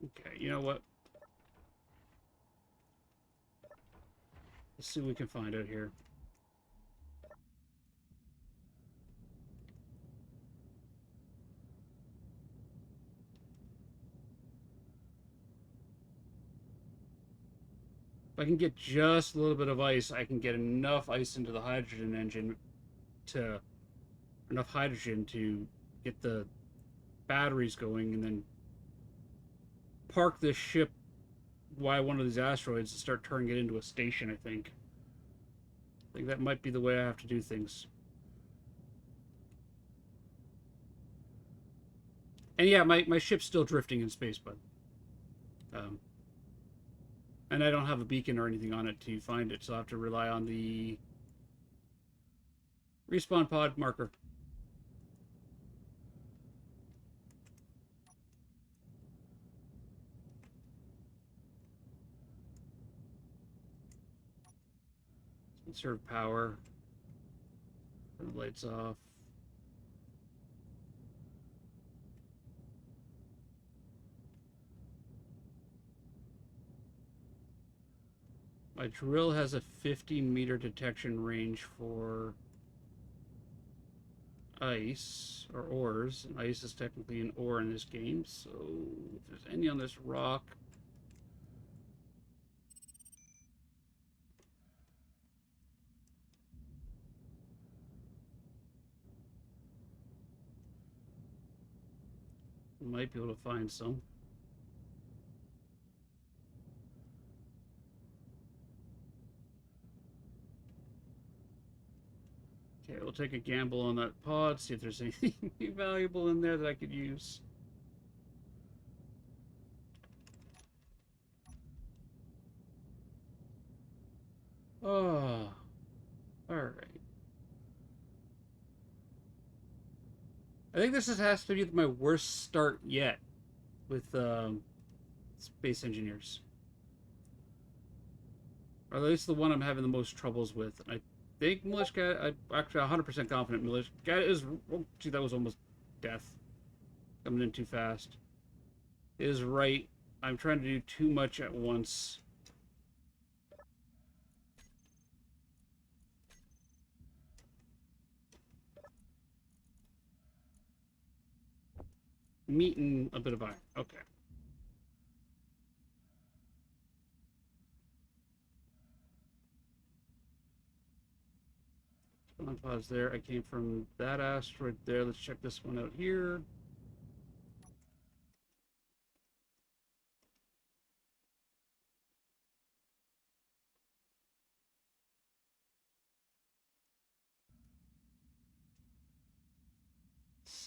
Okay, you know what? Let's see what we can find out here. If I can get just a little bit of ice, I can get enough ice into the hydrogen engine to enough hydrogen to get the batteries going and then park this ship by one of these asteroids and start turning it into a station, I think. I think that might be the way I have to do things. And yeah, my ship's still drifting in space, but and I don't have a beacon or anything on it to find it, so I have to rely on the respawn pod marker. Conserve power. Turn the lights off. My drill has a 50-meter detection range for ice or ores, and ice is technically an ore in this game, so if there's any on this rock, we might be able to find some. Okay, we'll take a gamble on that pod, see if there's anything valuable in there that I could use. Oh, alright. I think this has to be my worst start yet with space engineers. Or at least the one I'm having the most troubles with. I think Militia, I'm actually 100% confident Militia is... Oh, gee, that was almost death. Coming in too fast. Is right. I'm trying to do too much at once. Meat and a bit of iron. Okay. On pause there. I came from that asteroid there. Let's check this one out here.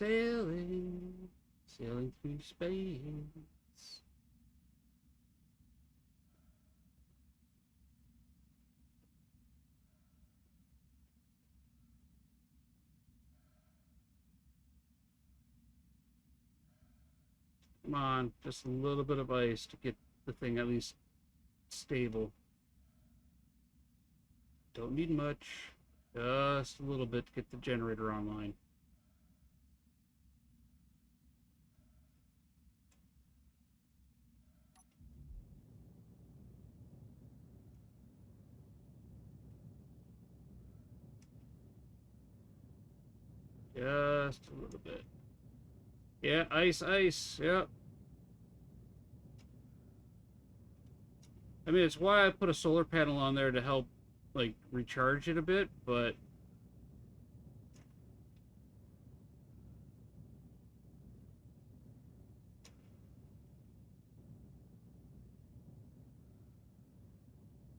sailing, sailing through space. Come on, just a little bit of ice to get the thing at least stable. Don't need much, just a little bit to get the generator online. Just a little bit. Yeah, ice, ice, yep. I mean, it's why I put a solar panel on there to help, like, recharge it a bit, but...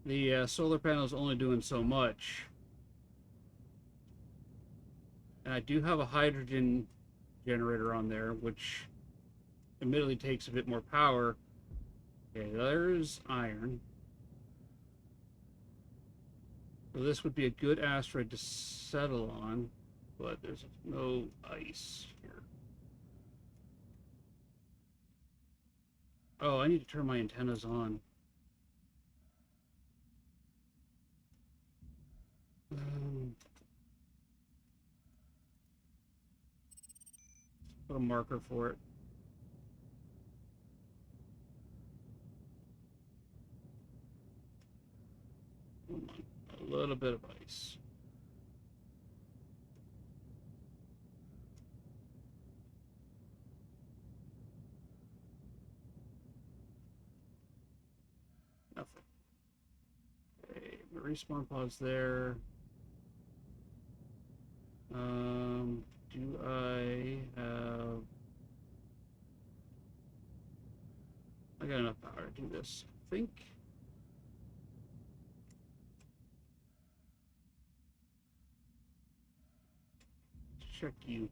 the solar panel is only doing so much. And I do have a hydrogen generator on there, which admittedly takes a bit more power. Okay, there's iron. So this would be a good asteroid to settle on, but there's no ice here. Oh, I need to turn my antennas on. Put a marker for it. Come on, a little bit of ice. Nothing. Okay, my respawn pod's there. Do I have... I got enough power to do this, I think. Check you.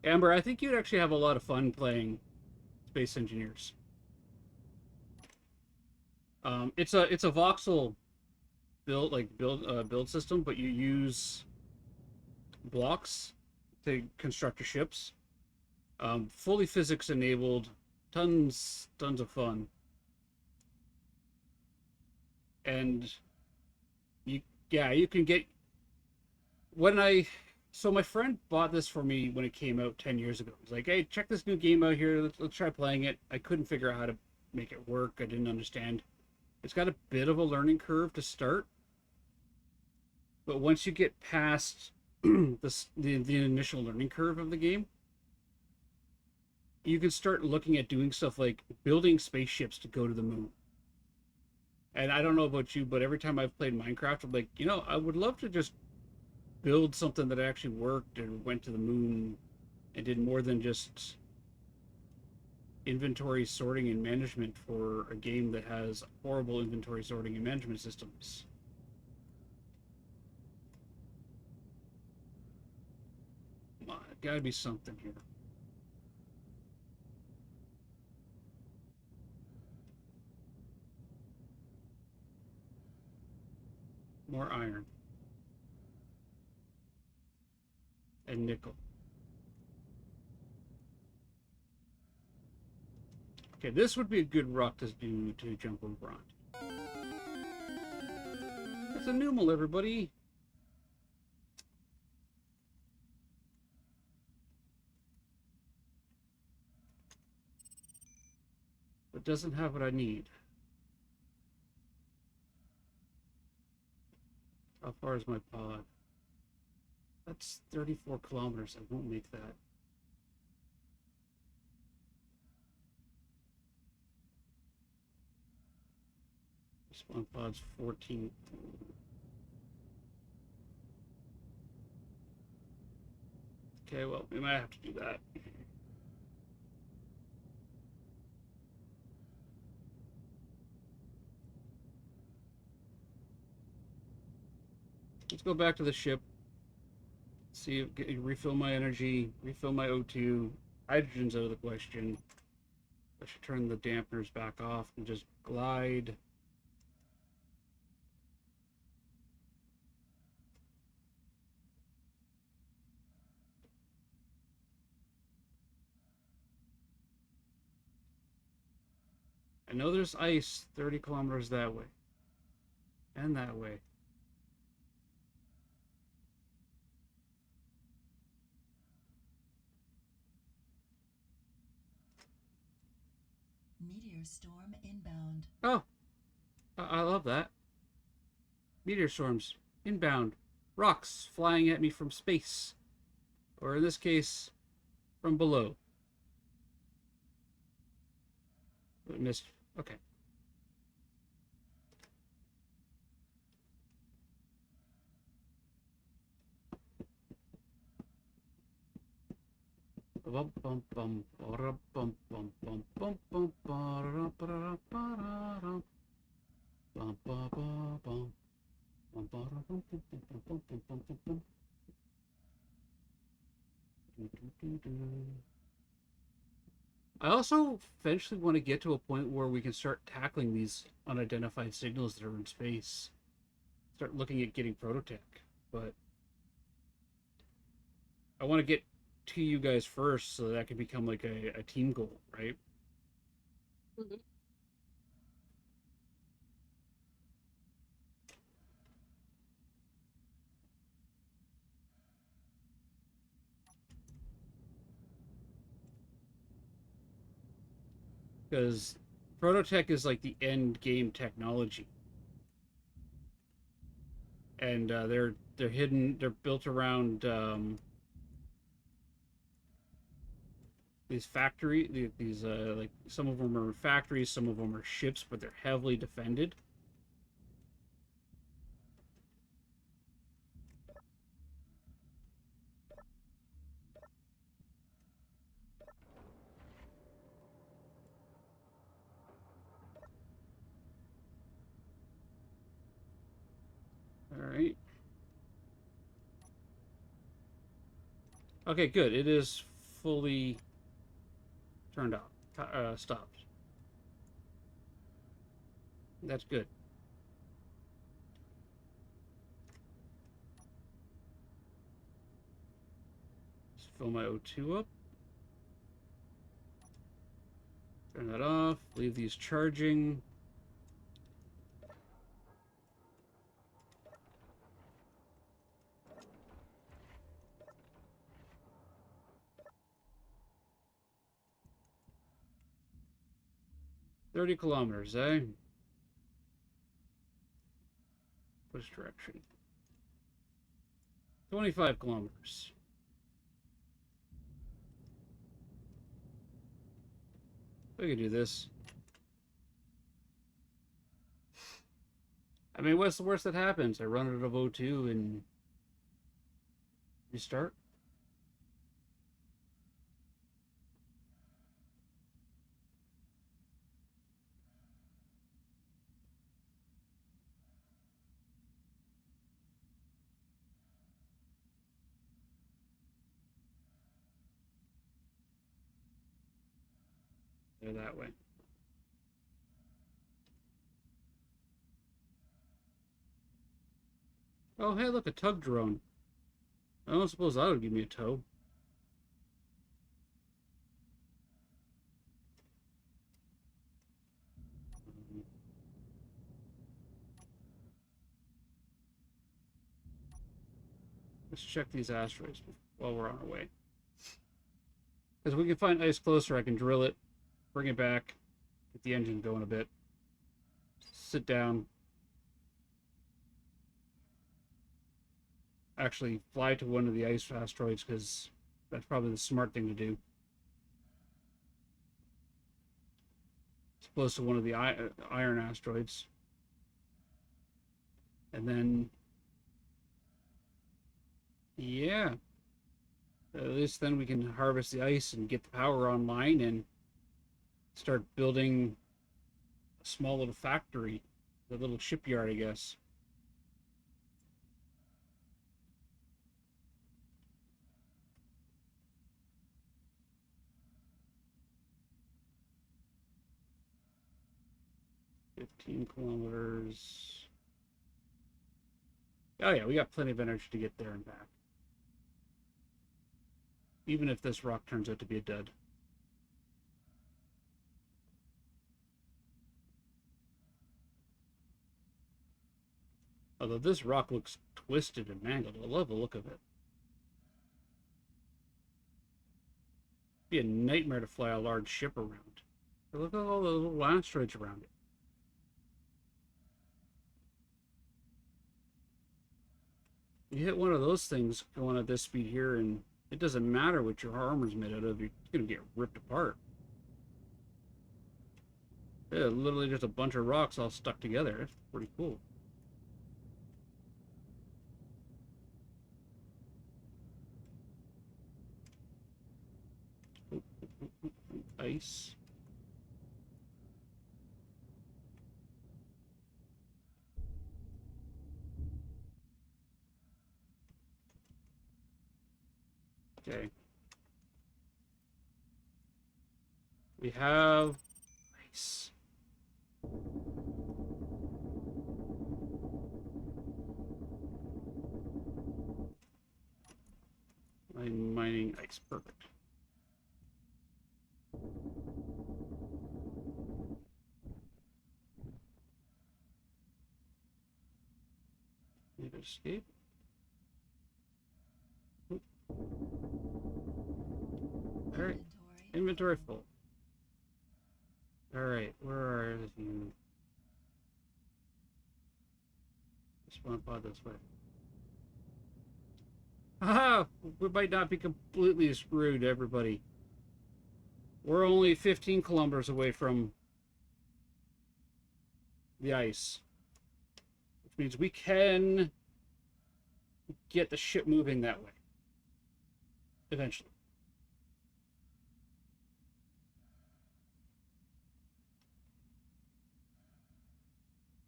Amber, I think you'd actually have a lot of fun playing Space Engineers. It's a voxel build system, but you use blocks to construct your ships. Fully physics enabled, tons of fun. And you can get so my friend bought this for me when it came out 10 years ago. He's like, "Hey, check this new game out here. Let's try playing it." I couldn't figure out how to make it work. I didn't understand. It's got a bit of a learning curve to start, but once you get past the initial learning curve of the game, you can start looking at doing stuff like building spaceships to go to the moon. And I don't know about you, but every time I've played Minecraft, I'm like, I would love to just build something that actually worked and went to the moon and did more than just inventory sorting and management for a game that has horrible inventory sorting and management systems. Come on, gotta be something here. More iron. And nickel. Okay, this would be a good rock to do to jump over on. It's a numal, everybody. But doesn't have what I need. How far is my pod? That's 34 kilometers. I won't make that. Spawn pod's 14. Okay, well, we might have to do that. let's go back to the ship. See, refill my energy, refill my O2. Hydrogen's out of the question. I should turn the dampeners back off and just glide. I know there's ice 30 kilometers that way. And that way. Meteor storm inbound. Oh, I love that. Meteor storms, inbound. Rocks flying at me from space. Or in this case, from below. But missed. Okay. Bum bum bum bum bum bum bum bum bum bum bum bum. I also eventually want to get to a point where we can start tackling these unidentified signals that are in space. Start looking at getting prototech, but I want to get to you guys first so that can become like a team goal, right? Mhm. Because prototech is like the end game technology, and they're hidden. They're built around these these like some of them are factories, some of them are ships, but they're heavily defended. All right. Okay, good. It is fully turned off, stopped. That's good. Just fill my O2 up. Turn that off. Leave these charging. $30 kilometers, eh? Which direction? 25 kilometers. We can do this. I mean, what's the worst that happens? I run out of O2 and restart. There that way. Oh, hey, look, a tug drone. I don't suppose that would give me a tow. Let's check these asteroids while we're on our way. Because we can find ice closer, I can drill it, bring it back, get the engine going a bit, sit down, actually fly to one of the ice asteroids, because that's probably the smart thing to do. As opposed to one of the iron asteroids. And then, yeah, at least then we can harvest the ice and get the power online and start building a small little factory, a little shipyard, I guess. 15 kilometers. Oh yeah, we got plenty of energy to get there and back. Even if this rock turns out to be a dud. Although this rock looks twisted and mangled. I love the look of it. It'd be a nightmare to fly a large ship around. But look at all the little asteroids around it. You hit one of those things going at this speed here, and it doesn't matter what your armor's made out of, you're going to get ripped apart. Yeah, literally just a bunch of rocks all stuck together. It's pretty cool. Ice. Okay. We have ice. I'm mining ice. Perfect. Need to escape. Oop. All right. Inventory full. All right. Where are you? Spawn pod this way. Haha! We might not be completely screwed, everybody. We're only 15 kilometers away from the ice. Which means we can get the ship moving that way. Eventually.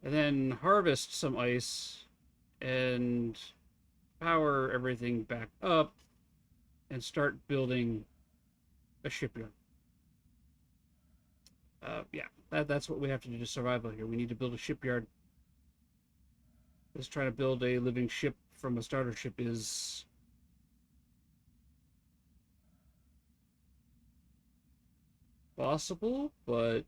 And then harvest some ice and power everything back up and start building a shipyard. Yeah, that's what we have to do to survive out here. We need to build a shipyard. Just trying to build a living ship from a starter ship is possible, but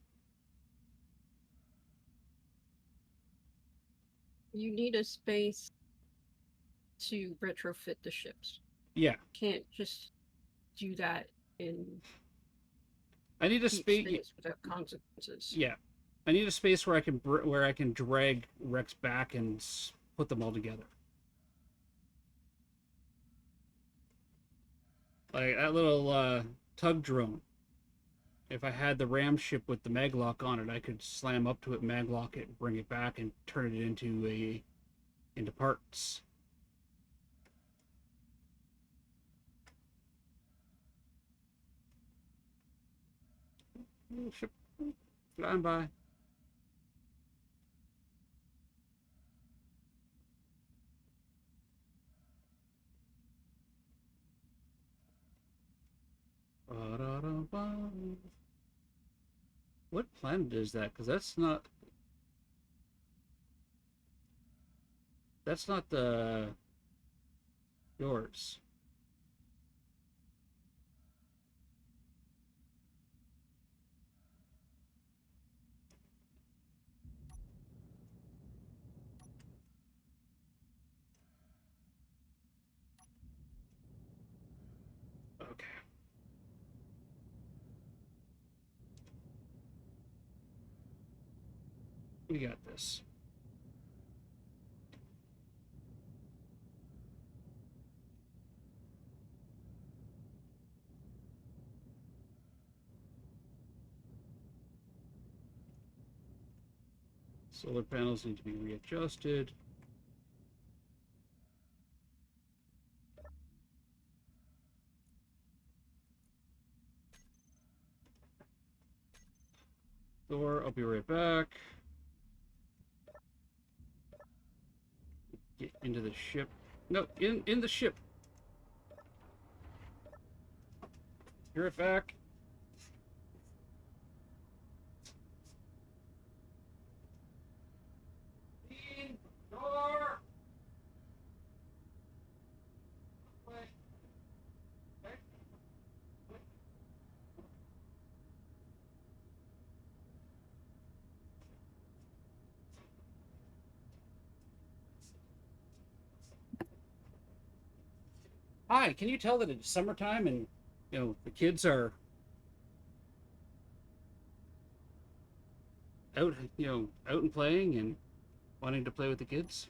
You need a space to retrofit the ships. yeah, Can't just do that in I need a deep space. space without consequences. Yeah, I need a space where I can drag Rex back and put them all together. Like that little tug drone. If I had the ram ship with the maglock on it, I could slam up to it, maglock it, bring it back, and turn it into parts. Little ship flying by. What planet is that? Because that's not the yours. Okay. We got this. Solar panels need to be readjusted. Thor, I'll be right back. Get into the ship. No, in the ship. Be right back. Hi, can you tell that it's summertime and, the kids are out, out and playing and wanting to play with the kids?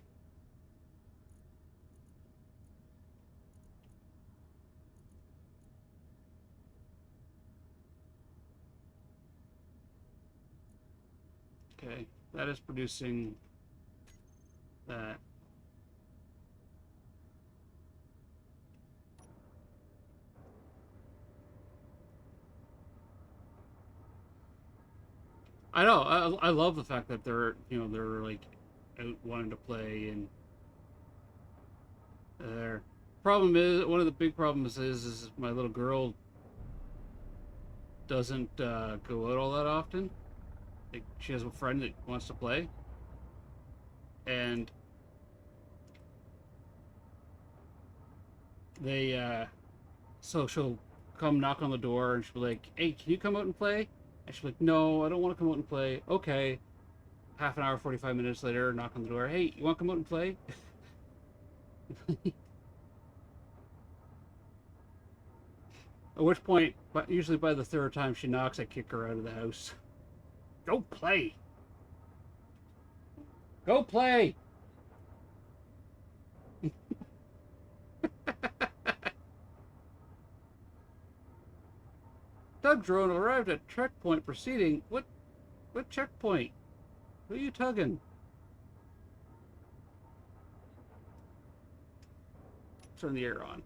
Okay, that is producing that. I know. I love the fact that they're like out wanting to play and there. Problem is, one of the big problems is my little girl doesn't go out all that often. Like, she has a friend that wants to play, and they so she'll come knock on the door and she'll be like, "Hey, can you come out and play?" And she'll be like, "No, I don't want to come out and play." Okay. Half an hour, 45 minutes later, knock on the door. "Hey, you want to come out and play?" At which point, but usually by the third time she knocks, I kick her out of the house. Go play. Go play. Tug drone arrived at checkpoint proceeding. What checkpoint? Who are you tugging? Turn the air on.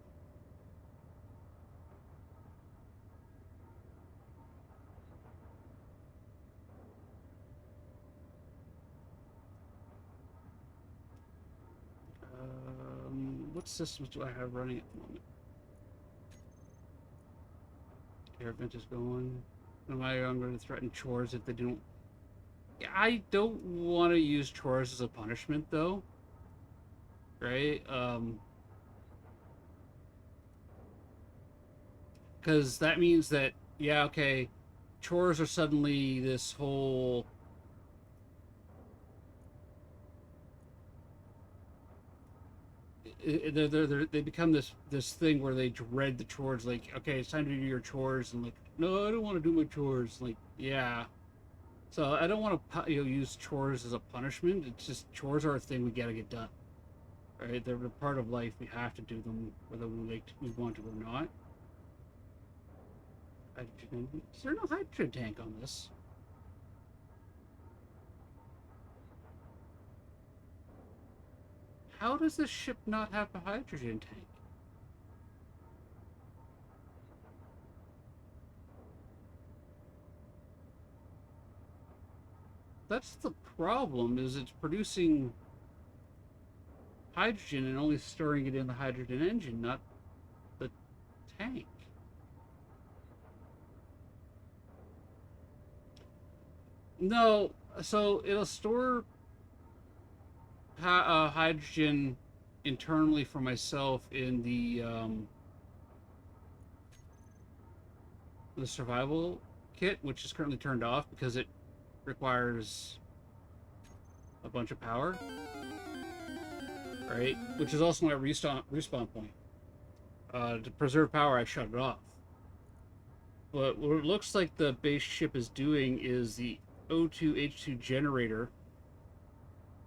What systems do I have running at the moment? Air vent is going. Am I going to threaten chores if they don't? Yeah, I don't want to use chores as a punishment, though. Right? Because that means that, yeah, okay, chores are suddenly this whole they become this thing where they dread the chores. Like, okay, it's time to do your chores, and like, no, I don't want to do my chores. Like, yeah. So I don't want to use chores as a punishment. It's just chores are a thing we gotta get done. Right? They're a part of life. We have to do them whether we want to or not. Hydrogen. Is there no hydrogen tank on this? How does this ship not have a hydrogen tank? That's the problem, is it's producing hydrogen and only storing it in the hydrogen engine, not the tank. No, so it'll store hydrogen internally for myself in the survival kit, which is currently turned off because it requires a bunch of power, right? Which is also my respawn point. To preserve power, I shut it off. But what it looks like the base ship is doing is the O2H2 generator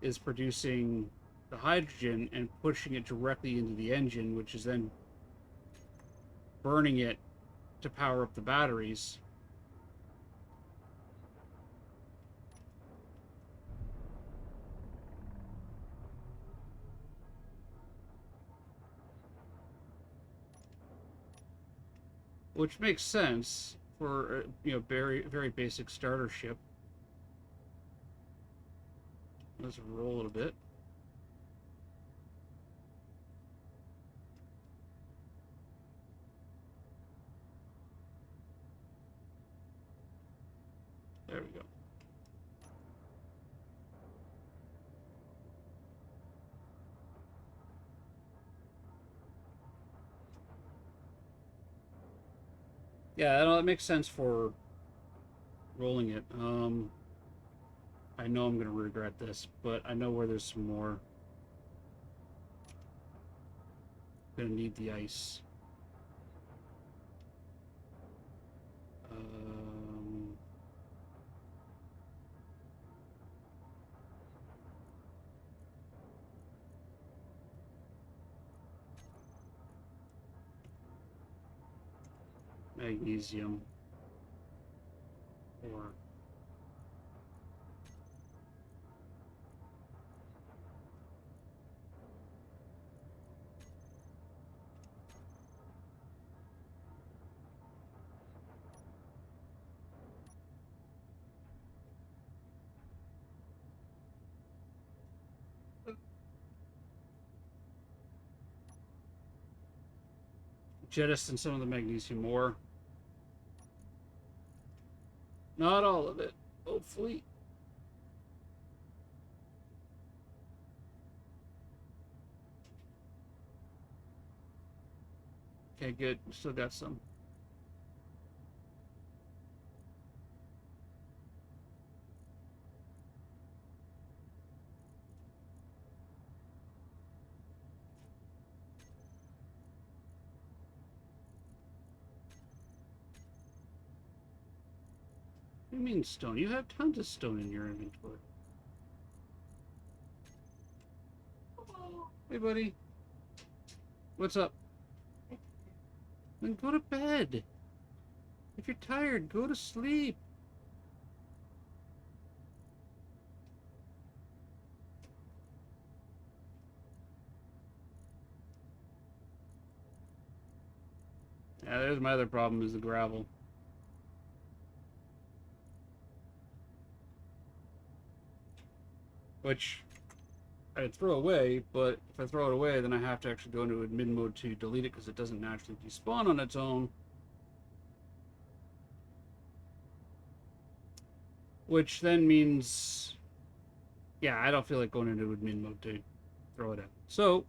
is producing the hydrogen and pushing it directly into the engine, which is then burning it to power up the batteries. Which makes sense for very very basic starter ship. Let's roll a little bit. There we go. Yeah, that makes sense for rolling it. I know I'm going to regret this, but I know where there's some more. Gonna need the ice. Magnesium. Or jettison some of the magnesium ore. Not all of it, hopefully. Okay, good. Still got some. What do you mean stone? You have tons of stone in your inventory. Hey, buddy. What's up? Then go to bed. If you're tired, go to sleep. Yeah, there's my other problem is the gravel. Which I'd throw away, but if I throw it away, then I have to actually go into admin mode to delete it because it doesn't naturally despawn on its own. Which then means, yeah, I don't feel like going into admin mode to throw it out. So,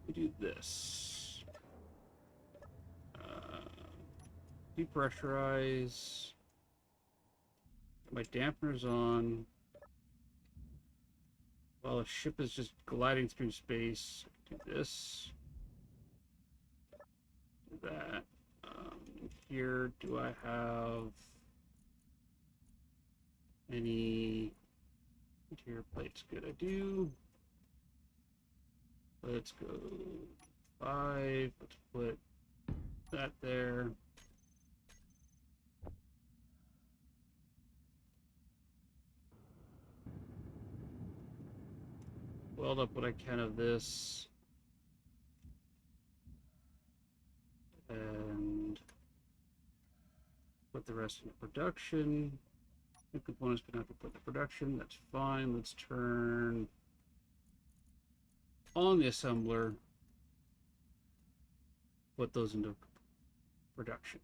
we do this. Depressurize. Get my dampeners on. While a ship is just gliding through space, do this. Do that. Here, do I have any interior plates? Good, I do. Let's go 5. Let's put that there. Weld up what I can of this. And put the rest into production. New components gonna have to put in production. That's fine. Let's turn on the assembler. Put those into production.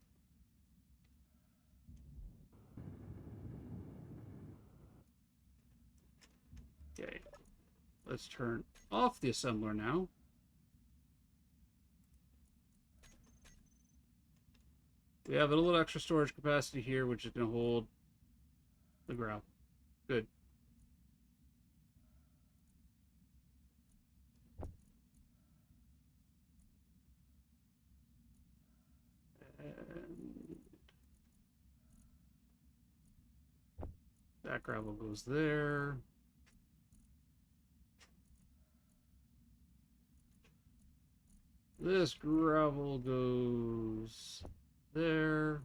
Okay. Let's turn off the assembler now. We have a little extra storage capacity here, which is going to hold the gravel. Good. And that gravel goes there. This gravel goes there.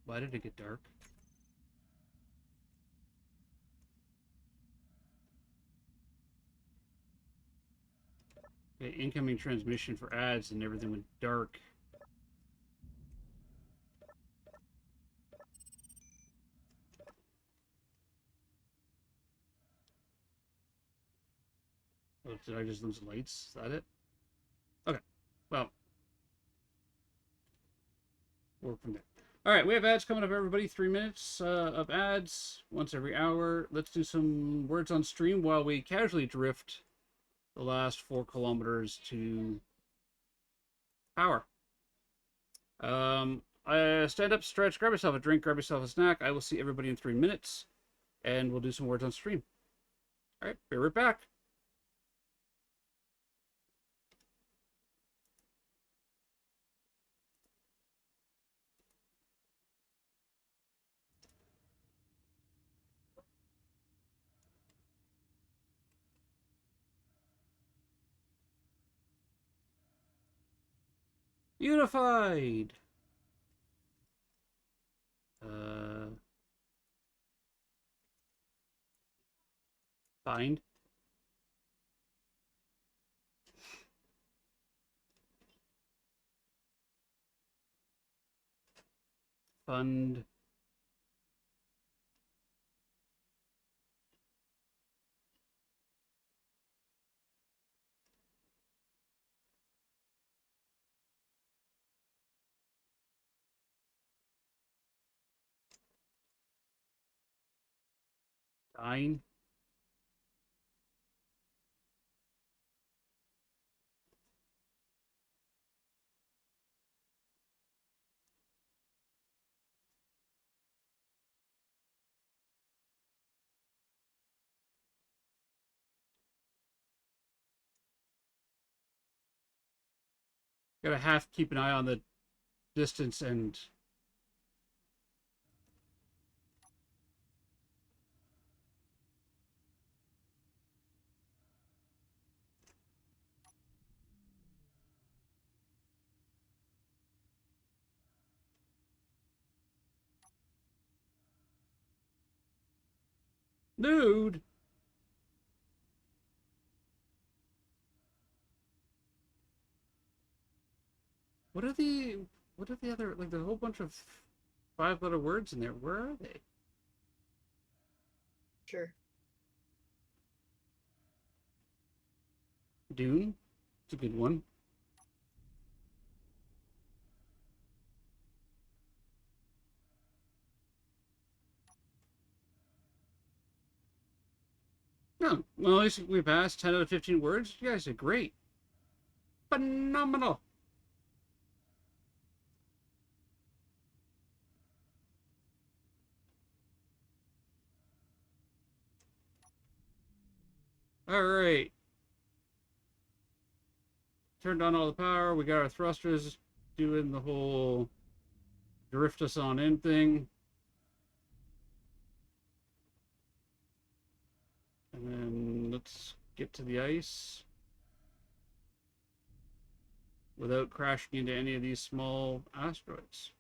Why did it get dark? Okay, incoming transmission for ads and everything went dark. Oh, did I just lose lights? Is that it? Okay. Well, work from there. All right, we have ads coming up, everybody. 3 minutes of ads once every hour. Let's do some words on stream while we casually drift the last 4 kilometers to power. Stand up, stretch, grab yourself a drink, grab yourself a snack. I will see everybody in 3 minutes. and we'll do some words on stream. All right, be right back. Unified. Find. Fund. Dine. Gotta have to keep an eye on the distance and nude. What are the other, like, there's a whole bunch of 5-letter words in there. Where are they? Sure. Dune. It's a good one. No, well, at least we passed 10 out of 15 words. You guys are great. Phenomenal. All right. Turned on all the power. We got our thrusters doing the whole drift us on in thing. And then let's get to the ice without crashing into any of these small asteroids.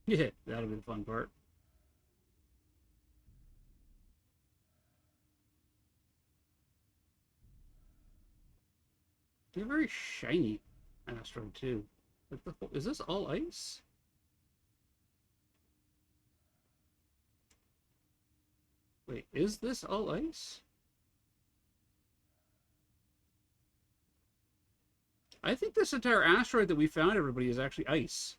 Yeah, that'll be the fun part. They're very shiny asteroid too. Like the whole, is this all ice? Wait, is this all ice? I think this entire asteroid that we found, everybody, is actually ice.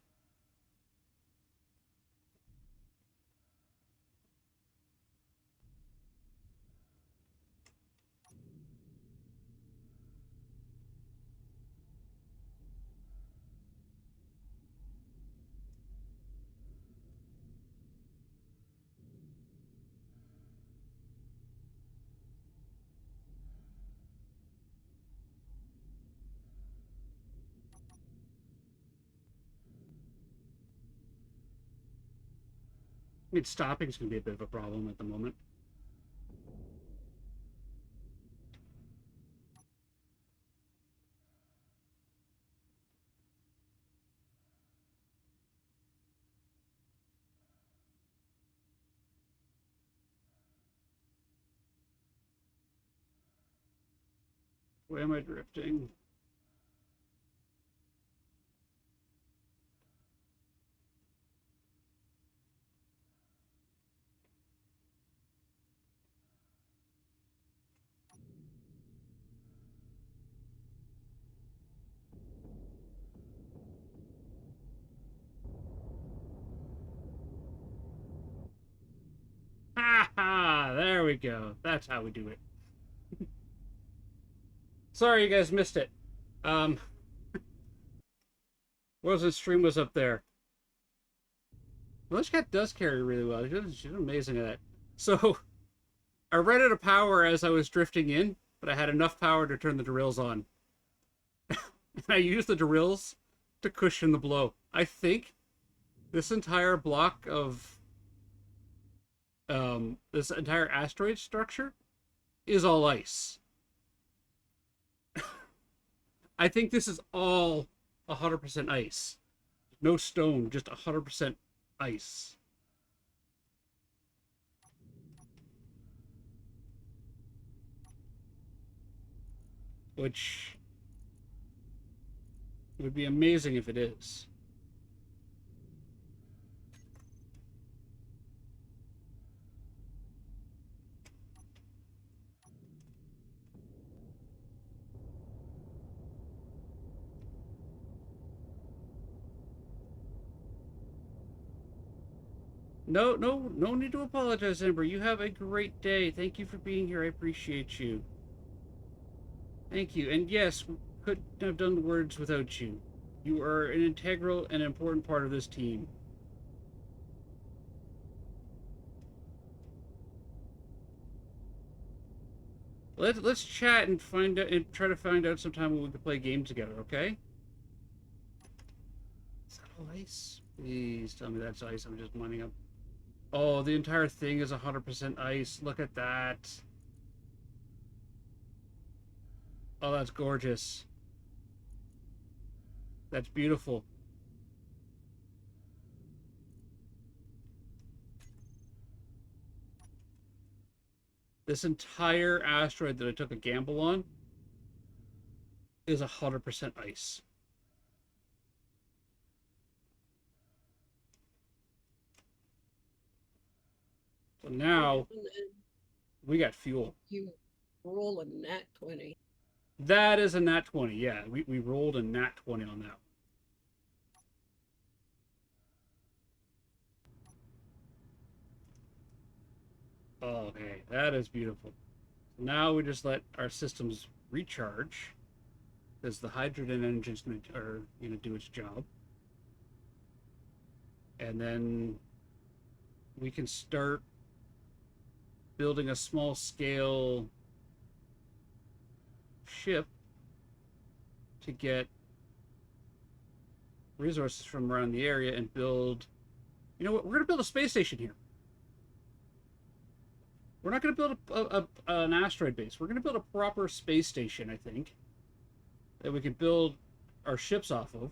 I mean, stopping's gonna be a bit of a problem at the moment. Where am I drifting? Ha ha! There we go. That's how we do it. Sorry you guys missed it. Wasn't stream was up there. Well, this cat does carry really well. She's amazing at it. So, I ran out of power as I was drifting in, but I had enough power to turn the drills on. And I used the drills to cushion the blow. I think this entire block of this entire asteroid structure is all ice. I think this is all 100% ice. No stone, just 100% ice. Which would be amazing if it is. No need to apologize, Ember. You have a great day. Thank you for being here. I appreciate you. Thank you. And yes, couldn't have done the words without you. You are an integral and important part of this team. Let's chat and find out and try to find out sometime when we can play a game together, okay? Is that all ice? Please tell me that's ice. I'm just mining up. Oh, the entire thing is 100% ice. Look at that. Oh, that's gorgeous. That's beautiful. This entire asteroid that I took a gamble on is 100% ice. So now And then we got fuel. you roll a nat 20. That is a nat 20. Yeah, we rolled a nat 20 on that. Okay, that is beautiful. Now we just let our systems recharge because the hydrogen engines are going to do its job. And then we can start building a small scale ship to get resources from around the area and build, you know what, we're going to build a space station here. We're not going to build an asteroid base. We're going to build a proper space station, I think, that we can build our ships off of.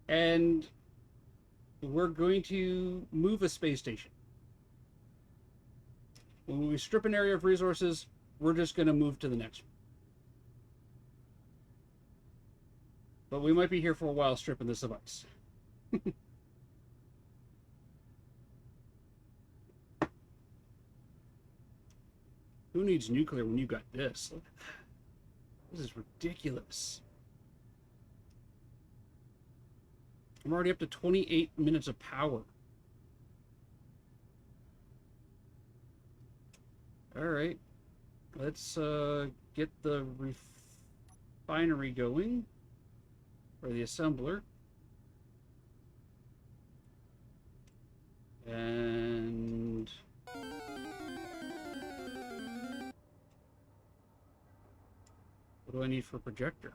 And we're going to move a space station. When we strip an area of resources, we're just going to move to the next one. But we might be here for a while stripping this of ice. Who needs nuclear when you got this? Look at that. This is ridiculous. I'm already up to 28 minutes of power. Alright. Let's get the refinery going. Or the assembler. And what do I need for a projector?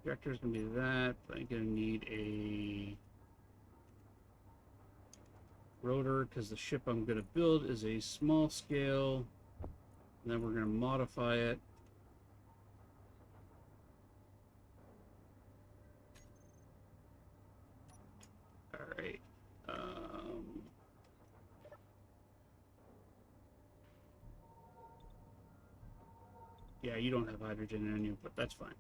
Projector's gonna be that, but I'm gonna need a rotor because the ship I'm gonna build is a small scale, and then we're gonna modify it. All right. Yeah, you don't have hydrogen in you, but that's fine.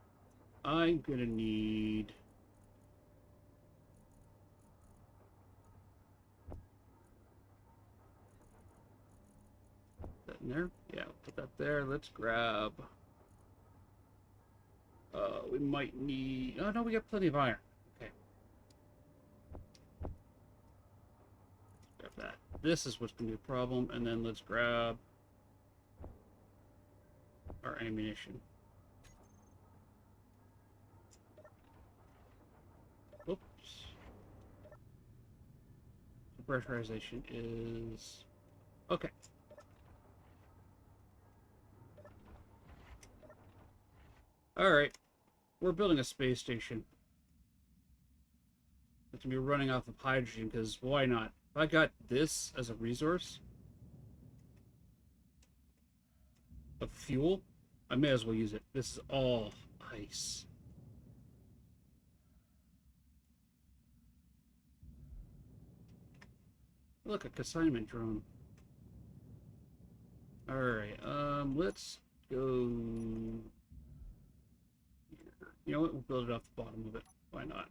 I'm gonna need that in there. Yeah, put that there. Let's grab. We might need. Oh no, we got plenty of iron. Okay. Grab that. this is what's going to be a problem. And then let's grab our ammunition. Oops. The pressurization is... Okay. Alright. We're building a space station. It's going to be running off of hydrogen, because why not? If I got this as a resource of fuel, I may as well use it. This is all ice. Look, a consignment drone. Alright, let's go here. You know what? We'll build it off the bottom of it. Why not?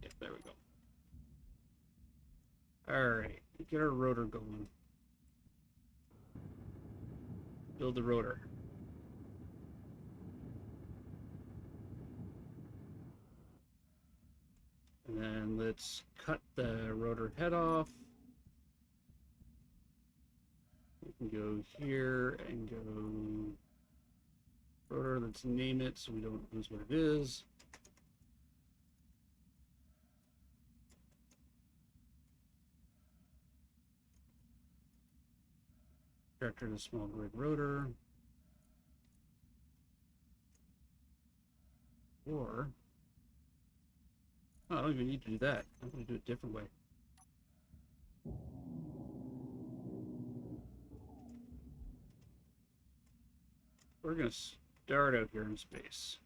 Yeah, there we go. Alright, get our rotor going. Build the rotor. And then let's cut the rotor head off. We can go here and go rotor. Let's name it so we don't lose what it is. Director to small grid rotor. Or, oh, I don't even need to do that. I'm going to do it a different way. We're going to start out here in space.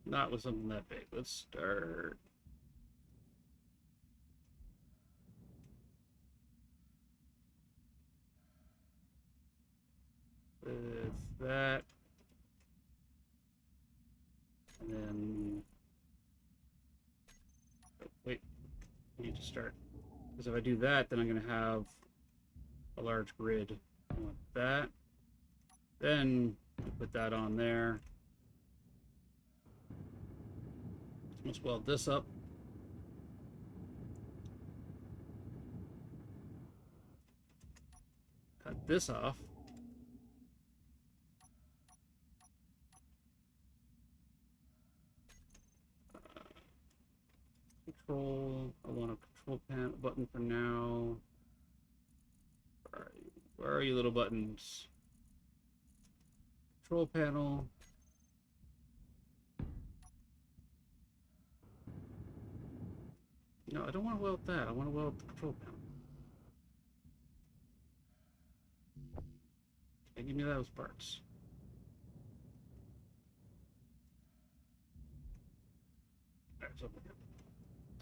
Not with something that big. Let's start. With that. And then. Oh, wait. I need to start. Because if I do that, then I'm going to have a large grid. I want that. Then put that on there. Let's weld this up. Cut this off. Control. I want a control panel button for now. Where are you? Where are you, little buttons? Control panel. No, I don't want to weld that. I want to weld the control panel. Okay, give me those parts. Alright, so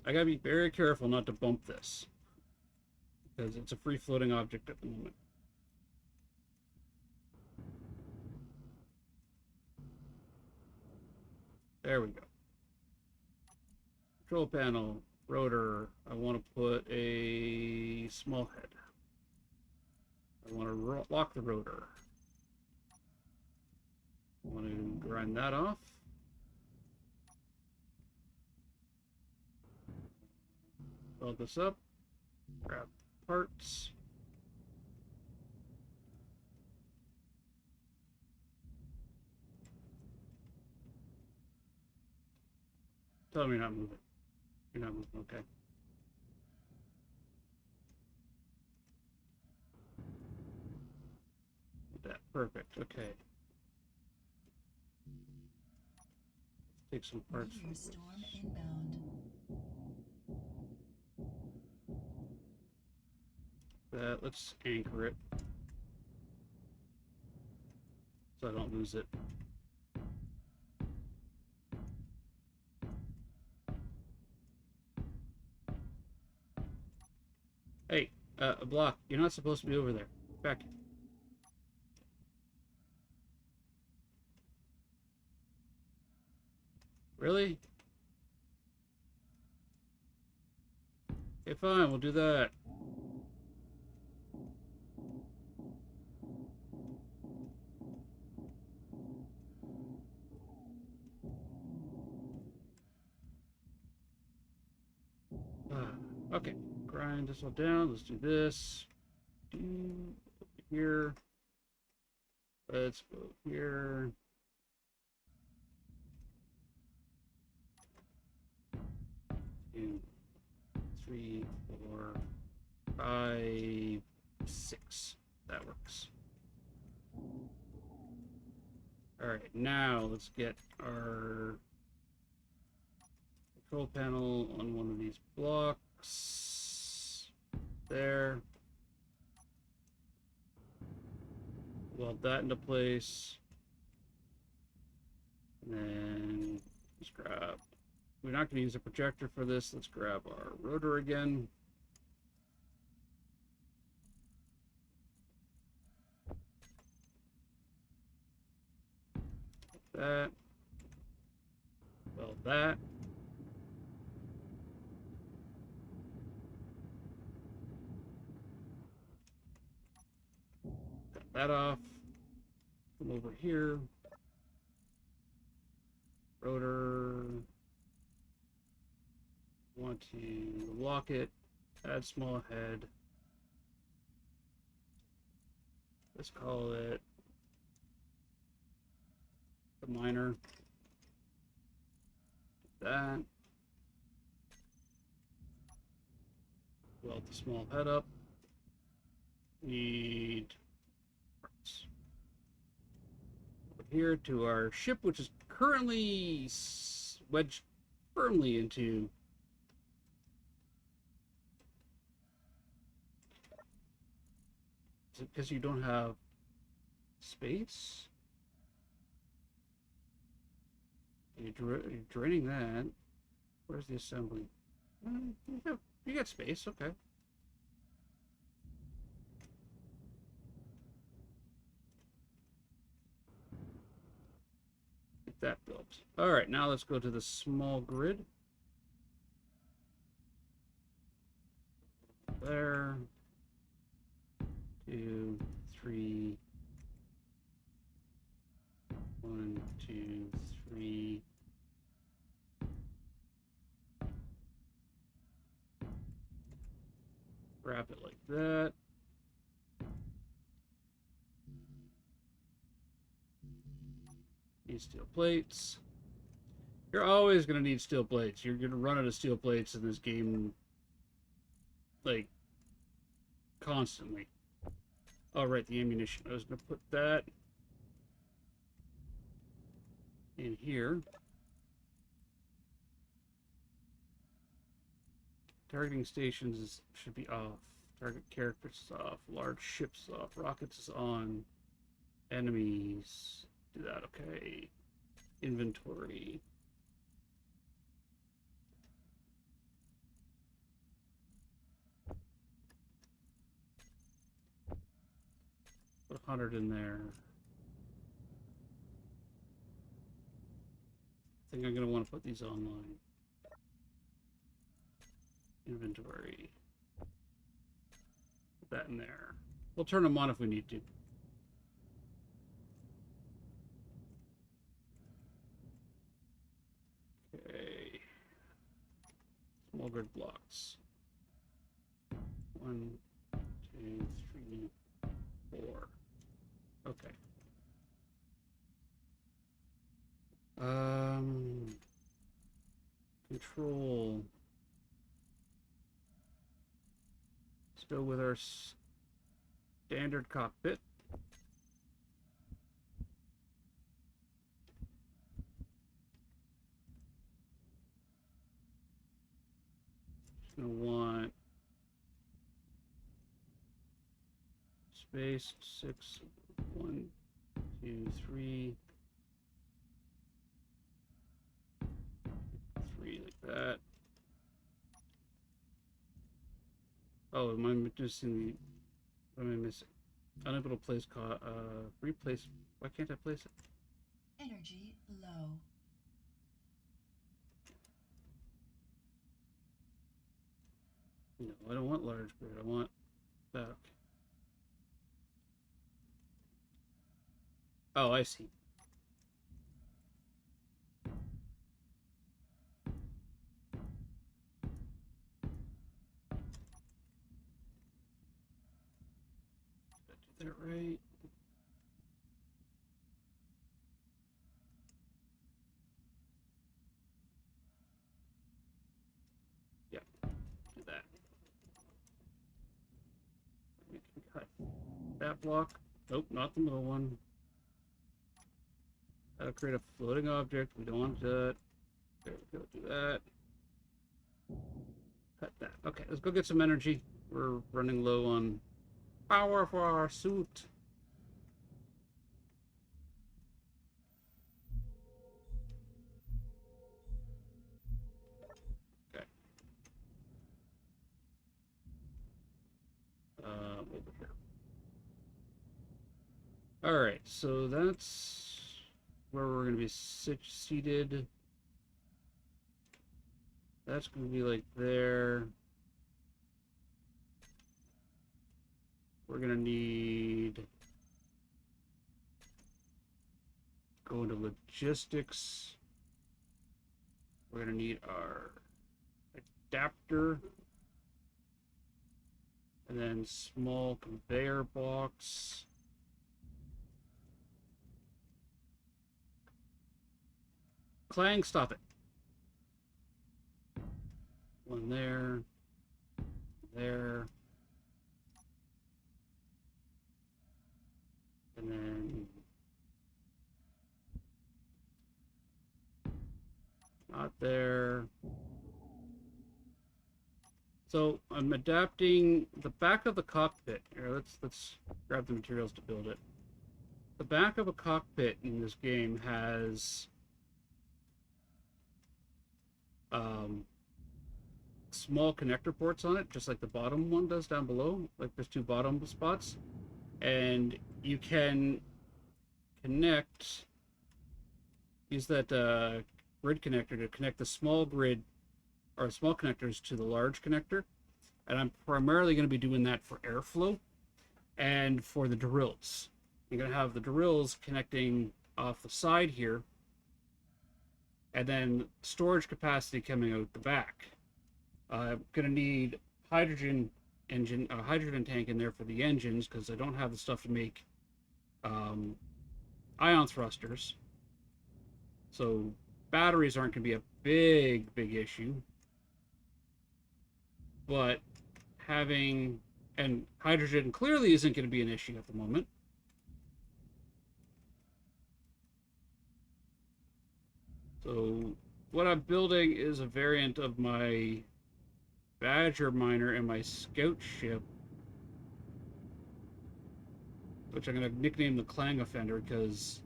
I gotta be very careful not to bump this, because it's a free floating object at the moment. There we go. Control panel. Rotor, I want to put a small head. I want to lock the rotor. I want to grind that off. Weld this up. Grab parts. Tell me you're not moving. You're not moving, okay. That, perfect, okay. Let's take some parts from Meteor this. storm inbound. That, let's anchor it so I don't lose it. Hey, a block. You're not supposed to be over there. Back. Really? Okay, fine. We'll do that. grind this all down. Let's do this. Do here. Let's go here. Two, 3, 4, 5, 6. That works. Alright, now let's get our control panel on one of these blocks. There. Weld that into place. And then let's grab. We're not going to use a projector for this. Let's grab our rotor again. That. Well, that. Cut that off. Come over here. Rotor. Want to lock it. Add small head. Let's call it the miner. That. Weld the small head up. Need parts. Over here to our ship, which is currently wedged firmly into Is it because you don't have space? You're draining that. Where's the assembly? You got space, okay. Get that built. Alright, now let's go to the small grid. There. 2, 3. 1, 2, 3. Wrap it like that. Need steel plates. You're always going to need steel plates. You're going to run out of steel plates in this game, like, constantly. Oh, right, the ammunition. I was going to put that in here. Targeting stations should be off. Target characters is off. Large ships off. Rockets is on. Enemies. Do that, okay. Inventory. Put 100 in there. I think I'm going to want to put these online. Inventory. Put that in there. We'll turn them on if we need to. Okay. Small grid blocks. 1, 2, 3, 4. Okay. Control. Let's go with our standard cockpit. Just gonna want space 6, 1, 2, 3, 3 like that. Oh, am I missing the? What am I missing? Unable to place. Replace. Why can't I place it? Energy low. No, I don't want large grid. I want that. Oh, I see. that right. Yeah, do that. We can cut that block. Nope, not the middle one. That'll create a floating object. We don't want that. There we go, do that. Cut that. Okay, let's go get some energy. We're running low on power for our suit. Okay. Over here. Alright, so that's where we're going to be seated. That's going to be like there. We're going to need... go into logistics. We're going to need our adapter. And then small conveyor box. Clang, stop it. One there. There. And then... not there. So I'm adapting the back of the cockpit. Here, let's grab the materials to build it. The back of a cockpit in this game has small connector ports on it, just like the bottom one does down below. Like there's two bottom spots, and you can connect. Use that grid connector to connect the small grid or small connectors to the large connector, and I'm primarily going to be doing that for airflow and for the drills. I'm going to have the drills connecting off the side here, and then storage capacity coming out the back. I'm going to need hydrogen tank in there for the engines because I don't have the stuff to make ion thrusters. So batteries aren't going to be a big issue. But having, and hydrogen clearly isn't going to be an issue at the moment. So what I'm building is a variant of my Badger miner and my scout ship, which I'm going to nickname the Clang Offender because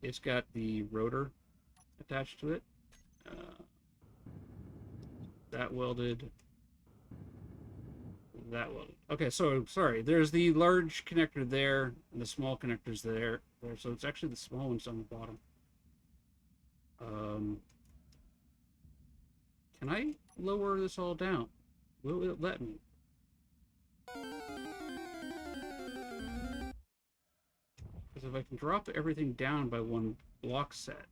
it's got the rotor attached to it. That welded. That welded. Okay, so sorry. There's the large connector there, and the small connectors there. So it's actually the small ones on the bottom. Can I lower this all down? Will it let me? Because if I can drop everything down by one block set,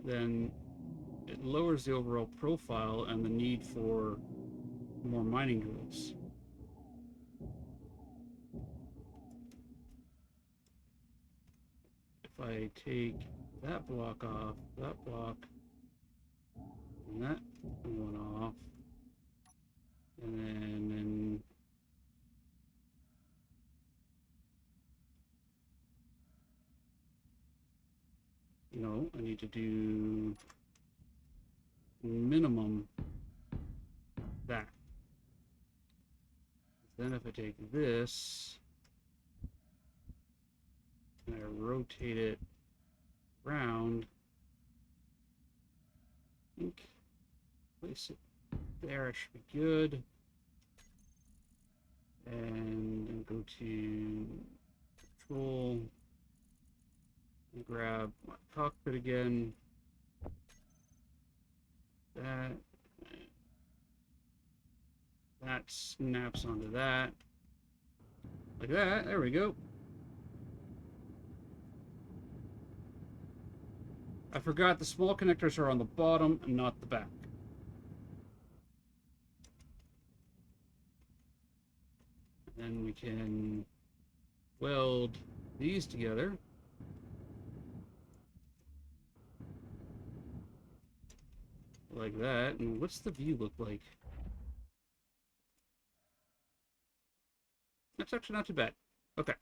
then it lowers the overall profile and the need for more mining drills. If I take that block off, that block, and that one off, and then you know, I need to do minimum that. Then if I take this and I rotate it around, I think place it there, it should be good. And then go to control and grab my cockpit again. That snaps onto that. Like that. There we go. I forgot the small connectors are on the bottom and not the back. Then we can weld these together. Like that. And what's the view look like? That's actually not too bad. Okay.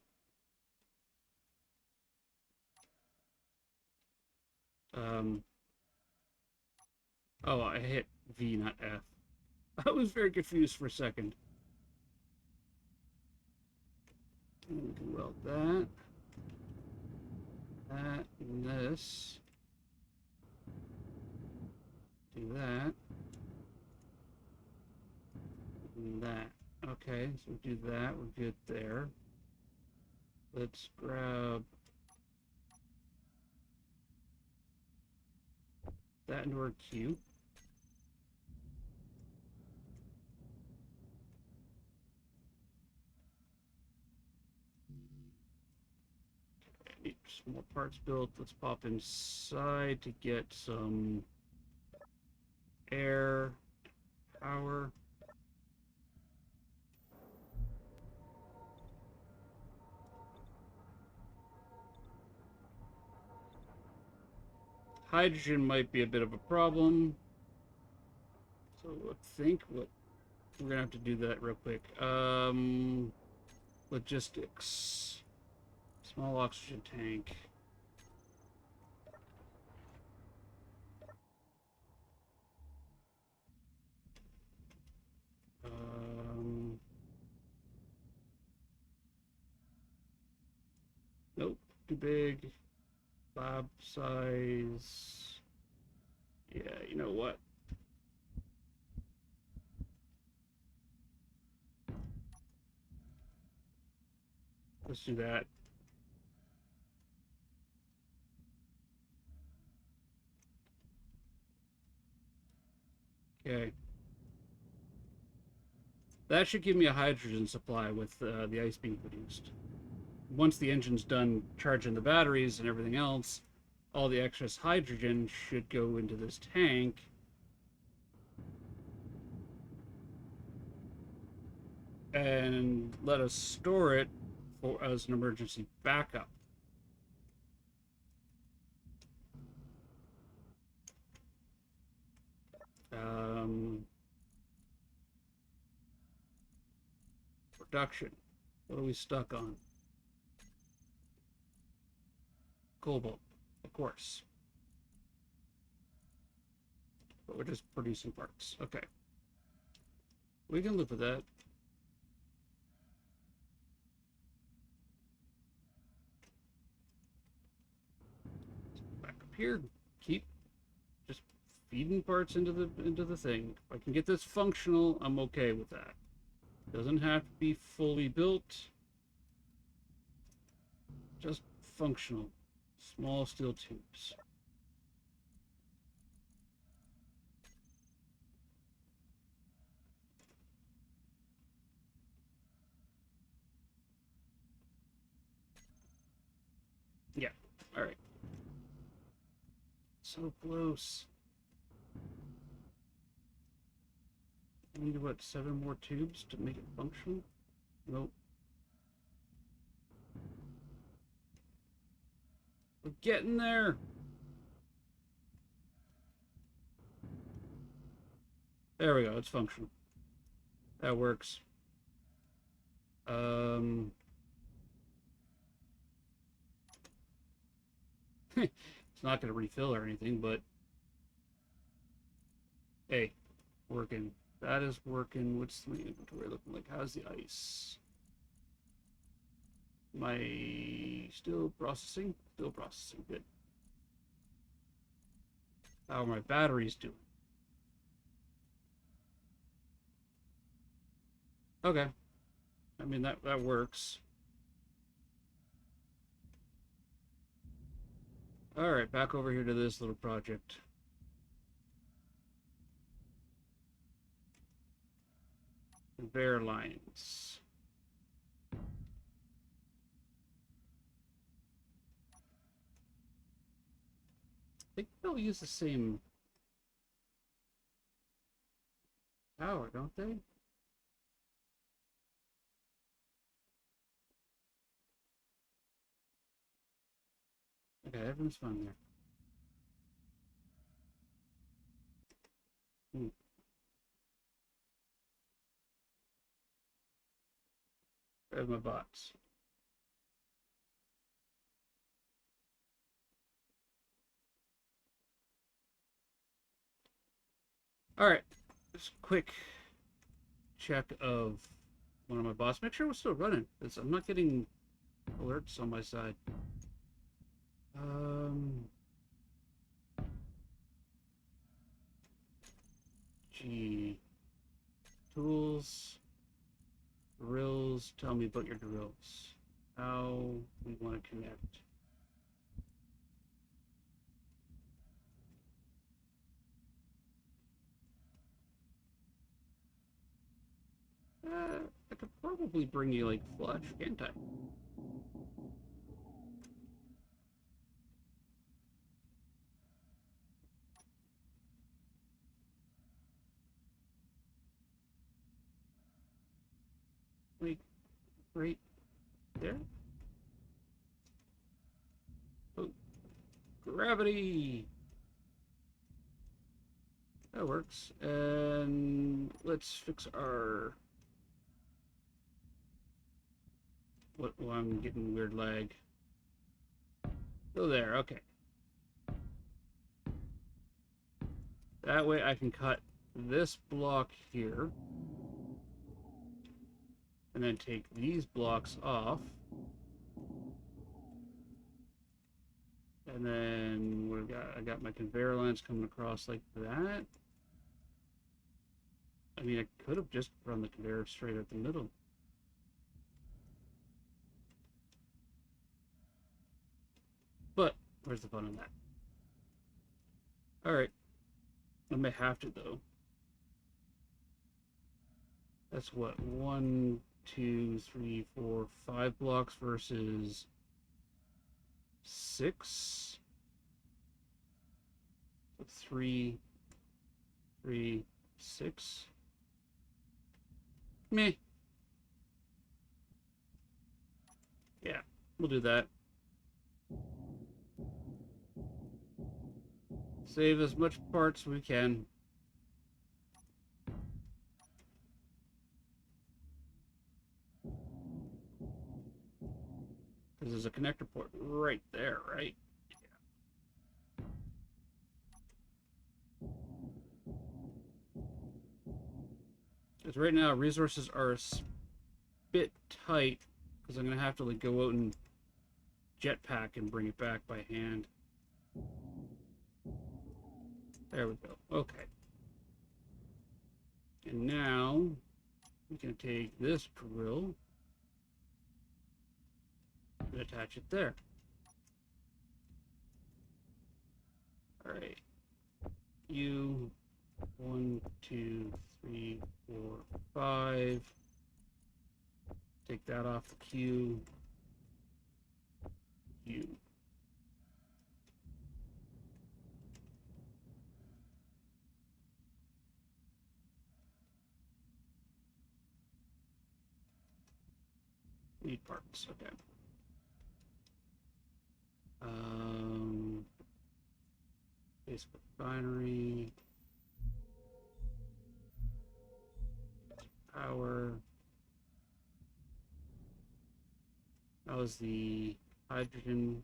Oh, I hit V, not F. I was very confused for a second. And we can weld that. That and this. Do that. And that. Okay, so we do that. We're good there. Let's grab that into our queue. Need some more parts built. Let's pop inside to get some air, power. Hydrogen might be a bit of a problem. So I think what we're gonna have to do that real quick. Logistics. Small oxygen tank. Nope, too big. Lab size. Yeah, you know what? Let's do that. Okay. That should give me a hydrogen supply with the ice being produced. Once the engine's done charging the batteries and everything else, all the excess hydrogen should go into this tank. And let us store it as an emergency backup. Production. What are we stuck on? Cobalt, of course. But we're just producing parts. Okay. We can live with that. Back up here. Keep just feeding parts into the thing. If I can get this functional, I'm okay with that. Doesn't have to be fully built. Just functional. Small steel tubes. Yeah, all right. So close. I need, what, 7 more tubes to make it functional? Nope. We're getting there. There we go, it's functional. That works. It's not going to refill or anything, but hey, working. That is working. What's my inventory looking like? How's the ice? My still processing? Still processing. Good. How are my batteries doing? Okay. I mean, that works. Alright, back over here to this little project. Conveyor lines. I think they'll use the same power, don't they? Okay, everyone's fine there. Grab my bots. Alright. Just a quick check of one of my bots. Make sure we're still running. I'm not getting alerts on my side. Gee. Tools. Drills. Tell me about your drills. How we want to connect. I could probably bring you like flush, can't I? Like, right there? Oh, gravity! That works. And let's fix our... What? Well, I'm getting weird lag. Oh, there, okay. That way I can cut this block here. And then take these blocks off. And then what I got my conveyor lines coming across like that. I mean, I could have just run the conveyor straight up the middle. But where's the fun in that? Alright. I may have to, though. That's what? 1, 2, 3, 4, 5 blocks versus 6? So 3, 3, 6. Meh. Yeah, we'll do that. Save as much parts as we can. Because there's a connector port right there, right? Yeah. Because right now resources are a bit tight. Because I'm going to have to like go out and jetpack and bring it back by hand. There we go. Okay. And now we can take this drill and attach it there. All right. You 1, 2, 3, 4, 5. Take that off the queue. You. Need parts, okay. Basic binary. Power. That was the hydrogen.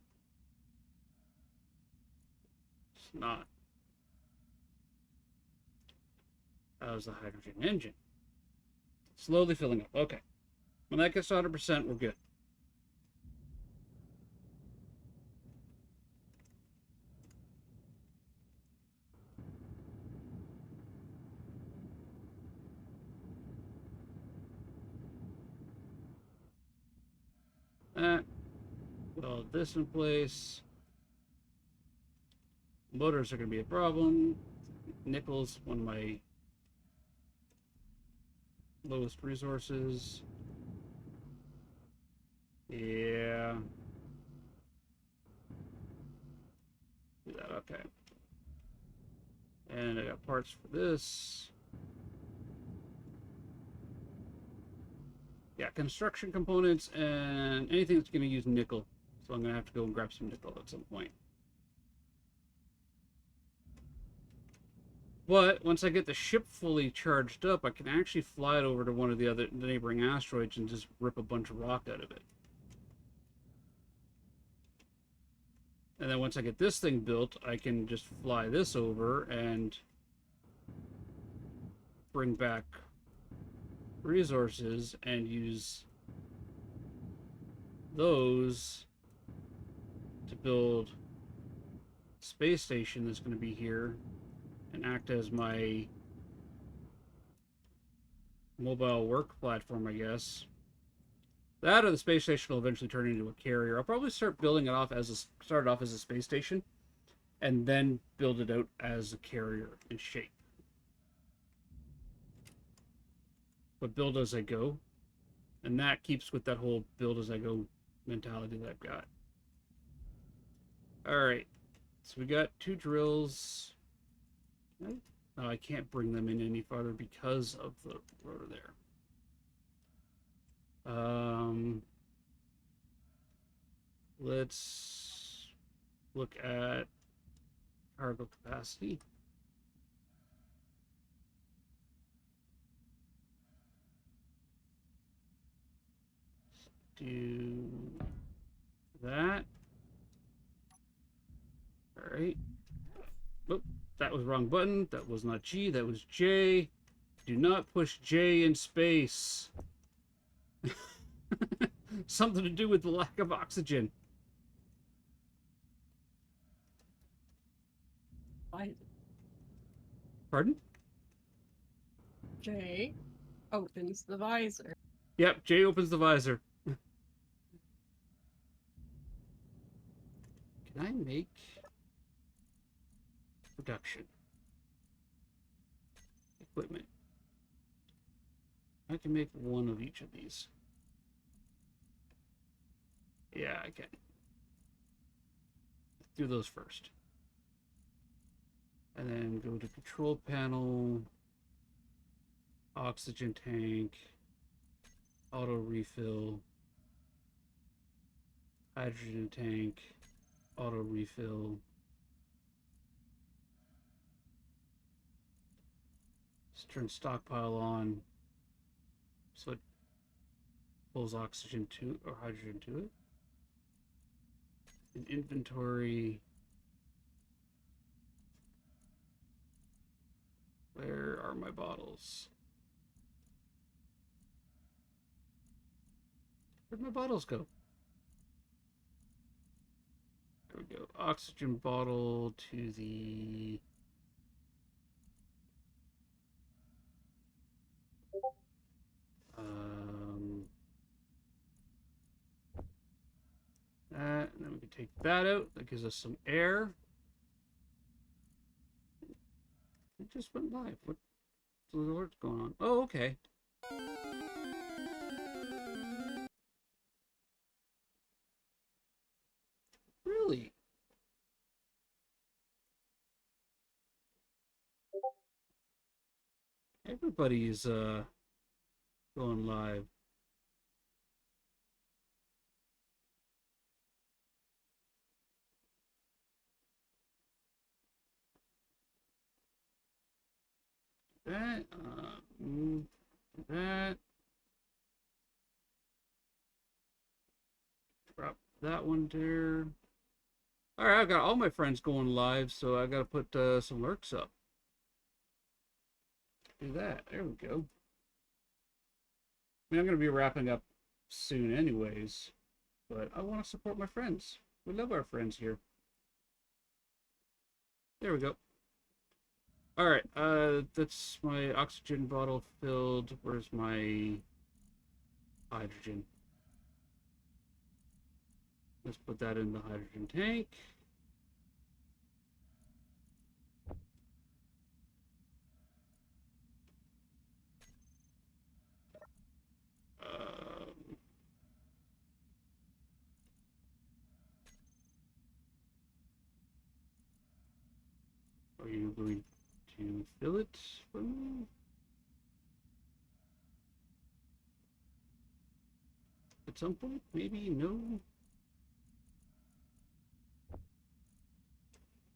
It's not. That was the hydrogen engine. Slowly filling up. Okay. When that gets to 100%, we're good. Well, this in place. Motors are going to be a problem. Nickel's one of my lowest resources. Yeah. Do that, okay. And I got parts for this. Yeah, construction components and anything that's going to use nickel. So I'm going to have to go and grab some nickel at some point. But once I get the ship fully charged up, I can actually fly it over to one of the neighboring asteroids and just rip a bunch of rock out of it. And then once I get this thing built, I can just fly this over and bring back resources and use those to build a space station that's going to be here and act as my mobile work platform, I guess. That or the space station will eventually turn into a carrier. I'll probably start building it off as start it off as a space station, and then build it out as a carrier in shape. But build as I go, and that keeps with that whole build as I go mentality that I've got. All right, so we got 2 drills. No, I can't bring them in any farther because of the rotor there. Let's look at cargo capacity. Do that. All right. Oh, that was wrong button. That was not G. That was J. Do not push J in space. Something to do with the lack of oxygen. I, Pardon? J opens the visor. Yep, J opens the visor. Can I make production equipment? I can make one of each of these. Yeah, I can. Do those first. And then go to control panel, oxygen tank, auto refill, hydrogen tank, auto refill. Let's turn stockpile on so it pulls oxygen to or hydrogen to it. In inventory, where are my bottles? Where'd my bottles go? There we go. Oxygen bottle to the that, and then we can take that out. That gives us some air. It just went live. What's the alert's going on? Oh, okay. Really? Everybody's going live. That move that. Drop that one there. All right, I've got all my friends going live, so I got to put some alerts up. Do that. There we go. I mean, I'm going to be wrapping up soon anyways, but I want to support my friends. We love our friends here. There we go. All right, that's my oxygen bottle filled. Where's my hydrogen? Let's put that in the hydrogen tank. Are you going to fill it for me? At some point? Maybe? No?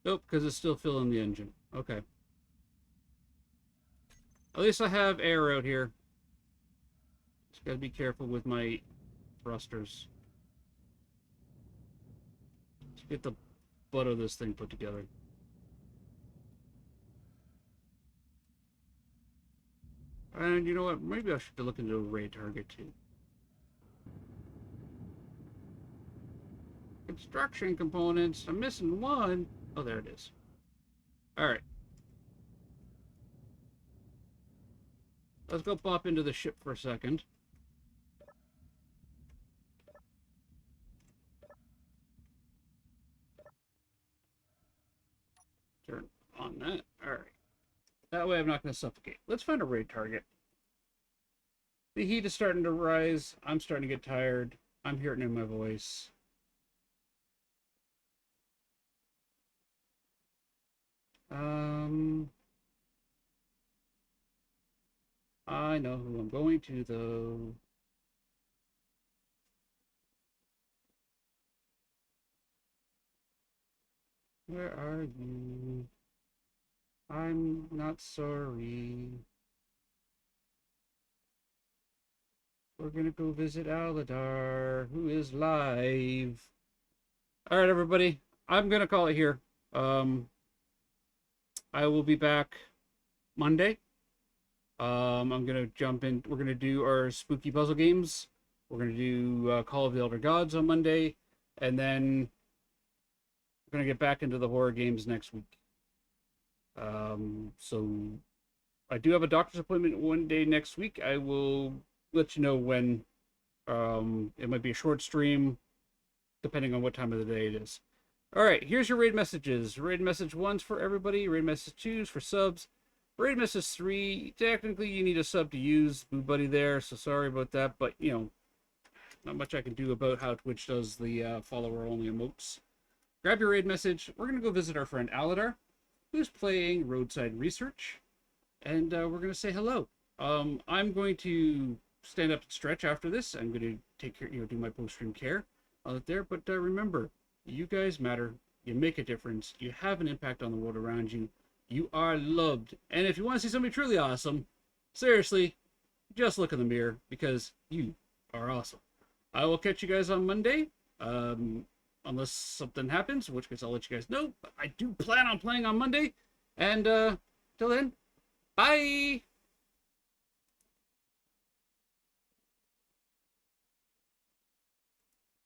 Nope, because it's still filling the engine. Okay. At least I have air out here. Just gotta be careful with my thrusters. Let's get the butt of this thing put together. And you know what? Maybe I should look into a raid target too. Construction components. I'm missing one. Oh, there it is. Alright. Let's go pop into the ship for a second. Turn on that. Alright. That way I'm not going to suffocate. Let's find a raid target. The heat is starting to rise. I'm starting to get tired. I'm hearing it in my voice. I know who I'm going to, though. Where are you? I'm not sorry. We're gonna go visit Aladar, who is live. Alright, everybody. I'm gonna call it here. I will be back Monday. I'm gonna jump in. We're gonna do our spooky puzzle games. We're gonna do Call of the Elder Gods on Monday, and then we're gonna get back into the horror games next week. So I do have a doctor's appointment one day next week. I will let you know when. It might be a short stream, depending on what time of the day it is. All right, here's your raid messages. Raid message 1's for everybody. Raid message 2's for subs. Raid message 3, technically you need a sub to use Boo Buddy there, so sorry about that, but, you know, not much I can do about how Twitch does the follower-only emotes. Grab your raid message. We're going to go visit our friend Aladar, who's playing Roadside Research, and we're going to say hello. I'm going to stand up and stretch after this. I'm going to take care, do my post-stream care out there, but remember, you guys matter. You make a difference. You have an impact on the world around you. You are loved. And if you want to see somebody truly awesome, seriously, just look in the mirror, because you are awesome. I will catch you guys on Monday, unless something happens, in which case I'll let you guys know. But I do plan on playing on Monday. And till then, bye!